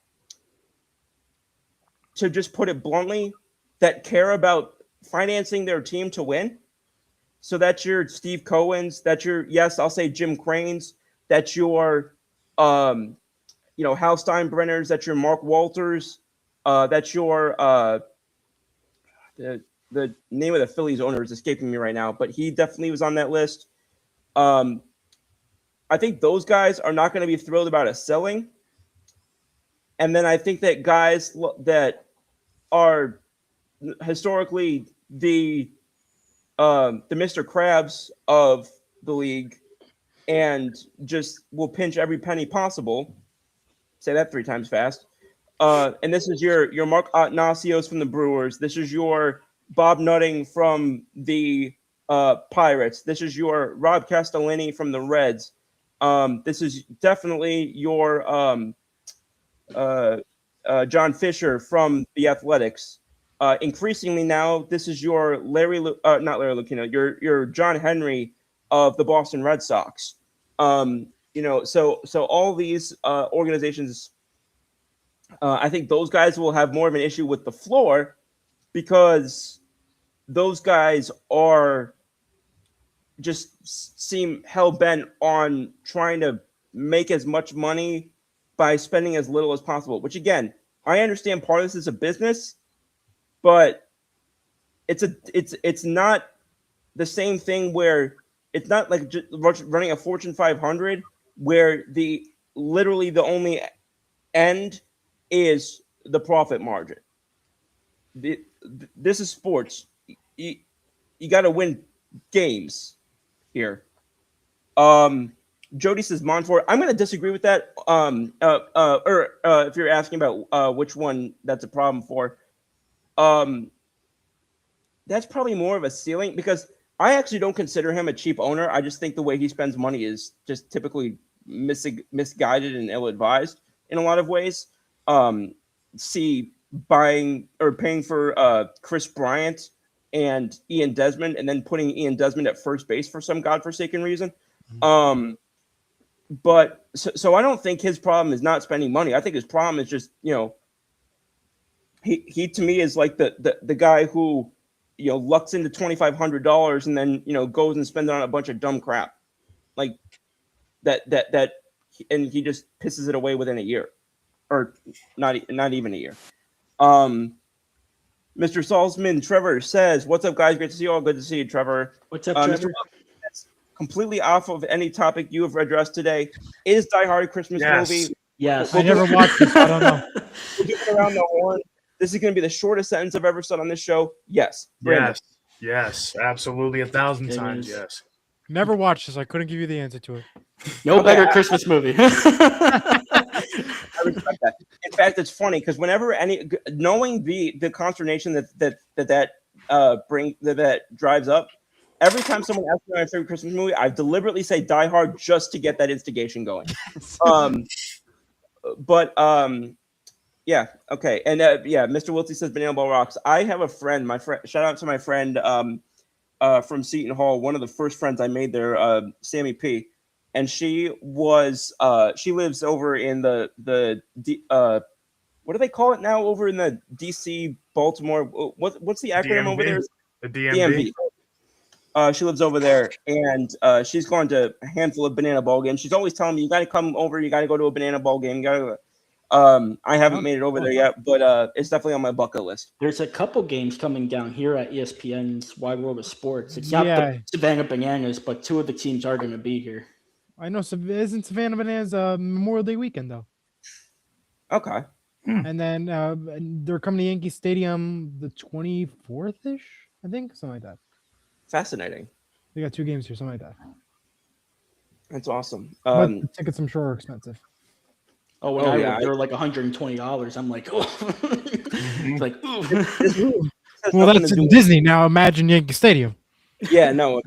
to just put it bluntly, that care about financing their team to win. So that's your Steve Cohen's, that's your, yes, I'll say Jim Crane's, that's your Hal Steinbrenner's, that's your Mark Walters, that's your the name of the Phillies owner is escaping me right now, but he definitely was on that list. I think those guys are not going to be thrilled about us selling. And then I think that guys that are historically the Mr. Krabs of the league and just will pinch every penny possible. Say that 3 times fast. And this is your Mark Atnasios from the Brewers. This is your Bob Nutting from the Pirates. This is your Rob Castellini from the Reds. This is definitely your John Fisher from the Athletics. Increasingly now, this is your not Larry Lucchino, your John Henry of the Boston Red Sox. So all these organizations, I think those guys will have more of an issue with the floor because those guys are just seem hell bent on trying to make as much money by spending as little as possible. Which again, I understand part of this is a business, but it's not the same thing where it's not like just running a Fortune 500 where literally the only end is the profit margin. This is sports. You got to win games here. Jody says Monfort. I'm going to disagree with that. If you're asking about which one that's a problem for, that's probably more of a ceiling because I actually don't consider him a cheap owner. I just think the way he spends money is just typically misguided and ill-advised in a lot of ways. See buying or paying for Chris Bryant and Ian Desmond and then putting Ian Desmond at first base for some godforsaken reason. But so I don't think his problem is not spending money. I think his problem is just, he to me is like the guy who, lucks into $2,500 and then, goes and spends it on a bunch of dumb crap like that, and he just pisses it away within a year or not even a year. Mr. Salzman, Trevor says, "What's up, guys? Great to see you all. Good to see you, Trevor. What's up, Trevor? Completely off of any topic you have addressed today. Is Die Hard a Christmas movie? Yes. I never watched this. I don't know. We'll get around the horn. This is going to be the shortest sentence I've ever said on this show. Yes. Brandon. Yes, absolutely, 1,000 It times. is. Yes. Never watched this. I couldn't give you the answer to it. No better Christmas movie. I respect that. In fact, it's funny because whenever knowing the consternation that drives up, every time someone asks me my favorite Christmas movie, I deliberately say Die Hard just to get that instigation going. Yeah, okay, and Mr. Wiltsey says Banana Ball rocks. I have a friend. Shout out to my friend from Seton Hall. One of the first friends I made there, Sammy P. And she lives over in the what do they call it now? Over in the DC Baltimore. What's the acronym DMV? over there? The DMV. She lives over there, and she's gone to a handful of banana ball games. She's always telling me, "You got to come over. You got to go to a banana ball game. You got to." I haven't made it over there yet, but it's definitely on my bucket list. There's a couple games coming down here at ESPN's Wide World of Sports. It's not Yeah. the Savannah Bananas, but 2 of the teams are going to be here. I know. Isn't Savannah Bananas Memorial Day weekend though? Okay. And then they're coming to Yankee Stadium the 24th ish, I think, something like that. Fascinating. They got 2 games here, something like that. That's awesome. But the tickets, I'm sure, are expensive. Oh, when they were like $120. I'm like, oh, it's like, ooh. This has Well, nothing that's to do in with- Disney now. Imagine Yankee Stadium. Yeah, no.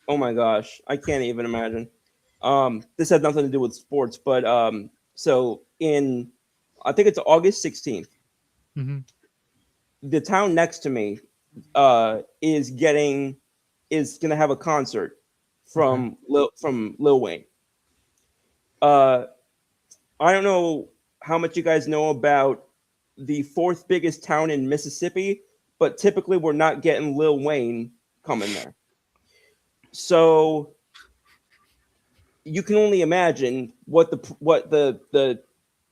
Oh my gosh, I can't even imagine. This has nothing to do with sports, but so I think it's August 16th. Hmm. The town next to me, is gonna have a concert from Lil Wayne. I don't know how much you guys know about the fourth biggest town in Mississippi, but typically we're not getting Lil Wayne coming there. So you can only imagine what the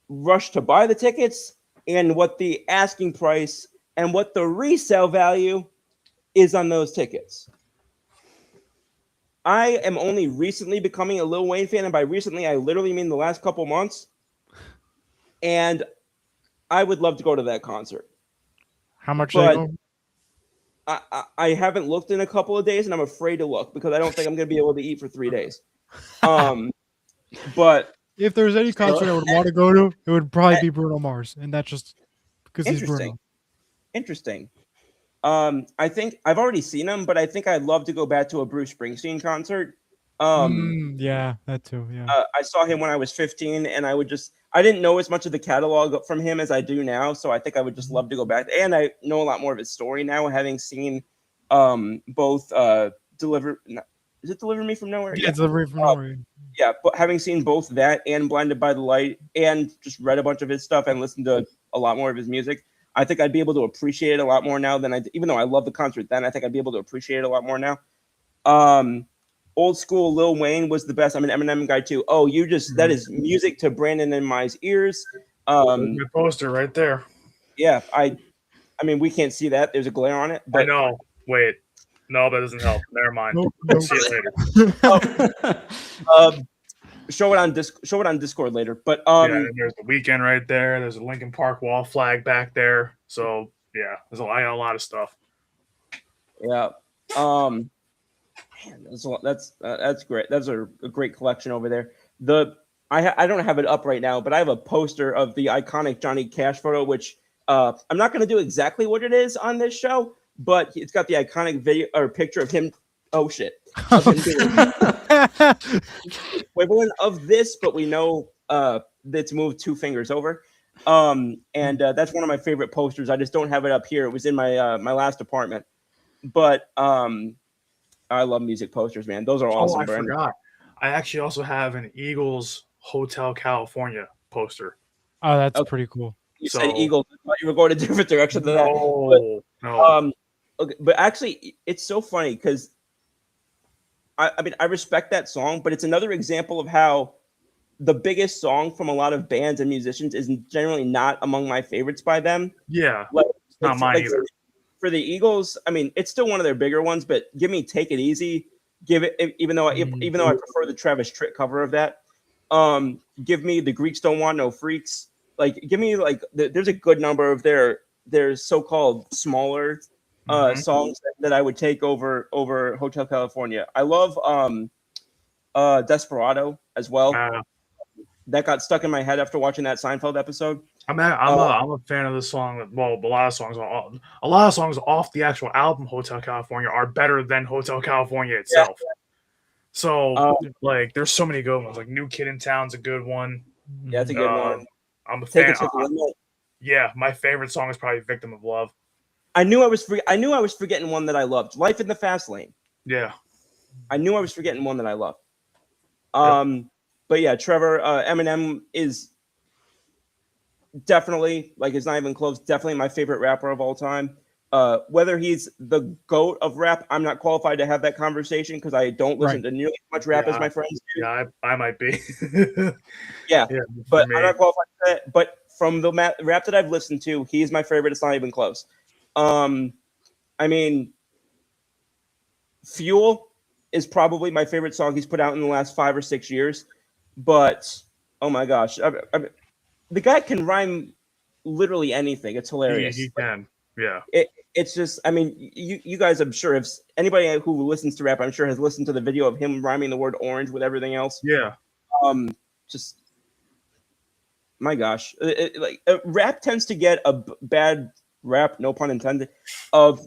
rush to buy the tickets and what the asking price and what the resale value is on those tickets. I am only recently becoming a Lil Wayne fan, and by recently I literally mean the last couple months. And I would love to go to that concert. How much But- they go? I haven't looked in a couple of days, and I'm afraid to look because I don't think I'm going to be able to eat for 3 days. But If there's any concert I would want to go to, it would probably be Bruno Mars, and that's just because he's Bruno. interesting. I think I've already seen him, but I think I'd love to go back to a Bruce Springsteen concert. Yeah, that too. Yeah. I saw him when I was 15, and I didn't know as much of the catalog from him as I do now. So I think I would just love to go back. And I know a lot more of his story now, having seen both Deliver. Is it Deliver Me from Nowhere? Yeah, it's Delivery from Nowhere. Yeah, but having seen both that and Blinded by the Light, and just read a bunch of his stuff and listened to a lot more of his music, I think I'd be able to appreciate it a lot more now than even though I love the concert then, I think I'd be able to appreciate it a lot more now. Old school Lil Wayne was the best. I'm an Eminem guy too. Oh, that is music to Brandon and my ears. Your poster right there. Yeah, I mean, we can't see that. There's a glare on it. I But know. Wait. No, that doesn't help. Never mind. Nope, We'll nope. see it later. show it on Discord later. But Yeah, and there's the Weekend right there. There's a Lincoln Park wall flag back there. So yeah, I got a lot of stuff. yeah. Man, that's great. That's a great collection over there. I don't have it up right now, but I have a poster of the iconic Johnny Cash photo, which I'm not going to do exactly what it is on this show, but it's got the iconic video or picture of him. Oh shit! Of him doing equivalent of this, but we know that's moved 2 fingers over. And that's one of my favorite posters. I just don't have it up here. It was in my my last apartment, but I love music posters, man. Those are awesome. Oh, I Brandon. forgot. I actually also have an Eagles Hotel California poster. Oh, that's Okay. pretty cool. You So- said Eagles. I thought you were going a different direction than that. No. Okay, but actually, it's so funny because I mean, I respect that song, but it's another example of how the biggest song from a lot of bands and musicians is generally not among my favorites by them. Yeah. Like, Not mine either. For the Eagles, I mean, it's still one of their bigger ones, but give me "Take It Easy." Give it, even though I prefer the Travis Tritt cover of that. Give me "The Greeks Don't Want No Freaks." Like, give me there's a good number of their so-called smaller songs that I would take over Hotel California. I love Desperado as well. That got stuck in my head after watching that Seinfeld episode. I'm a fan of the song. Well, a lot of songs off the actual album Hotel California are better than Hotel California itself. So there's so many good ones. Like New Kid in Town's a good one. Yeah, that's a good one. I'm a Take fan. It to the Limit. Yeah, my favorite song is probably "Victim of Love." I knew I was forgetting one that I loved. Life in the Fast Lane. Yeah, I knew I was forgetting one that I loved. But yeah, Trevor, Eminem is definitely, it's not even close, definitely my favorite rapper of all time. Whether he's the GOAT of rap, I'm not qualified to have that conversation because I don't listen to nearly as much rap as my friends do. yeah, I might be. Yeah, but me. I'm not qualified for that. But from the rap that I've listened to, he's my favorite. It's not even close. I mean, Fuel is probably my favorite song he's put out in the last 5 or 6 years. But oh my gosh, the guy can rhyme literally anything. It's hilarious. He can. Yeah. It's just, I mean, you guys, I'm sure, if anybody who listens to rap, I'm sure has listened to the video of him rhyming the word orange with everything else. Yeah. My gosh, rap tends to get a bad rap, no pun intended, of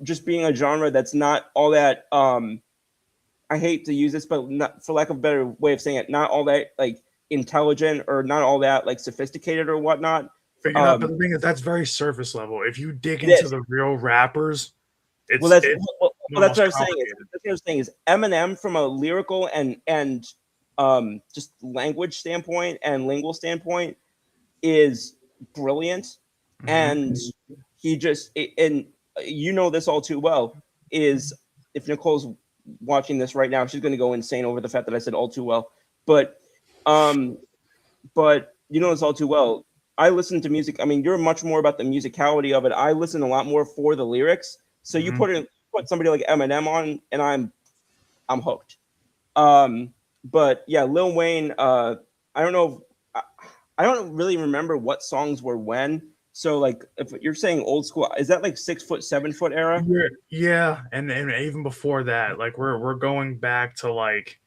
just being a genre that's not all that I hate to use this, but not, for lack of a better way of saying it, not all that like intelligent or not all that like sophisticated or whatnot. But but the thing is, that's very surface level. If you dig It into is. the real rappers, it's Well, that's it's well, the that's most what I was saying. complicated. That's what I was saying is Eminem from a lyrical and just language standpoint and lingual standpoint is brilliant, Mhm. and he just and you know this all too well is if Nicole's watching this right now, she's going to go insane over the fact that I said all too well, but you know this all too well. I listen to music. I mean, you're much more about the musicality of it. I listen a lot more for the lyrics. So you Mhm. put somebody like Eminem on, and I'm hooked. But yeah, Lil Wayne. I don't know. I don't really remember what songs were when. So like, if you're saying old school, is that like 6 foot, 7 foot era? Yeah, and even before that, like we're going back to like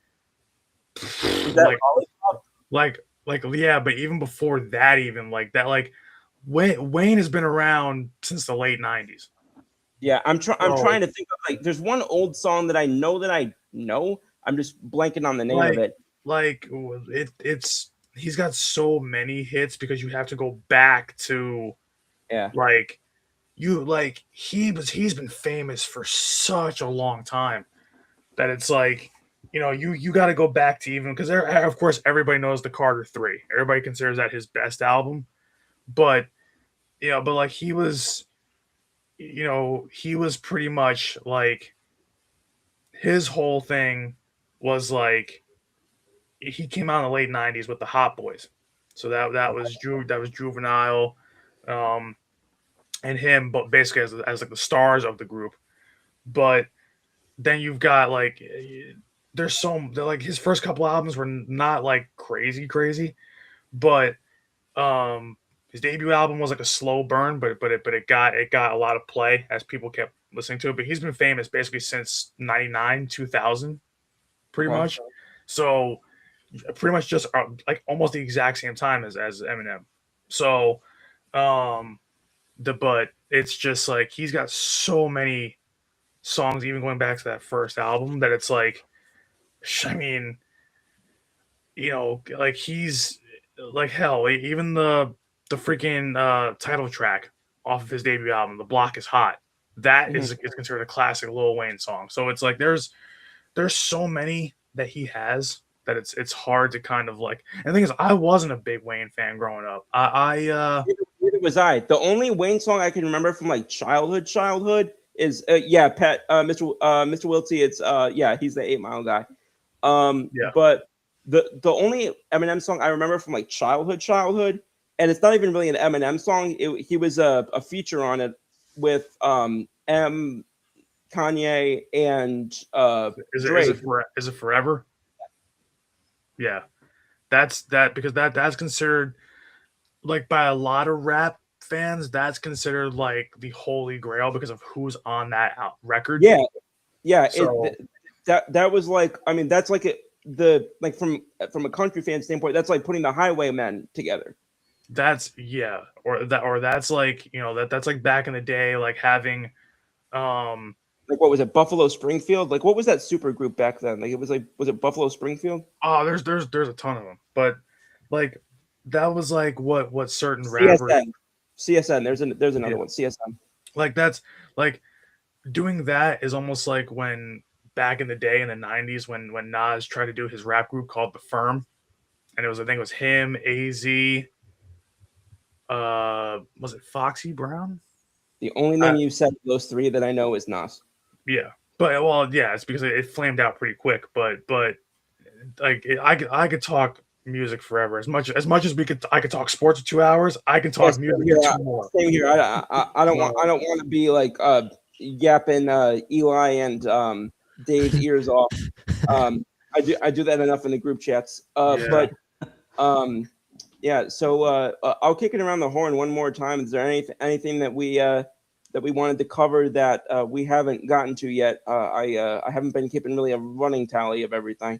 Is that like yeah, but even before that, even like that, like Wayne has been around since the late '90s. Yeah, I'm So trying to think of like. There's one old song that I know that I know. I'm just blanking on the name of it. like it's he's got so many hits because you have to go back to Yeah. like he's been famous for such a long time that it's like you got to go back to even because of course everybody knows the Carter 3. Everybody considers that his best album, but but like he was pretty much like his whole thing was like he came out in the late '90s with the Hot Boys, so that was Juvenile, and him, but basically as like the stars of the group. But then you've got like like his first couple albums were not like crazy, but his debut album was like a slow burn, but it got a lot of play as people kept listening to it. But he's been famous basically since '99, 2000, pretty Wow. much. So pretty much just like almost the exact same time as Eminem. So but it's just like he's got so many songs, even going back to that first album, that it's like, I mean, like he's like hell. Even the freaking title track off of his debut album, "The Block Is Hot," that is considered a classic Lil Wayne song. So it's like there's so many that he has that it's hard to kind of like. And the thing is, I wasn't a big Wayne fan growing up. Neither was I. The only Wayne song I can remember from like childhood is Mr. Wiltsey. It's he's the 8 Mile guy. Yeah. But the only Eminem song I remember from like childhood, and it's not even really an Eminem song. He was a feature on it with Kanye and Drake. Is it Forever? Yeah, that's because that's considered like by a lot of rap fans, that's considered like the holy grail because of who's on that record. Yeah. So, that was like, I mean, that's like from a country fan standpoint, that's like putting the Highwaymen together. that's that's like that's like back in the day, like having like what was it, Buffalo Springfield? Like what was that super group back then? Like it was like, was it Buffalo Springfield? oh there's a ton of them, but like that was like what certain rappers. CSN. There's another one. CSN. Like that's like doing that is almost like when back in the day in the '90s when Nas tried to do his rap group called The Firm, and I think it was him, AZ, was it Foxy Brown? The only name you said those three that I know is Nas. Yeah, but it's because it flamed out pretty quick. But like I could talk music forever. As much as I could talk sports for 2 hours. I can talk music for 2 more. Same here. I don't want to be like yapping Eli and Dave's ears off. I do that enough in the group chats. But So I'll kick it around the horn one more time. Is there anything that we wanted to cover that we haven't gotten to yet? I haven't been keeping really a running tally of everything.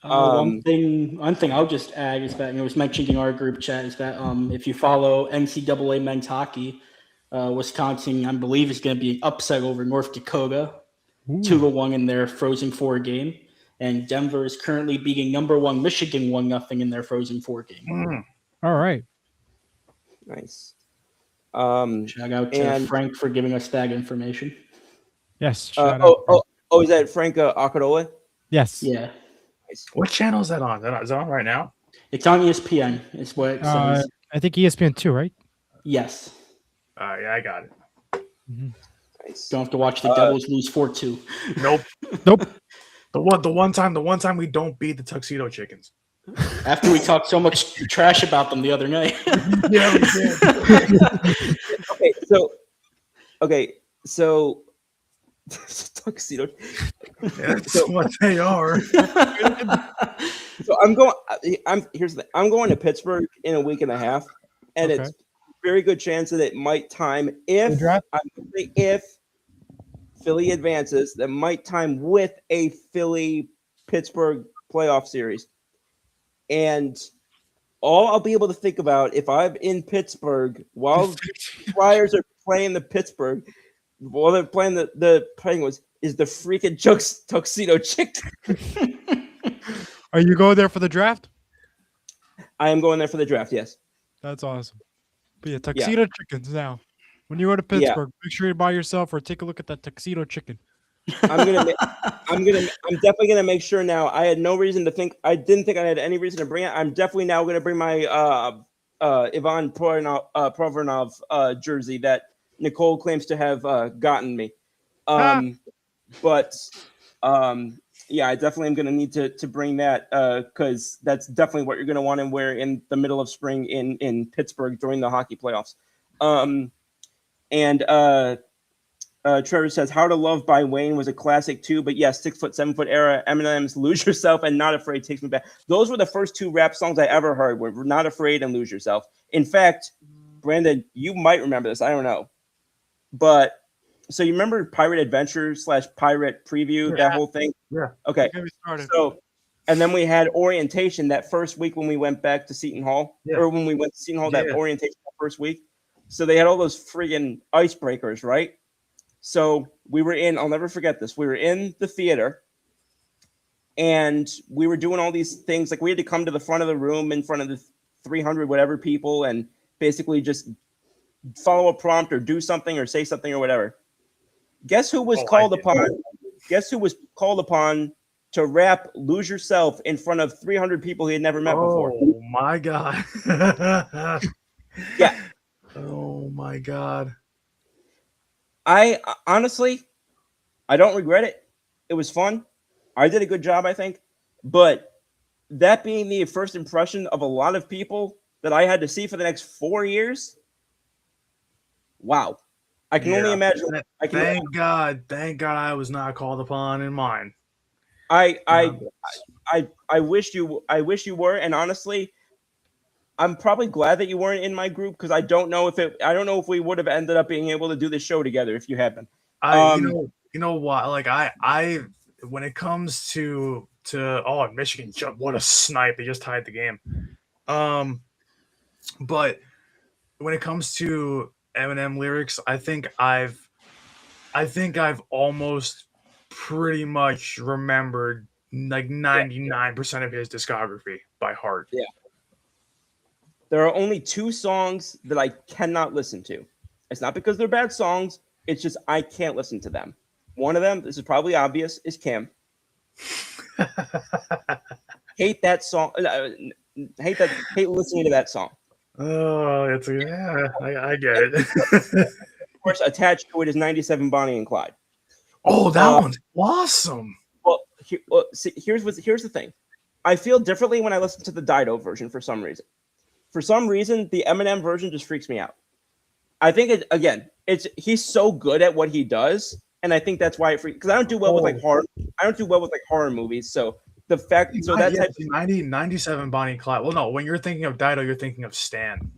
One thing I'll just add is that it was mentioned in our group chat is that if you follow NCAA men's hockey, Wisconsin, I believe, is going to be an upset over North Dakota, Ooh. 2-1 in their Frozen Four game. And Denver is currently beating number 1 Michigan 1-0 in their Frozen Four game. All right. Nice. Shout out to and- Frank for giving us that information. Yes. Shout out. Is that Frank Acarola? Yes. Yeah, Nice. What channel is that on? Is that on right now? it's on ESPN. Is what it says. I think ESPN2, right? Yes, Yeah, I got it. Nice. don't have to watch the Devils lose 4-2. Nope. Nope. The one time we don't beat the Tuxedo Chickens. After we talked so much trash about them the other night. Yeah, we did. Okay, so tuxedo. That's what they are. So here's the thing. I'm going to Pittsburgh in a week and a half, and Okay. it's very good chance that it might time The draft? if Philly advances, that might time with a Philly Pittsburgh playoff series. And all I'll be able to think about if I'm in Pittsburgh while the Flyers are playing while they're playing the Penguins, is the freaking tuxedo chick. Are you going there for the draft? I am going there for the draft. Yes. That's awesome. But yeah, tuxedo chickens now. When you go to Pittsburgh, make sure you buy yourself or take a look at that tuxedo chicken. I'm definitely gonna make sure now. I had no reason to think. I didn't think I had any reason to bring it. I'm definitely now gonna bring my Ivan Provorov jersey that Nicole claims to have gotten me. But yeah, I definitely am gonna need to bring that because that's definitely what you're gonna want to wear in the middle of spring in Pittsburgh during the hockey playoffs. Trevor says, "How to Love" by Wayne was a classic too, but yes, 6 foot, 7 foot era. Eminem's "Lose Yourself" and "Not Afraid" takes me back. Those were the first 2 rap songs I ever heard. Were "Not Afraid" and "Lose Yourself." In fact, Brandon, you might remember this. I don't know, but so you remember Pirate Adventure / Pirate Preview, that whole thing? Yeah. Okay. Okay, we started. So, and then we had orientation that first week when we went back to Seton Hall, or when we went to Seton Hall, that orientation that first week. So they had all those friggin' icebreakers, right? So we were I'll never forget this. We were in the theater and we were doing all these things. Like we had to come to the front of the room in front of the 300 whatever people and basically just follow a prompt or do something or say something or whatever. Guess who was called upon? Guess who was called upon to rap "Lose Yourself" in front of 300 people he had never met before? Oh my God. Yeah. Oh my God. I honestly, I don't regret it. It was fun. I did a good job, I think. But that being the first impression of a lot of people that I had to see for the next 4 years, wow. I can only imagine. Thank God I was not called upon in mine. I wish you were, and honestly, I'm probably glad that you weren't in my group because I don't know if we would have ended up being able to do this show together if you had been. You know what? Like I when it comes to Michigan, what a snipe! They just tied the game. But when it comes to Eminem lyrics, I think I've almost pretty much remembered like 99% of his discography by heart. Yeah. There are only 2 songs that I cannot listen to. It's not because they're bad songs. It's just I can't listen to them. One of them, this is probably obvious, is Kim. Hate that song. Hate listening to that song. Oh, I get it. Of course, attached to it is 97 Bonnie and Clyde. Oh, that one's awesome. Well, here's the thing. I feel differently when I listen to the Dido version for some reason. For some reason, the Eminem version just freaks me out. I think he's so good at what he does, and I think that's why it freaks. Because I don't do well with like horror. I don't do well with like horror movies. So the fact, so that type of 97 Bonnie and Clyde. Well, no, when you're thinking of Dido, you're thinking of Stan.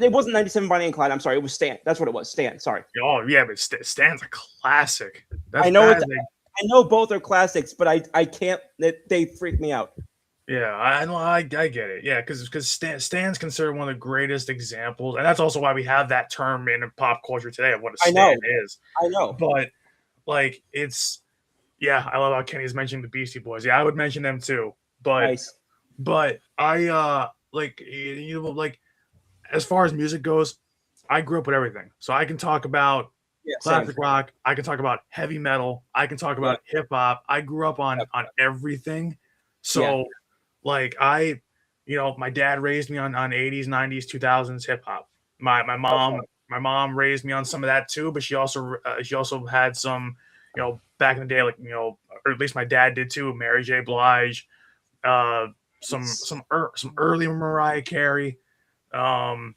It wasn't 97 Bonnie and Clyde. I'm sorry, it was Stan. That's what it was. Stan. Sorry. Oh yeah, but Stan's a classic. I know both are classics, but I can't. They freak me out. Yeah, I know. I get it. Yeah, because Stan's considered one of the greatest examples, and that's also why we have that term in pop culture today of what a I know. stan is. I know. But like, it's I love how Kenny's mentioning the Beastie Boys. Yeah, I would mention them too. But Nice. I like as far as music goes, I grew up with everything, so I can talk about Yeah, classic same. rock. I can talk about heavy metal. I can talk about hip hop. I grew up on everything. So like my dad raised me on 80s, 90s, 2000s hip hop. My mom raised me on some of that too, but she also had some, back in the day, like, or at least my dad did too, Mary J. Blige, some early Mariah Carey. I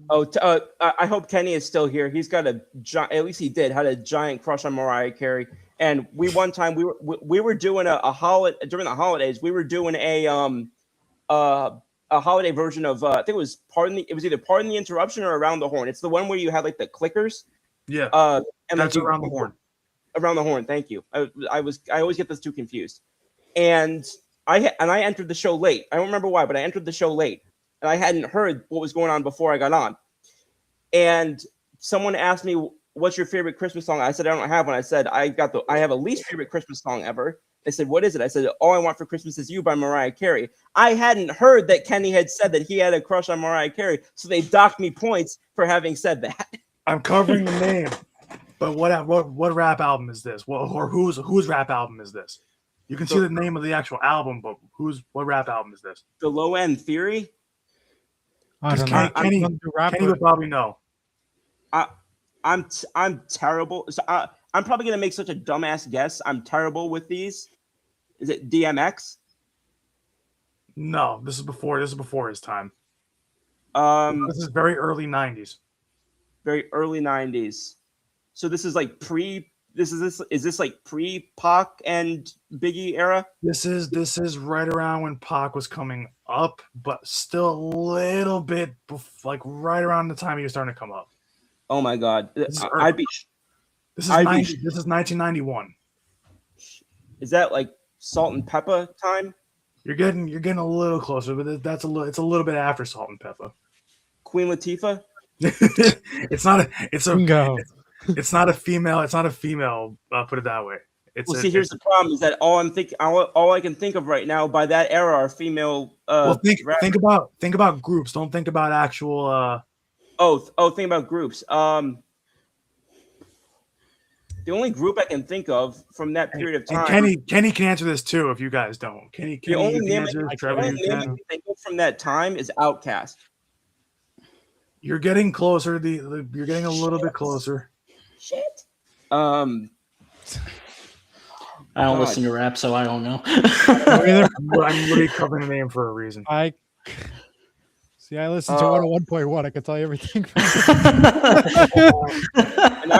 hope Kenny is still here. He's got at least he had a giant crush on Mariah Carey. And we were doing a holiday during the holidays. We were doing a holiday version of I think it was either Pardon the Interruption or Around the Horn. It's the one where you had like the clickers. Yeah, and that's Around the Horn. Around the Horn. Thank you. I always get those two confused. And I entered the show late. I don't remember why, but I entered the show late, and I hadn't heard what was going on before I got on. And someone asked me, "What's your favorite Christmas song?" I said, "I don't have one." I said, "I have a least favorite Christmas song ever." They said, "What is it?" I said, "All I Want for Christmas Is You" by Mariah Carey. I hadn't heard that Kenny had said that he had a crush on Mariah Carey, so they docked me points for having said that. I'm covering the name, but what rap album is this? Whose rap album is this? You can see the name of the actual album, but what rap album is this? The Low End Theory. I don't know. Kenny would probably know. I'm terrible. So I'm probably gonna make such a dumbass guess. I'm terrible with these. Is it DMX? No, this is before his time. This is very early 90s. Very early 90s. So this is like is this like pre-Pac and Biggie era? This is right around when Pac was coming up, but still a little bit like right around the time he was starting to come up. Oh my God. This is 1991. Is that like Salt and Pepper time? You're getting a little closer, but it's a little bit after Salt and Pepper. Queen Latifah? It's not a female. Put it that way. Here's the problem: is that all I can think of right now by that era are female. Think about groups. Don't think about actual. Think about groups. The only group I can think of from that period of time. Kenny can answer this too if you guys don't. Kenny the only name I Trevor, can think of from that time is Outkast. You're getting closer. You're getting a little bit closer. Shit. I don't listen to rap, so I don't know. I'm really covering the name for a reason. I listen to 101.1. I can tell you everything. And I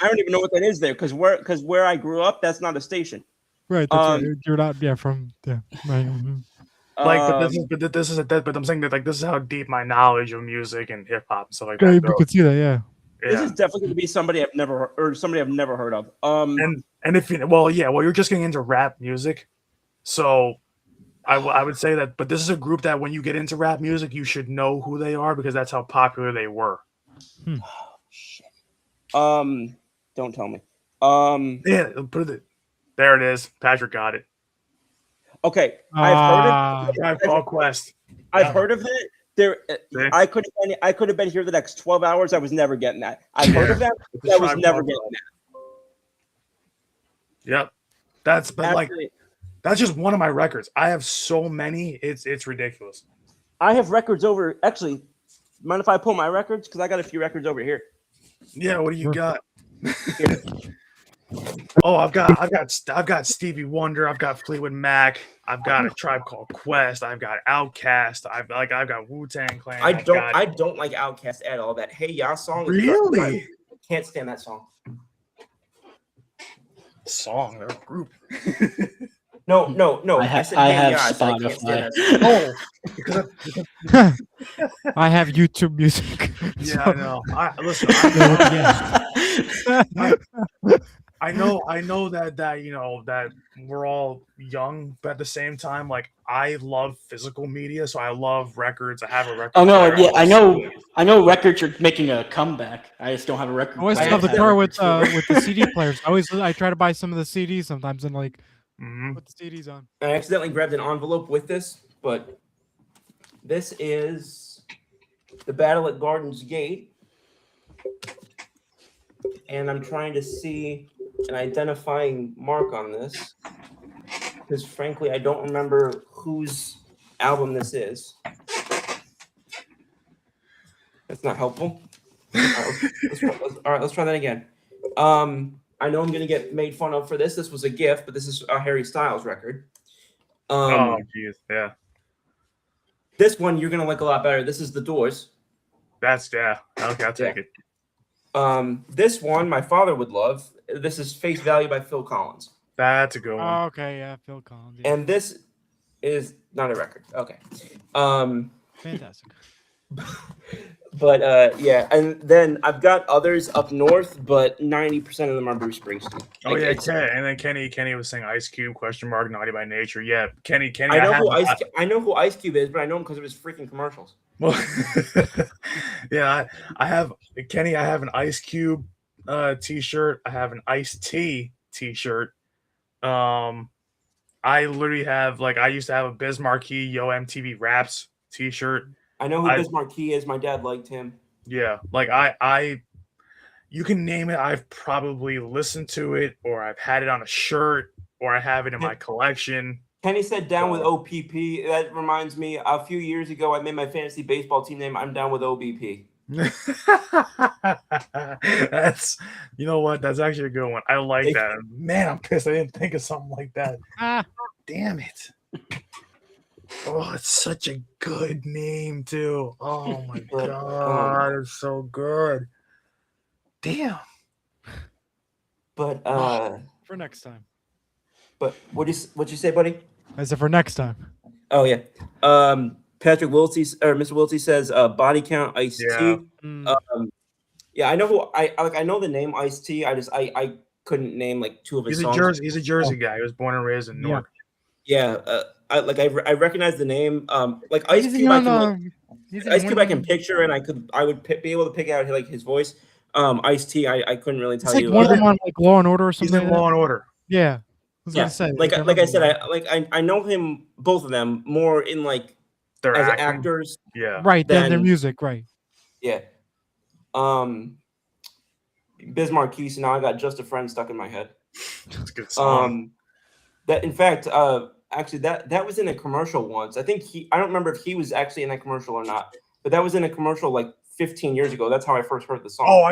don't even know what that is there because where I grew up, that's not a station. Right. That's right. You're not. Yeah. From. Yeah. Right. Mm-hmm. But I'm saying that like this is how deep my knowledge of music and hip hop and stuff like Yeah, that. you could see that. Yeah. This is definitely going to be somebody I've never heard of. And if you're just getting into rap music, so I would say that. But this is a group that when you get into rap music, you should know who they are because that's how popular they were. Oh, shit. Don't tell me. There it is. Patrick got it. Okay, I've heard of Tribe Called Quest. I've heard of it. I could have been here the next 12 hours. I was never getting that. I've heard of that. I was never getting that. Yep, that's just one of my records. I have so many. It's ridiculous. I have records over. Actually, mind if I pull my records? Because I got a few records over here. Yeah, what do you got? Oh, I've got Stevie Wonder. I've got Fleetwood Mac. I've got a Tribe Called Quest. I've got Outkast. I've got Wu-Tang Clan. I don't like Outkast at all. That Hey Ya song. Really? I can't stand that song. They're a group. No. I have Spotify. I have YouTube Music. Yeah, I know. Listen. I know that that we're all young, but at the same time, like I love physical media, so I love records. I have a record Oh no, player. yeah, love CDs. I know records are making a comeback. I just don't have a I record always player. have the have car record store. with the CD players. I try to buy some of the CDs sometimes and like Mhm. put the CDs on. I accidentally grabbed an envelope with this, but this is the Battle at Gardens Gate. And I'm trying to see an identifying mark on this. Because frankly, I don't remember whose album this is. That's not helpful. All right, let's try that again. I know I'm going to get made fun of for this. This was a gift, but this is a Harry Styles record. Oh, jeez, yeah. This one you're going to like a lot better. This is The Doors. That's Okay, I'll take it. This one my father would love. This is Face Value by Phil Collins. That's a good one. Oh, okay, yeah, Phil Collins. Yeah. And this is not a record. Okay. Fantastic. But yeah, and then I've got others up north, but 90% of them are Bruce Springsteen. Oh Like, yeah, it's- and then Kenny was saying Ice Cube ? Naughty by Nature. Yeah, Kenny. I know who Ice Cube is, but I know him because of his freaking commercials. Well, yeah, I have Kenny. I have an Ice Cube T-shirt. I have an Ice-T T-shirt. I literally have I used to have a Biz Markie Yo MTV Raps T-shirt. I know who Biz Markie is. My dad liked him. Yeah, you can name it. I've probably listened to it, or I've had it on a shirt, or I have it in my collection. Kenny said down with OPP. That reminds me, a few years ago, I made my fantasy baseball team name. I'm down with OBP. That's what? That's actually a good one. I like that. Man, I'm pissed I didn't think of something like that. Ah, Damn it. Oh, it's such a good name too. Oh my god, it's so good. Damn. But for next time. But what'd you say, buddy? I said for next time. Oh yeah. Patrick Wiltsey or Mr. Wiltsey says Body Count Ice-T. Yeah. Yeah, I know who I know the name Ice-T. I couldn't name like two of his songs. He's a Jersey guy. He was born and raised in Newark. Yeah, I recognize the name. Like Ice Cube, Ice Cube I can picture, and I would be able to pick out like his voice. Ice-T, I couldn't really tell It's like you. one of them on like Law and Order or He's something. in Law and Order. Yeah. I was Yeah, gonna say, like I remember said, that. I know him, both of them, more in like They're as acting. actors. Yeah. Right, then their then- music, right. Yeah. Biz Markie, so now I got Just a Friend stuck in my head. It's a good song. That in fact, actually that was in a commercial once. I think I don't remember if he was actually in that commercial or not, but that was in a commercial like 15 years ago. That's how I first heard the song. Oh,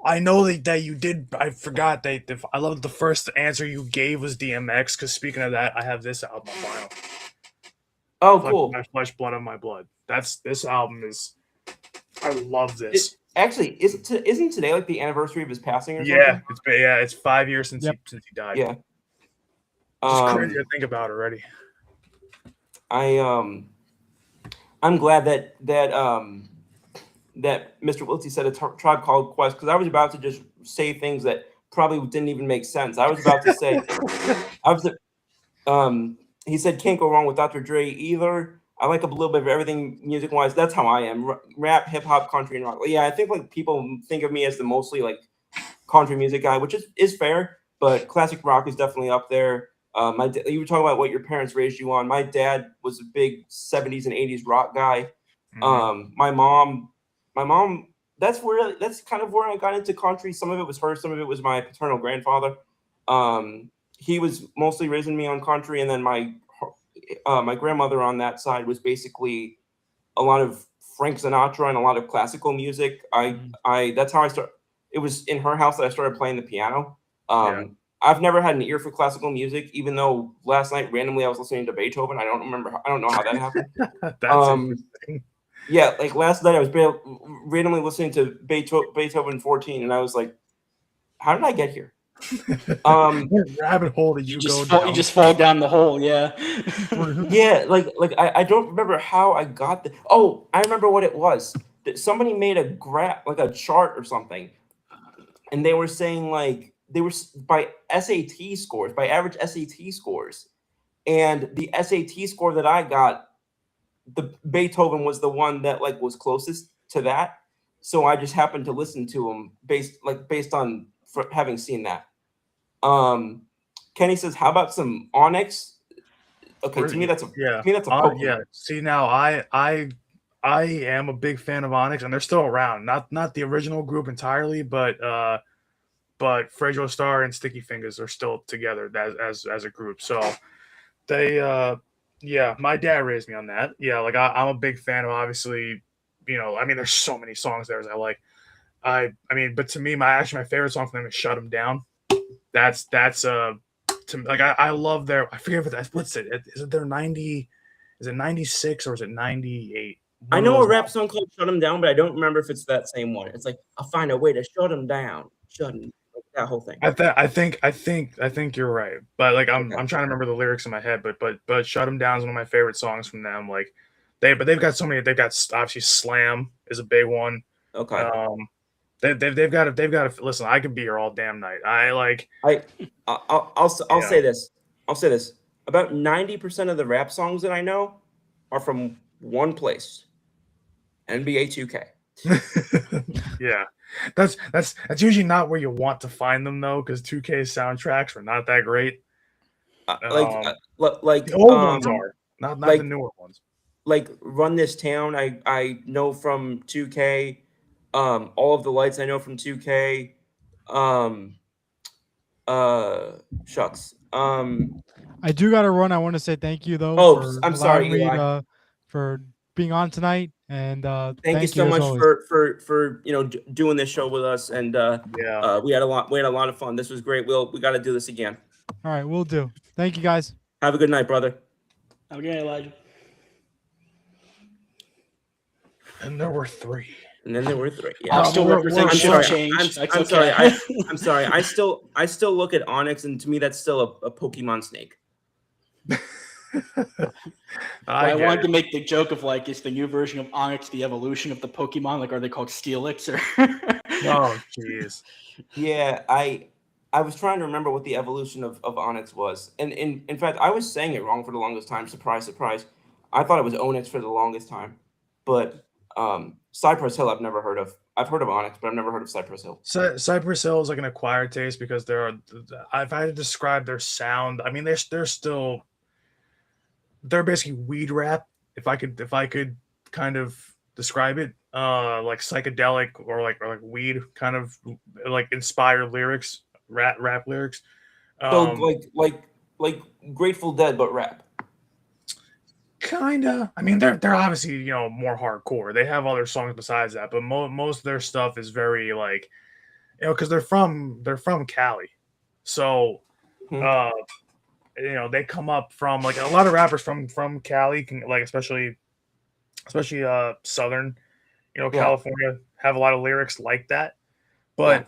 I know that you did. I forgot that. I love the first answer you gave was DMX. Because speaking of that, I have this album on vinyl. Oh, cool. My Flesh, Blood on My Blood. This album is. I love this. Actually, isn't today like the anniversary of his passing or Yeah, something? it's 5 years since he died. Yeah. It's crazy to think about already. I'm glad that Mr. Wiltsey said a Tribe Called Quest, because I was about to just say things that probably didn't even make sense. I was about to say, he said can't go wrong with Dr. Dre either. I like a little bit of everything music wise. That's how I am. Rap, hip hop, country, and rock. Yeah, I think like people think of me as the mostly like country music guy, which is fair, but classic rock is definitely up there. You were talking about what your parents raised you on. My dad was a big 70s and 80s rock guy. Mhm. My mom, that's kind of where I got into country. Some of it was her, some of it was my paternal grandfather. He was mostly raising me on country, and then my grandmother on that side was basically a lot of Frank Sinatra and a lot of classical music. That's how I started. It was in her house that I started playing the piano. I've never had an ear for classical music, even though last night randomly I was listening to Beethoven. I don't know how that happened. That's interesting. Yeah, like last night I was randomly listening to Beethoven 14, and I was like, "How did I get here?" What rabbit hole did you go down? You just fall down the hole, yeah. Yeah, like I don't remember how I got the. Oh, I remember what it was. That somebody made a chart or something, and they were saying like they were by SAT scores, by average SAT scores, and the SAT score that I got, the Beethoven was the one that like was closest to that. So I just happened to listen to him based on having seen that. Kenny says, "How about some Onyx?" Okay, to me that's a Pokemon. Yeah. See, now I am a big fan of Onyx, and they're still around. Not the original group entirely, but Fragile Star and Sticky Fingers are still together as a group. So they yeah, my dad raised me on that. Yeah, like I'm a big fan of, obviously, I mean, there's so many songs there I like. I mean, but to me, my favorite song from them is "Shut 'Em Down." That's to me, like I love their, I forget what that's, what's it? Is it their 90? Is it 96 or is it 98? I know a rap song called "Shut 'Em Down," but I don't remember if it's that same one. It's like, "I'll find a way to shut 'em down, shut 'em," like that whole thing. I think you're right, but like I'm trying to remember the lyrics in my head, but "Shut 'Em Down" is one of my favorite songs from them. Like they've got so many. They've got, obviously, "Slam" is a big one. Okay. They've got to listen. I could be here all damn night. I'll say this. I'll say this. About 90% of the rap songs that I know are from one place, NBA 2K. Yeah, that's usually not where you want to find them, though, because 2K's soundtracks are not that great. Like the old ones are, not the newer ones. Like "Run This Town," I know from 2K. All of the Lights I know from 2K. Shucks. I do got to run. I want to say thank you though. Oh, I'm sorry, me Eli. For being on tonight, and thank you so much for doing this show with us, and we had a lot of fun. This was great. We got to do this again. All right, we'll do. Thank you, guys. Have a good night, brother. Have a good night, Elijah. And there were three. And then there were three. Yeah. I'm still representing Shift Change. I'm sorry. I'm sorry. I still look at Onyx, and to me that's still a Pokemon snake. I wanted to make the joke of, like, is the new version of Onyx the evolution of the Pokemon? Like, are they called Steelix or? Oh, jeez. Yeah, I was trying to remember what the evolution of Onyx was, and in fact, I was saying it wrong for the longest time. Surprise, surprise. I thought it was Onyx for the longest time, but Cypress Hill I've never heard of. I've heard of Onyx, but I've never heard of Cypress Hill. Cypress Hill is like an acquired taste, because I've had to describe their sound. I mean, they're basically weed rap, if I could kind of describe it, like psychedelic or like weed kind of like inspired lyrics, rap lyrics. So like Grateful Dead, but rap. Kinda. I mean, they're obviously, more hardcore. They have other songs besides that, but most of their stuff is very, like, because they're from Cali, so they come up from, like, a lot of rappers from Cali can, like, especially Southern, California, have a lot of lyrics like that, but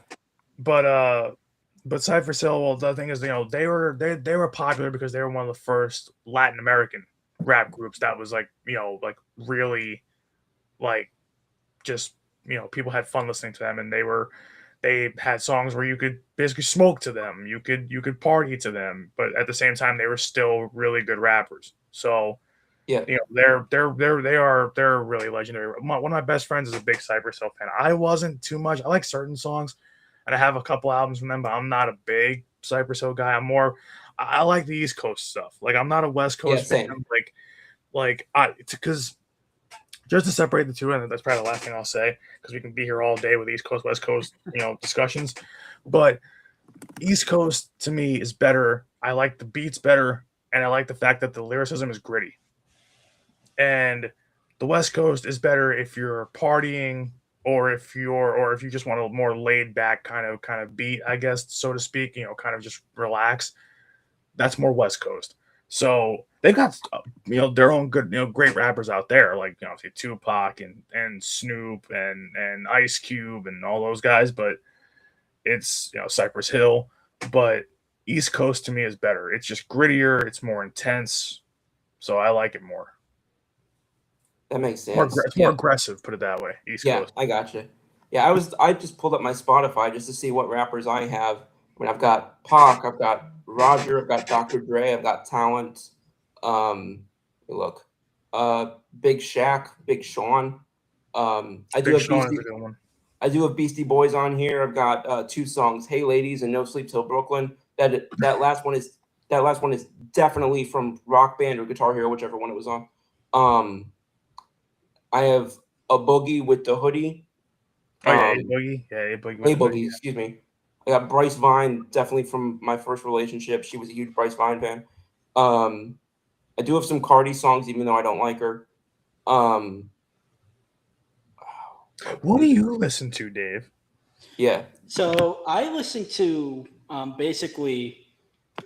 Cypress Hill, well, the thing is, they were popular because they were one of the first Latin American rap groups that was like really, like, just people had fun listening to them, and they had songs where you could basically smoke to them, you could party to them, but at the same time they were still really good rappers. So yeah, they're really legendary. One of my best friends is a big Cypress Hill fan. I wasn't too much. I like certain songs, and I have a couple albums from them, but I'm not a big Cypress Hill guy. I like the East Coast stuff. Like, I'm not a West Coast fan. Because just to separate the two, and that's probably the last thing I'll say, because we can be here all day with East Coast, West Coast, discussions. But East Coast to me is better. I like the beats better, and I like the fact that the lyricism is gritty. And the West Coast is better if you're partying, or if you just want a more laid back kind of beat, I guess, so to speak. Kind of just relax. That's more West Coast. So they've got their own good great rappers out there, like say Tupac and Snoop and Ice Cube and all those guys, but it's Cypress Hill. But East Coast to me is better. It's just grittier, it's more intense, so I like it more. That makes sense. It's more aggressive, put it that way. East Coast. I gotcha. Yeah, I just pulled up my Spotify just to see what rappers I have, I mean, I've got Pac, I've got Roger, I've got Dr. Dre, I've got Talent. Look, Big Shaq, Big Sean. I do Big have Sean is Beastie. a good one. I do have Beastie Boys on here. I've got 2 songs, "Hey Ladies" and "No Sleep Till Brooklyn." That last one is definitely from Rock Band or Guitar Hero, whichever one it was on. I have A Boogie with the Hoodie. Oh yeah, A Boogie. Yeah, A Boogie. A Boogie, excuse me. I got Bryce Vine, definitely from my first relationship. She was a huge Bryce Vine fan. I do have some Cardi songs, even though I don't like her. What do you listen to, Dave? Yeah. So I listen to basically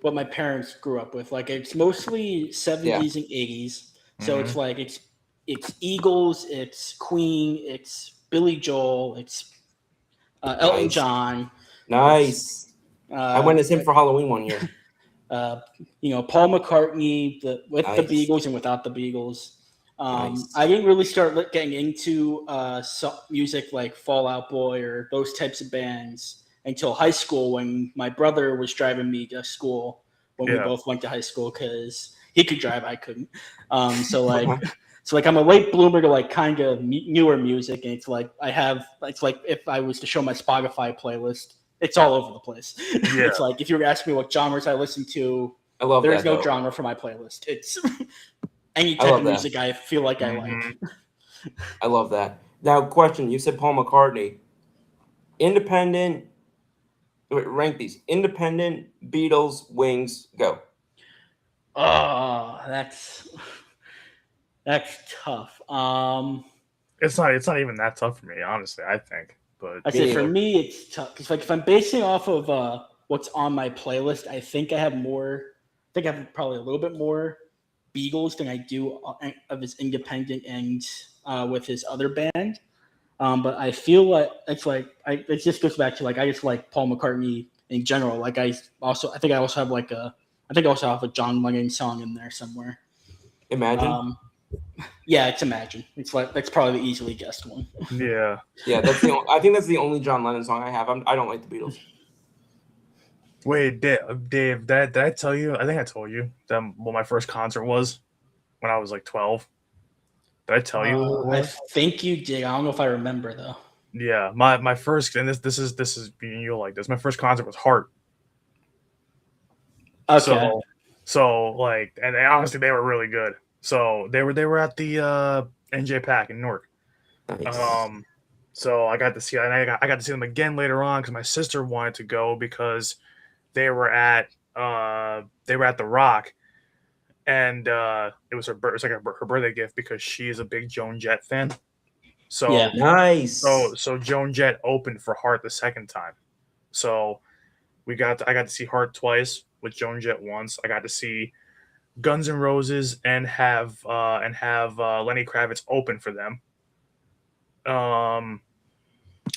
what my parents grew up with. Like it's mostly 70s and 80s. So it's like it's Eagles, it's Queen, it's Billy Joel, it's Elton Nice. John. Nice. I went as him for Halloween one year. Paul McCartney with the Nice. Beagles and without the Beagles. Nice. I didn't really start getting into music like Fall Out Boy or those types of bands until high school when my brother was driving me to school when we both went to high school because he could drive, I couldn't. So I'm a late bloomer to like kind of newer music, and it's like if I was to show my Spotify playlist, it's all over the place. Yeah. It's like if you were asking me what genres I listen to, I love there's that. no though. genre for my playlist. It's any I type love of that. music I feel like I like. I love that. Now, question: you said Paul McCartney. Independent. Wait, rank these: Independent, Beatles, Wings. Go. Oh, that's tough. It's not even that tough for me, honestly. I think, but I say for me, it's tough because like if I'm basing off of what's on my playlist, I think I have probably a little bit more Beagles than I do of his independent and with his other band. But I feel like it just goes back to like I just like Paul McCartney in general. Like I also have a John Lennon song in there somewhere. Imagine. Yeah, it's Imagine. It's like that's probably the easily guessed one. yeah. Yeah, I think that's the only John Lennon song I have. I don't like the Beatles. Wait, Dave, did I tell you? I think I told you that what my first concert was when I was like 12. Did I tell you? What it I was? think you did. I don't know if I remember though. Yeah, my first, and this is you'll like this. My first concert was Heart. Okay. So like, and honestly, they were really good. So they were at the NJ Pack in Newark. Nice. So I got to see, and I got to see them again later on because my sister wanted to go because they were at the Rock, and it was her birthday gift because she is a big Joan Jett fan. So Yeah. Nice. so Joan Jett opened for Heart the second time. So I got to see Heart twice with Joan Jett once. I got to see Guns N' Roses and have Lenny Kravitz open for them.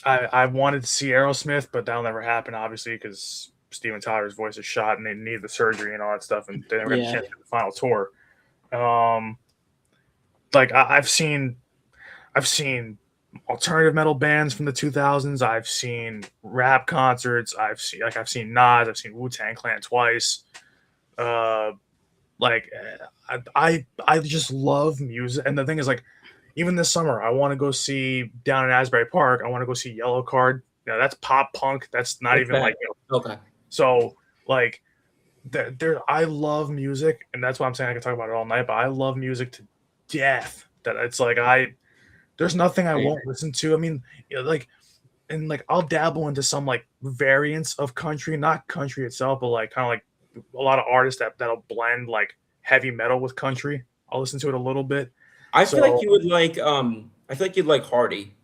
I wanted to see Aerosmith, but that'll never happen, obviously, because Steven Tyler's voice is shot and they need the surgery and all that stuff, and they never got a chance to do the final tour. Like I've seen alternative metal bands from the 2000s. I've seen rap concerts. I've seen Nas. I've seen Wu-Tang Clan twice. I just love music, and the thing is, like, even this summer, I want to go see down in Asbury Park. I want to go see Yellow Card. Now that's pop punk. That's not even like okay. So like, I love music, and that's why I'm saying I can talk about it all night. But I love music to death. That it's like there's nothing I won't listen to. I mean, I'll dabble into some like variants of country, not country itself, but like kind of like a lot of artists that'll blend like heavy metal with country. I'll listen to it a little bit. I feel like you would like. I feel like you'd like Hardy.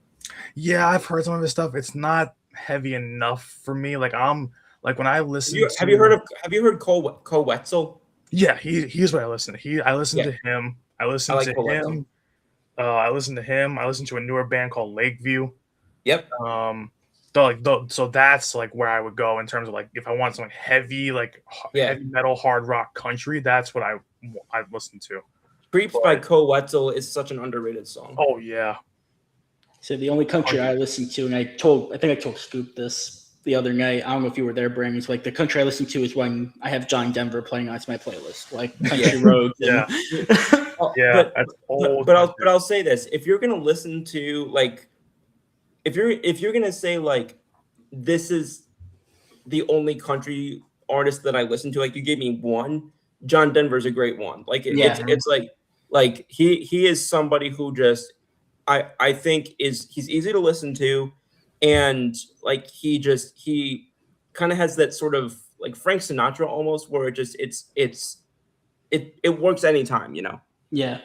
Yeah, I've heard some of his stuff. It's not heavy enough for me. Like when I listen. Have you heard Cole Wetzel? Yeah, he's what I listen to. I listen to him. I listen to him. I listen to him. I listen to a newer band called Lakeview. Yep. So that's like where I would go in terms of like if I want something heavy, like heavy metal, hard rock, country. That's what I listen to. Creeps by Cole Wetzel is such an underrated song. Oh yeah. So the only country I listen to, and I think I told Scoop this, the other night. I don't know if you were there, Brandon. It's like the country I listen to is when I have John Denver playing on my playlist, like Country Roads. And Yeah, that's old. But I'll say this: if you're gonna listen to like, if you're gonna say like, this is the only country artist that I listen to, like you gave me one, John Denver's a great one. Like it's like he is somebody who just I think he's easy to listen to, and like he kind of has that sort of like Frank Sinatra almost, where it works anytime, you know. Yeah.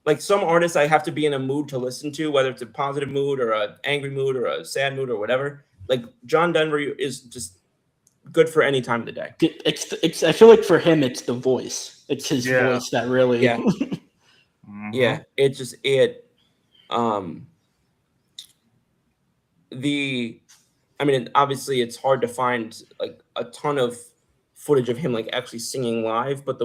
Like some artists I have to be in a mood to listen to, whether it's a positive mood or an angry mood or a sad mood or whatever. Like John Denver is just good for any time of the day. It's I feel like for him it's the voice. It's his voice that really Yeah, I mean, obviously it's hard to find like a ton of footage of him like actually singing live, but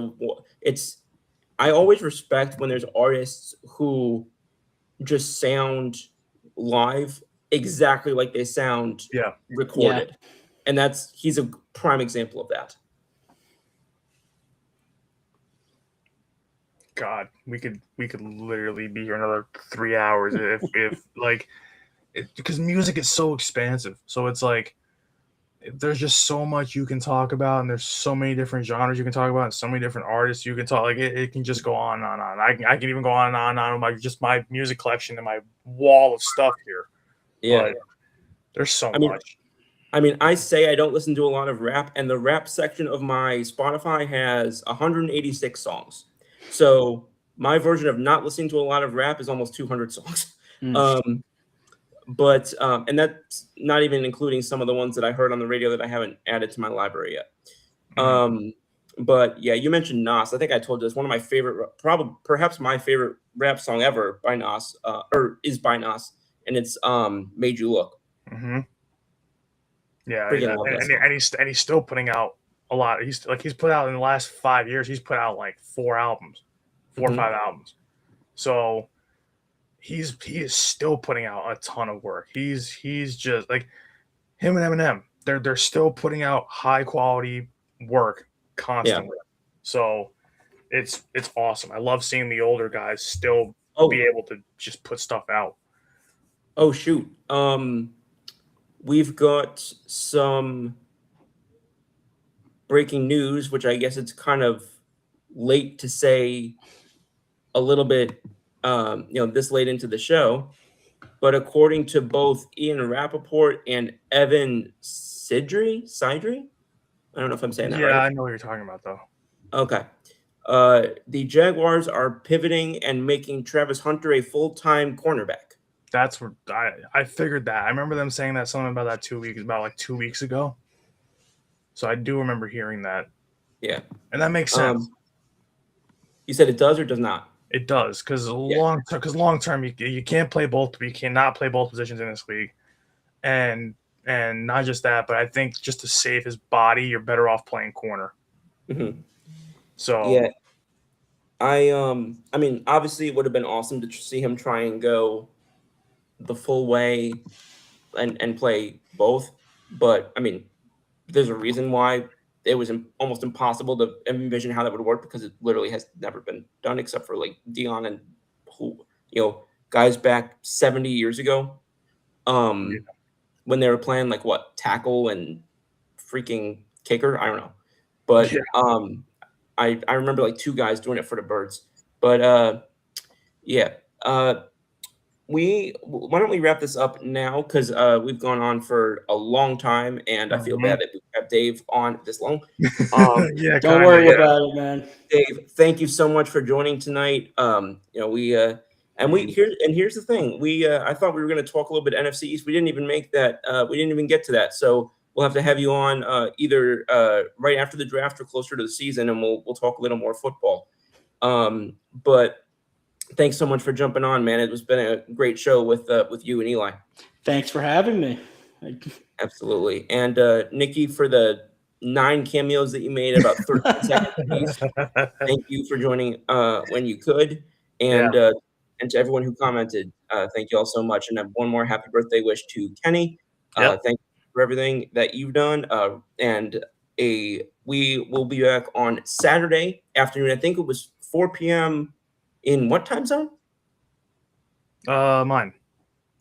I always respect when there's artists who just sound live exactly like they sound recorded. And he's a prime example of that. God, we could literally be here another 3 hours if like, because music is so expansive. So it's like there's just so much you can talk about, and there's so many different genres you can talk about, and so many different artists you can talk. Like it can just go on and on. I can even go on and on with my music collection and my wall of stuff here. Yeah, but there's so much. I mean, I say I don't listen to a lot of rap, and the rap section of my Spotify has 186 songs. So my version of not listening to a lot of rap is almost 200 songs. But and that's not even including some of the ones that I heard on the radio that I haven't added to my library yet. But yeah, you mentioned Nas. I think I told you it's one of my favorite, perhaps my favorite rap song ever by Nas, or is by Nas, and it's "Made You Look." Yeah, and he's still putting out a lot. He's put out in the last 5 years. He's put out like 4 or 5 albums. So he is still putting out a ton of work. He's just like him and Eminem. They're still putting out high quality work constantly. Yeah. So it's awesome. I love seeing the older guys still be able to just put stuff out. Oh shoot. We've got some breaking news, which I guess it's kind of late to say a little bit, this late into the show. But according to both Ian Rappaport and Evan Sidri, I don't know if I'm saying that right. Yeah, I know what you're talking about, though. Okay. The Jaguars are pivoting and making Travis Hunter a full-time cornerback. That's what I figured that. I remember them saying that something about that 2 weeks ago. So I do remember hearing that. Yeah. And that makes sense. You said it does or does not? It does, because long term you can't play both. You cannot play both positions in this league, and not just that, but I think just to save his body, you're better off playing corner. Mm-hmm. So yeah, I mean, obviously, it would have been awesome to see him try and go the full way and play both. But I mean, there's a reason why it was almost impossible to envision how that would work, because it literally has never been done except for like Dion and guys back 70 years ago, when they were playing like tackle and freaking kicker. I don't know, but I remember like 2 guys doing it for the Birds. But why don't we wrap this up now, because we've gone on for a long time, and I feel bad that we have Dave on this long. Don't worry about it, man. Dave, thank you so much for joining tonight. Here's the thing. I thought we were going to talk a little bit NFC East. We didn't even make that. We didn't even get to that. So we'll have to have you on either right after the draft or closer to the season, and we'll talk a little more football. But thanks so much for jumping on, man. It has been a great show with you and Eli. Thanks for having me. Absolutely. And Nikki, for the 9 cameos that you made about 13 seconds apiece, thank you for joining when you could. And to everyone who commented, thank you all so much. And I have one more happy birthday wish to Kenny. Thank you for everything that you've done. We will be back on Saturday afternoon. I think it was 4 p.m. in what time zone? Mine.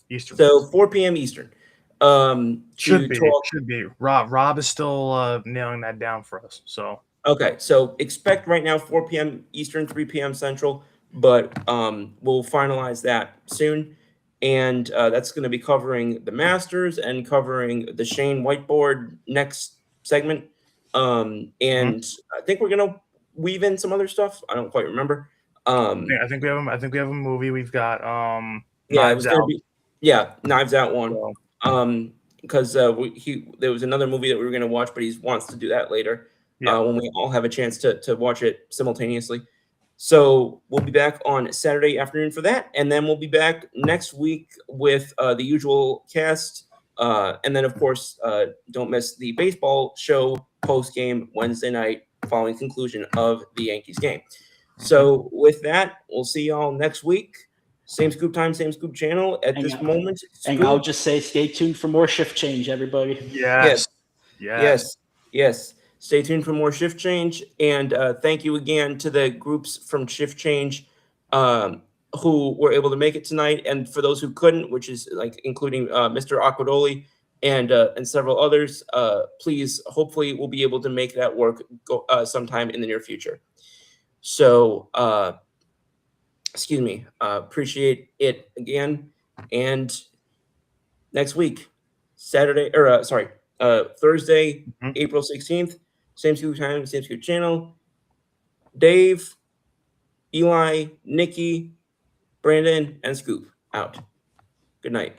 Eastern. So 4 p.m. Eastern. Should be. talk- Should be. Rob is still nailing that down for us. So Okay, so expect right now 4 p.m. Eastern, 3 p.m. Central, but we'll finalize that soon. And that's going to be covering the Masters and covering the Shane whiteboard next segment. And I think we're going to weave in some other stuff. I don't quite remember. I think we have. I think we have a movie. We've got Yeah, it was Knives going to Out. be Knives Out one. So, Because there was another movie that we were going to watch, but he wants to do that later. Yeah. When we all have a chance to watch it simultaneously. So we'll be back on Saturday afternoon for that, and then we'll be back next week with the usual cast, and then of course don't miss the baseball show post game Wednesday night following conclusion of the Yankees game. So with that, we'll see y'all next week. Same scoop time, same scoop channel. At this moment, And I'll just say, stay tuned for more shift change, everybody. yes. Yes. Stay tuned for more Shift Change. And thank you again to the groups from Shift Change who were able to make it tonight. And for those who couldn't, which is like including Mr. Aquadoli and several others, please, hopefully we'll be able to make that work sometime in the near future. So, excuse me, appreciate it again. And next week, Thursday, April 16th, same scoop time, same scoop channel. Dave, Eli, Nikki, Brandon, and Scoop out. Good night.